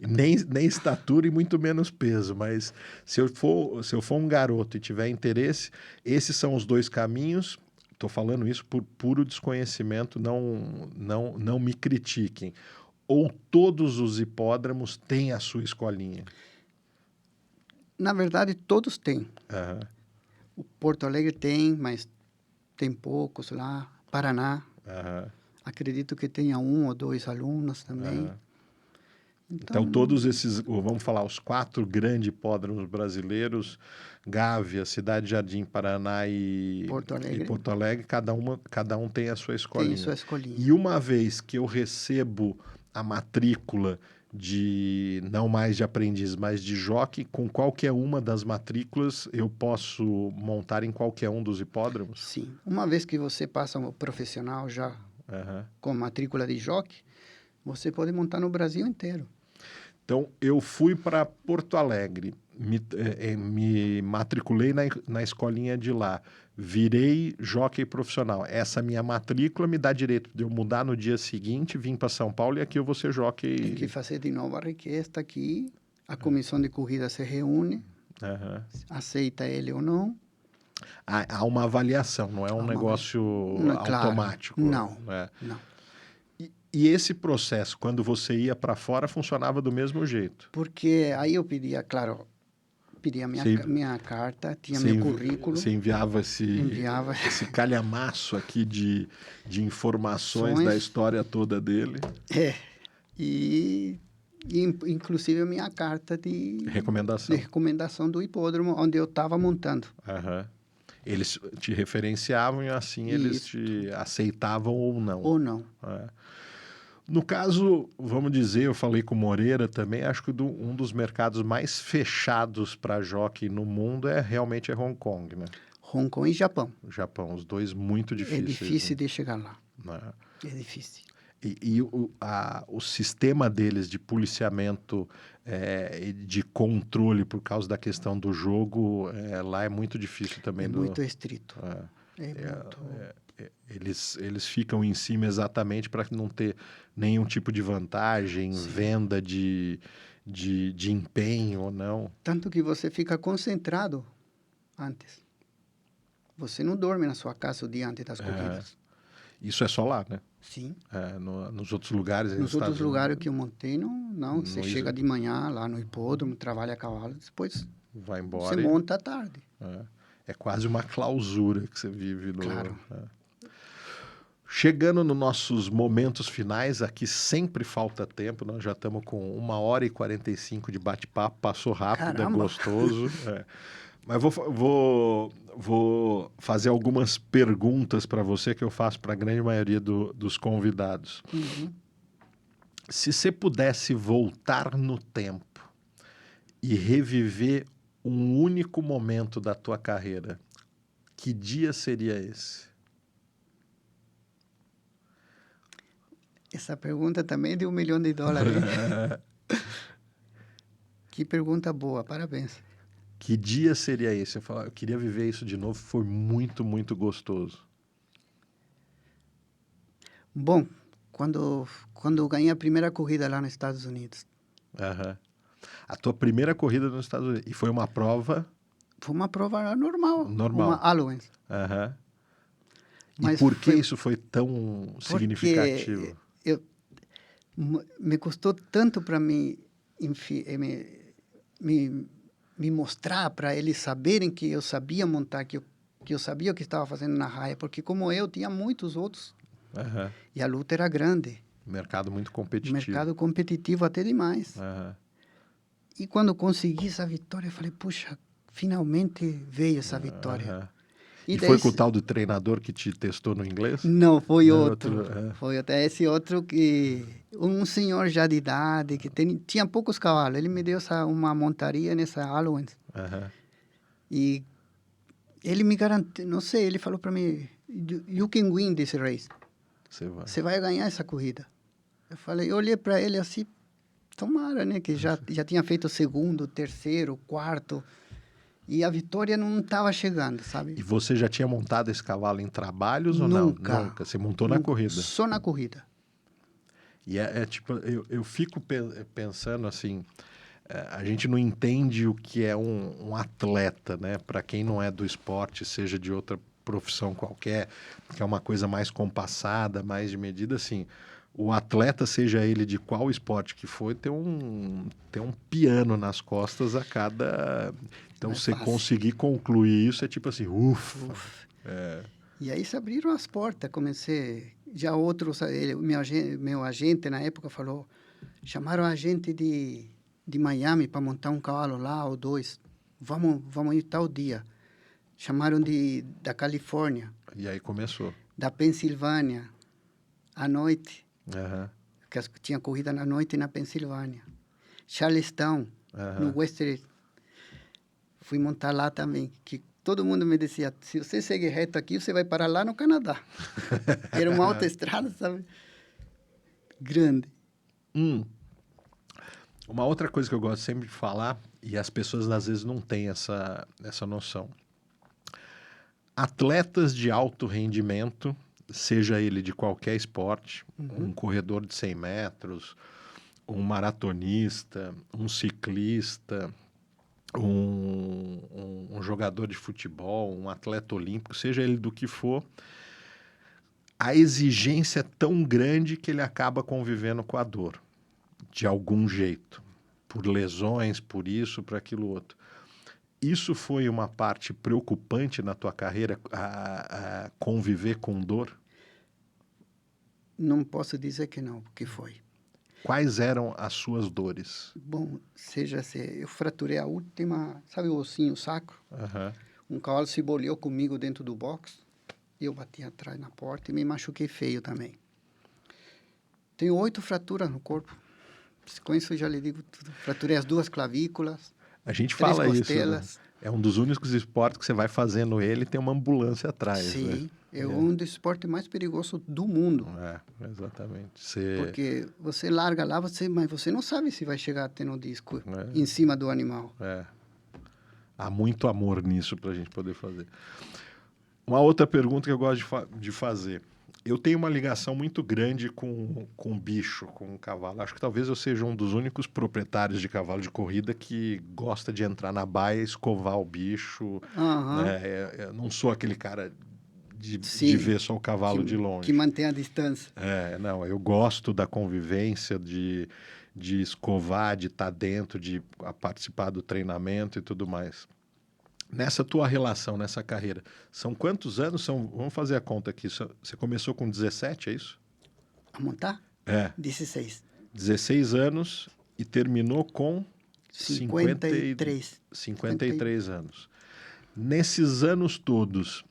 Speaker 1: nem estatura e muito menos peso, mas se eu for um garoto e tiver interesse, esses são os dois caminhos. Estou falando isso por puro desconhecimento, não me critiquem. Ou todos os hipódromos têm a sua escolinha?
Speaker 2: Na verdade, todos têm.
Speaker 1: Aham.
Speaker 2: O Porto Alegre tem, mas tem poucos lá. Paraná,
Speaker 1: Aham.
Speaker 2: acredito que tenha um ou dois alunos também.
Speaker 1: Aham. Então, todos esses, vamos falar, os 4 grandes hipódromos brasileiros, Gávea, Cidade Jardim, Paraná e Porto Alegre, cada um tem a sua escolinha.
Speaker 2: Tem sua escolinha.
Speaker 1: E uma vez que eu recebo a matrícula de, não mais de aprendiz, mas de jockey, com qualquer uma das matrículas, eu posso montar em qualquer um dos hipódromos?
Speaker 2: Sim. Uma vez que você passa um profissional já
Speaker 1: Aham.
Speaker 2: com matrícula de jockey, você pode montar no Brasil inteiro.
Speaker 1: Então, eu fui para Porto Alegre, me matriculei na escolinha de lá, virei jockey profissional. Essa minha matrícula me dá direito de eu mudar no dia seguinte, vim para São Paulo e aqui eu vou ser jockey.
Speaker 2: Tem que fazer de novo a requesta aqui, a comissão de corrida se reúne,
Speaker 1: Aham.
Speaker 2: aceita ele ou não.
Speaker 1: Há uma avaliação, não é um negócio automático.
Speaker 2: Não,
Speaker 1: né?
Speaker 2: não.
Speaker 1: E esse processo, quando você ia para fora, funcionava do mesmo jeito?
Speaker 2: Porque aí eu pedia, claro, minha carta, tinha meu currículo.
Speaker 1: Você enviava
Speaker 2: Enviava.
Speaker 1: esse calhamaço aqui de informações da história toda dele.
Speaker 2: E inclusive a minha carta de
Speaker 1: recomendação
Speaker 2: do hipódromo onde eu estava montando.
Speaker 1: Aham. Eles te referenciavam e assim eles te aceitavam ou não.
Speaker 2: Ou não.
Speaker 1: No caso, vamos dizer, eu falei com o Moreira também, acho que um dos mercados mais fechados para jockey no mundo realmente é Hong Kong, né?
Speaker 2: Hong Kong e Japão.
Speaker 1: Japão, os dois muito difíceis.
Speaker 2: É difícil, né, de chegar lá.
Speaker 1: Né?
Speaker 2: É difícil.
Speaker 1: E o sistema deles de policiamento, de controle por causa da questão do jogo, lá é muito difícil também.
Speaker 2: Muito estrito.
Speaker 1: Eles ficam em cima exatamente para não ter nenhum tipo de vantagem, sim, venda de empenho ou não.
Speaker 2: Tanto que você fica concentrado antes. Você não dorme na sua casa o dia antes das corridas.
Speaker 1: Isso é só lá, né?
Speaker 2: Sim.
Speaker 1: Nos outros lugares...
Speaker 2: Nos outros lugares que eu montei, não. Você chega de manhã lá no hipódromo, trabalha a cavalo, depois
Speaker 1: vai embora.
Speaker 2: Você monta à tarde.
Speaker 1: É quase uma clausura que você vive no...
Speaker 2: Claro.
Speaker 1: Chegando nos nossos momentos finais, aqui sempre falta tempo, nós já estamos com 1h45 de bate-papo, passou rápido,
Speaker 2: Caramba!
Speaker 1: é gostoso. Mas vou fazer algumas perguntas para você que eu faço para a grande maioria dos convidados.
Speaker 2: Uhum.
Speaker 1: Se você pudesse voltar no tempo e reviver um único momento da tua carreira, que dia seria esse?
Speaker 2: Essa pergunta também é de $1 milhão. Que pergunta boa, parabéns.
Speaker 1: Que dia seria esse? Eu queria viver isso de novo, foi muito, muito gostoso.
Speaker 2: Bom, quando eu ganhei a primeira corrida lá nos Estados Unidos.
Speaker 1: Uhum. A tua primeira corrida nos Estados Unidos. E foi uma prova?
Speaker 2: Foi uma prova normal.
Speaker 1: Normal.
Speaker 2: Uma Allowance.
Speaker 1: Uhum. E
Speaker 2: Mas
Speaker 1: por que isso foi tão significativo?
Speaker 2: Me custou tanto para me mostrar, para eles saberem que eu sabia montar, que eu sabia o que estava fazendo na raia, porque como eu, tinha muitos outros.
Speaker 1: Uhum.
Speaker 2: E a luta era grande.
Speaker 1: Mercado muito competitivo.
Speaker 2: Mercado competitivo até demais.
Speaker 1: Uhum.
Speaker 2: E quando consegui essa vitória, eu falei, puxa, finalmente veio essa vitória.
Speaker 1: Uhum. E foi
Speaker 2: daí,
Speaker 1: com o tal do treinador que te testou no inglês?
Speaker 2: Não, foi
Speaker 1: Não,
Speaker 2: outro. Foi até esse outro que... Um senhor já de idade, que tinha poucos cavalos. Ele me deu uma montaria nessa Allowance.
Speaker 1: Uhum.
Speaker 2: E ele me garantiu, não sei, ele falou para mim, you can win this race. Você vai ganhar essa corrida. Eu olhei para ele assim, tomara, né? Que já tinha feito o segundo, terceiro, quarto... E a vitória não estava chegando, sabe?
Speaker 1: E você já tinha montado esse cavalo em trabalhos ou
Speaker 2: Nunca.
Speaker 1: não? Nunca. Você montou na corrida?
Speaker 2: Só na corrida.
Speaker 1: E tipo, eu fico pensando assim, a gente não entende o que é um atleta, né? Para quem não é do esporte, seja de outra profissão qualquer, que é uma coisa mais compassada, mais de medida, assim... O atleta, seja ele de qual esporte que for, tem um piano nas costas a cada... Então, você conseguir concluir isso é tipo assim, ufa.
Speaker 2: E aí se abriram as portas, comecei... Já outros, meu agente na época falou, chamaram a gente de Miami para montar um cavalo lá ou dois. Vamos ir tal dia. Chamaram da Califórnia.
Speaker 1: E aí começou.
Speaker 2: Da Pensilvânia, à noite.
Speaker 1: Uhum.
Speaker 2: Que tinha corrida na noite na Pensilvânia. Charlestown, no Western. Fui montar lá também. Que todo mundo me dizia, se você seguir reto aqui, você vai parar lá no Canadá. Era uma autoestrada, sabe? Grande.
Speaker 1: Uma outra coisa que eu gosto sempre de falar, e as pessoas às vezes não têm essa noção. Atletas de alto rendimento, seja ele de qualquer esporte, um corredor de 100 metros, um maratonista, um ciclista, um jogador de futebol, um atleta olímpico, seja ele do que for, a exigência é tão grande que ele acaba convivendo com a dor, de algum jeito, por lesões, por isso, por aquilo outro. Isso foi uma parte preocupante na tua carreira, a conviver com dor?
Speaker 2: Não posso dizer que não, porque foi.
Speaker 1: Quais eram as suas dores?
Speaker 2: Bom, eu fraturei a última, sabe o ossinho sacro? Um cavalo se bolhou comigo dentro do box, eu bati atrás na porta e me machuquei feio também. Tenho 8 fraturas no corpo. Com isso, já lhe digo tudo. Fraturei as 2 clavículas.
Speaker 1: A gente
Speaker 2: 3
Speaker 1: fala
Speaker 2: costelas.
Speaker 1: isso, né? É um dos únicos esportes que você vai fazendo ele e tem uma ambulância atrás.
Speaker 2: Sim,
Speaker 1: né?
Speaker 2: é um dos esportes mais perigosos do mundo.
Speaker 1: Exatamente.
Speaker 2: Porque você larga lá, mas você não sabe se vai chegar tendo disco em cima do animal.
Speaker 1: Há muito amor nisso para a gente poder fazer. Uma outra pergunta que eu gosto de fazer. Eu tenho uma ligação muito grande com bicho, com cavalo. Acho que talvez eu seja um dos únicos proprietários de cavalo de corrida que gosta de entrar na baia, escovar o bicho. Eu não sou aquele cara de ver só o cavalo de longe.
Speaker 2: Que mantém a distância.
Speaker 1: Não, eu gosto da convivência, de escovar, de estar dentro, de participar do treinamento e tudo mais. Nessa tua relação, nessa carreira, são quantos anos? Vamos fazer a conta aqui. Você começou com 17, é isso?
Speaker 2: A montar?
Speaker 1: É.
Speaker 2: 16.
Speaker 1: 16 anos e terminou com
Speaker 2: 53.
Speaker 1: 53 anos. Nesses anos todos,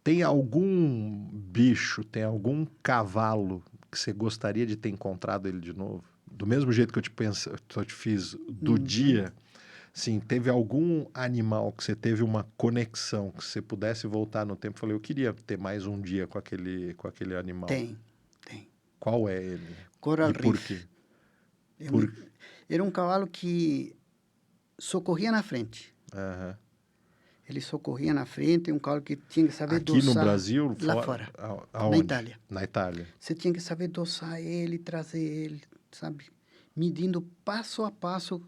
Speaker 1: tem algum bicho, tem algum cavalo que você gostaria de ter encontrado ele de novo? Do mesmo jeito que eu te fiz do dia, sim, teve algum animal que você teve uma conexão, que você pudesse voltar no tempo? Falei, eu queria ter mais um dia com aquele animal.
Speaker 2: Tem.
Speaker 1: Qual é ele?
Speaker 2: Coral
Speaker 1: E por
Speaker 2: Reef.
Speaker 1: quê?
Speaker 2: Era um cavalo que socorria na frente.
Speaker 1: Aham.
Speaker 2: Ele socorria na frente, um cavalo que tinha que saber
Speaker 1: Aqui
Speaker 2: doçar.
Speaker 1: no Brasil?
Speaker 2: Lá fora.
Speaker 1: Aonde?
Speaker 2: Na Itália.
Speaker 1: Na Itália.
Speaker 2: Você tinha que saber doçar ele, trazer ele, sabe? Medindo passo a passo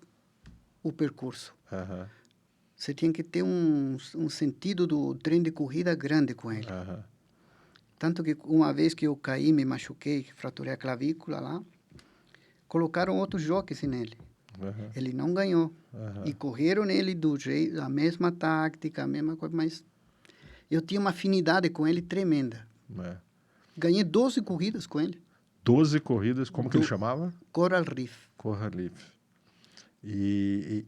Speaker 2: o percurso.
Speaker 1: Aham.
Speaker 2: Você tinha que ter um sentido do trem de corrida grande com ele.
Speaker 1: Aham.
Speaker 2: Tanto que uma vez que eu caí, me machuquei, fraturei a clavícula lá, colocaram outros jockeys nele.
Speaker 1: Aham.
Speaker 2: Ele não ganhou.
Speaker 1: Aham.
Speaker 2: E correram nele do jeito, a mesma tática, a mesma coisa, mas eu tinha uma afinidade com ele tremenda.
Speaker 1: É.
Speaker 2: Ganhei 12 corridas com ele.
Speaker 1: 12 corridas, como que ele chamava?
Speaker 2: Coral Reef.
Speaker 1: Coral Reef. E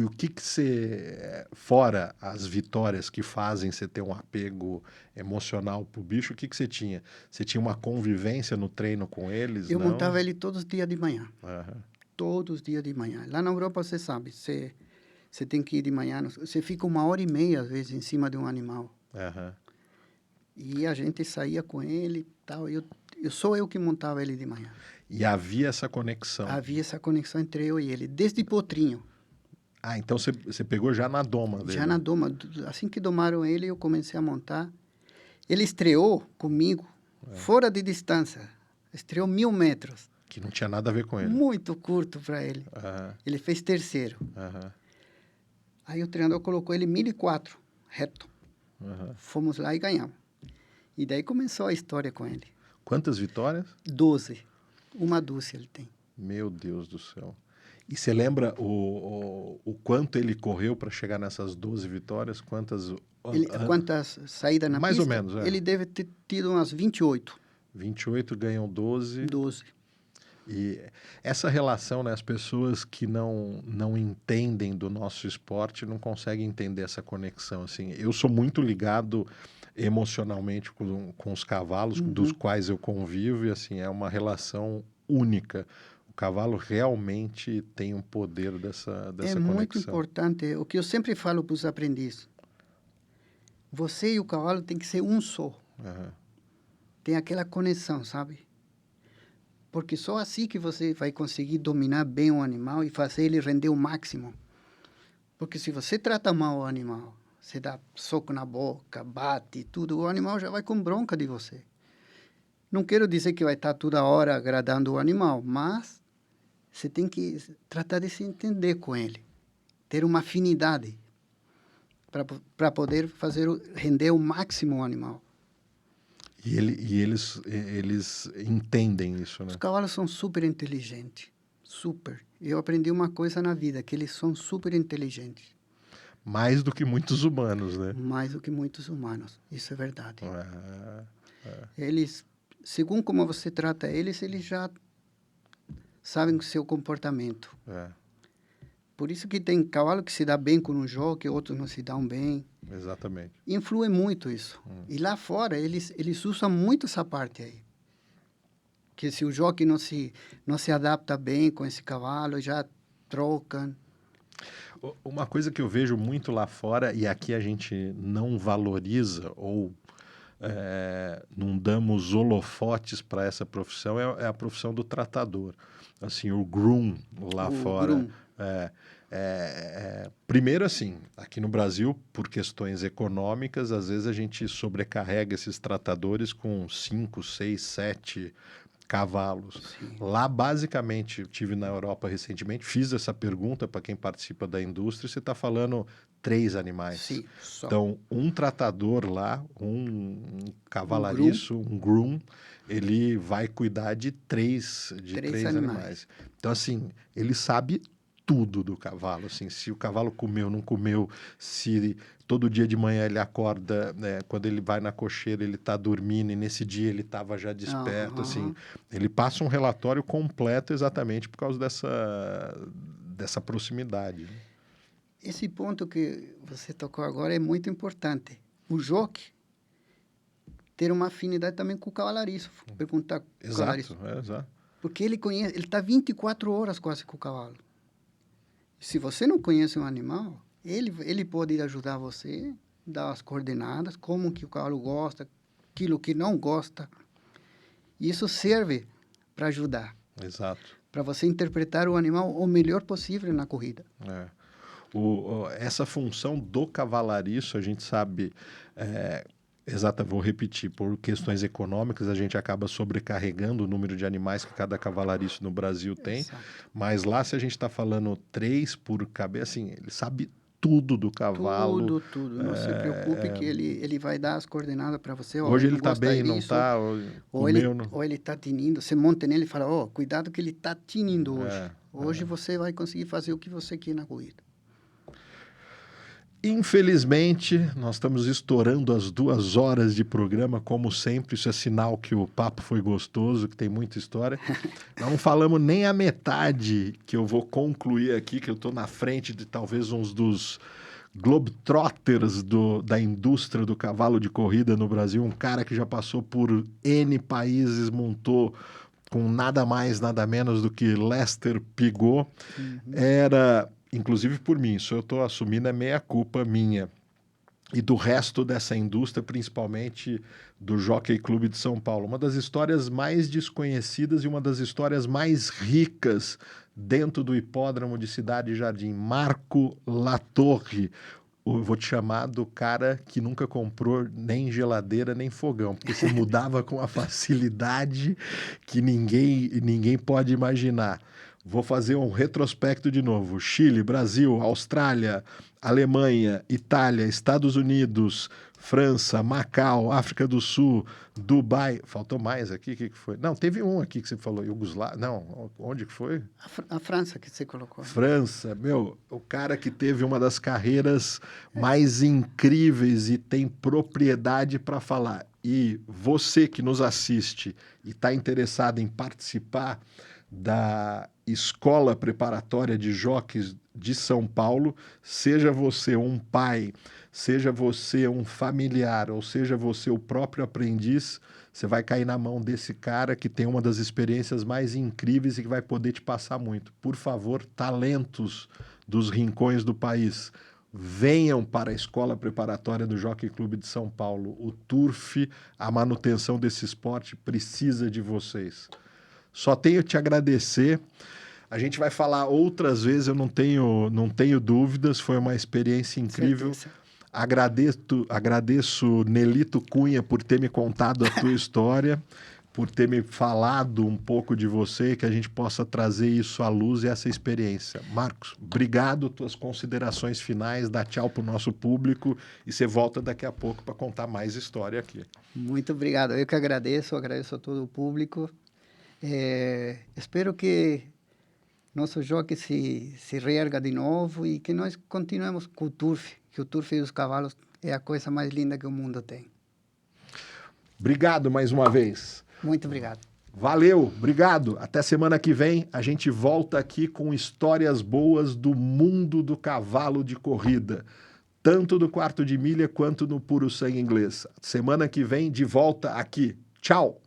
Speaker 1: o que você, fora as vitórias que fazem você ter um apego emocional pro bicho, o que você tinha? Você tinha uma convivência no treino com eles?
Speaker 2: Eu
Speaker 1: não?
Speaker 2: montava ele todos os dias de manhã.
Speaker 1: Aham.
Speaker 2: Todos os dias de manhã. Lá na Europa, você sabe, você tem que ir de manhã. Você fica 1h30, às vezes, em cima de um animal.
Speaker 1: Aham.
Speaker 2: E a gente saía com ele e tal. Sou eu que montava ele de manhã.
Speaker 1: E havia essa conexão.
Speaker 2: Havia essa conexão entre eu e ele, desde potrinho.
Speaker 1: Ah, então você pegou já na doma dele.
Speaker 2: Já na doma. Assim que domaram ele, eu comecei a montar. Ele estreou comigo, fora de distância. Estreou 1.000 metros.
Speaker 1: Que não tinha nada a ver com ele.
Speaker 2: Muito curto para ele.
Speaker 1: Aham.
Speaker 2: Ele fez terceiro.
Speaker 1: Aham.
Speaker 2: Aí o treinador colocou ele 1.004, reto.
Speaker 1: Aham.
Speaker 2: Fomos lá e ganhamos. E daí começou a história com ele.
Speaker 1: Quantas vitórias?
Speaker 2: 12. Uma dúzia ele tem.
Speaker 1: Meu Deus do céu. E você lembra o quanto ele correu para chegar nessas 12 vitórias? Quantas
Speaker 2: Saídas na
Speaker 1: mais
Speaker 2: pista?
Speaker 1: ou menos, é.
Speaker 2: Ele deve ter tido umas 28.
Speaker 1: 28 ganham 12.
Speaker 2: 12.
Speaker 1: E essa relação, né, as pessoas que não entendem do nosso esporte não conseguem entender essa conexão. Assim, eu sou muito ligado emocionalmente com os cavalos, dos quais eu convivo, e assim, é uma relação única. O cavalo realmente tem um poder dessa conexão.
Speaker 2: É muito importante. O que eu sempre falo para os aprendizes. Você e o cavalo tem que ser um só.
Speaker 1: Aham.
Speaker 2: Tem aquela conexão, sabe? Porque só assim que você vai conseguir dominar bem o animal e fazer ele render o máximo. Porque se você trata mal o animal, você dá soco na boca, bate, tudo, o animal já vai com bronca de você. Não quero dizer que vai estar toda hora agradando o animal, mas você tem que tratar de se entender com ele. Ter uma afinidade para poder fazer render o máximo o animal.
Speaker 1: E eles entendem isso, né?
Speaker 2: Os cavalos são super inteligentes. Super. Eu aprendi uma coisa na vida, que eles são super inteligentes.
Speaker 1: Mais do que muitos humanos, né?
Speaker 2: Mais do que muitos humanos. Isso é verdade.
Speaker 1: É.
Speaker 2: Eles, segundo como você trata eles já sabem o seu comportamento.
Speaker 1: É.
Speaker 2: Por isso que tem cavalo que se dá bem com um jockey, outros não se dão bem.
Speaker 1: Exatamente.
Speaker 2: Influi muito isso. E lá fora, eles usam muito essa parte aí. Que se o jockey não se adapta bem com esse cavalo, já trocam.
Speaker 1: Uma coisa que eu vejo muito lá fora, e aqui a gente não valoriza ou não damos holofotes para essa profissão, é a profissão do tratador. Assim, o groom lá fora.
Speaker 2: Groom.
Speaker 1: Primeiro, assim, aqui no Brasil, por questões econômicas, às vezes a gente sobrecarrega esses tratadores com 5, 6, 7 cavalos.
Speaker 2: Sim.
Speaker 1: Lá, basicamente, eu estive na Europa recentemente, fiz essa pergunta para quem participa da indústria, você está falando 3 animais.
Speaker 2: Sim, só.
Speaker 1: Então, um tratador lá, um cavalariço, um groom, ele vai cuidar de três animais. Então, assim, ele sabe tudo do cavalo, assim, se o cavalo comeu, não comeu, se todo dia de manhã ele acorda, né, quando ele vai na cocheira ele está dormindo e nesse dia ele estava já desperto, assim, ele passa um relatório completo exatamente por causa dessa proximidade.
Speaker 2: Esse ponto que você tocou agora é muito importante. O jockey ter uma afinidade também com o cavalariço, perguntar com o cavalariço.
Speaker 1: Exato.
Speaker 2: Porque ele conhece, ele está 24 horas quase com o cavalo. Se você não conhece um animal, ele pode ajudar você, dar as coordenadas, como que o cavalo gosta, aquilo que não gosta. E isso serve para ajudar.
Speaker 1: Exato.
Speaker 2: Para você interpretar o animal o melhor possível na corrida.
Speaker 1: Essa função do cavalariço, a gente sabe... vou repetir, por questões econômicas, a gente acaba sobrecarregando o número de animais que cada cavalariço no Brasil tem,
Speaker 2: Exato.
Speaker 1: Mas lá, se a gente está falando 3 por cabeça, assim, ele sabe tudo do cavalo.
Speaker 2: Tudo. Não se preocupe que ele vai dar as coordenadas para você.
Speaker 1: Hoje ele está bem, não está?
Speaker 2: Ou ele está tinindo. Você monta nele e fala, cuidado que ele está tinindo hoje. Hoje você vai conseguir fazer o que você quer na corrida.
Speaker 1: Infelizmente, nós estamos estourando as 2 horas de programa, como sempre. Isso é sinal que o papo foi gostoso, que tem muita história. Não falamos nem a metade que eu vou concluir aqui, que eu estou na frente de talvez uns dos globetrotters da indústria do cavalo de corrida no Brasil. Um cara que já passou por N países, montou com nada mais, nada menos do que Lester Piggott. Inclusive por mim, isso eu estou assumindo, é meia-culpa minha. E do resto dessa indústria, principalmente do Jockey Clube de São Paulo. Uma das histórias mais desconhecidas e uma das histórias mais ricas dentro do hipódromo de Cidade Jardim. Marco Latorre. Eu vou te chamar do cara que nunca comprou nem geladeira nem fogão, porque se mudava com a facilidade que ninguém pode imaginar. Vou fazer um retrospecto de novo. Chile, Brasil, Austrália, Alemanha, Itália, Estados Unidos, França, Macau, África do Sul, Dubai. Faltou mais aqui? O que foi? Não, teve um aqui que você falou, Iugoslávia. Não, onde que foi?
Speaker 2: A França que você colocou.
Speaker 1: França, o cara que teve uma das carreiras mais incríveis e tem propriedade para falar. E você que nos assiste e está interessado em participar da Escola Preparatória de Jockeys de São Paulo, seja você um pai, seja você um familiar, ou seja você o próprio aprendiz, você vai cair na mão desse cara que tem uma das experiências mais incríveis e que vai poder te passar muito. Por favor, talentos dos rincões do país, venham para a Escola Preparatória do Jockey Clube de São Paulo. O turf, a manutenção desse esporte precisa de vocês. Só tenho te agradecer. A gente vai falar outras vezes, eu não tenho dúvidas, foi uma experiência incrível. Agradeço Nelito Cunha por ter me contado a tua história, por ter me falado um pouco de você, que a gente possa trazer isso à luz e essa experiência. Marcos, obrigado, tuas considerações finais, dá tchau para o nosso público e você volta daqui a pouco para contar mais história aqui.
Speaker 2: Muito obrigado, eu que agradeço a todo o público. Espero que nosso jockey se reerga de novo e que nós continuemos com o turf, que o turf e os cavalos é a coisa mais linda que o mundo tem.
Speaker 1: Obrigado mais uma vez.
Speaker 2: Muito obrigado.
Speaker 1: Valeu, obrigado. Até semana que vem a gente volta aqui com histórias boas do mundo do cavalo de corrida, tanto do quarto de milha quanto no puro sangue inglês. Semana que vem de volta aqui. Tchau.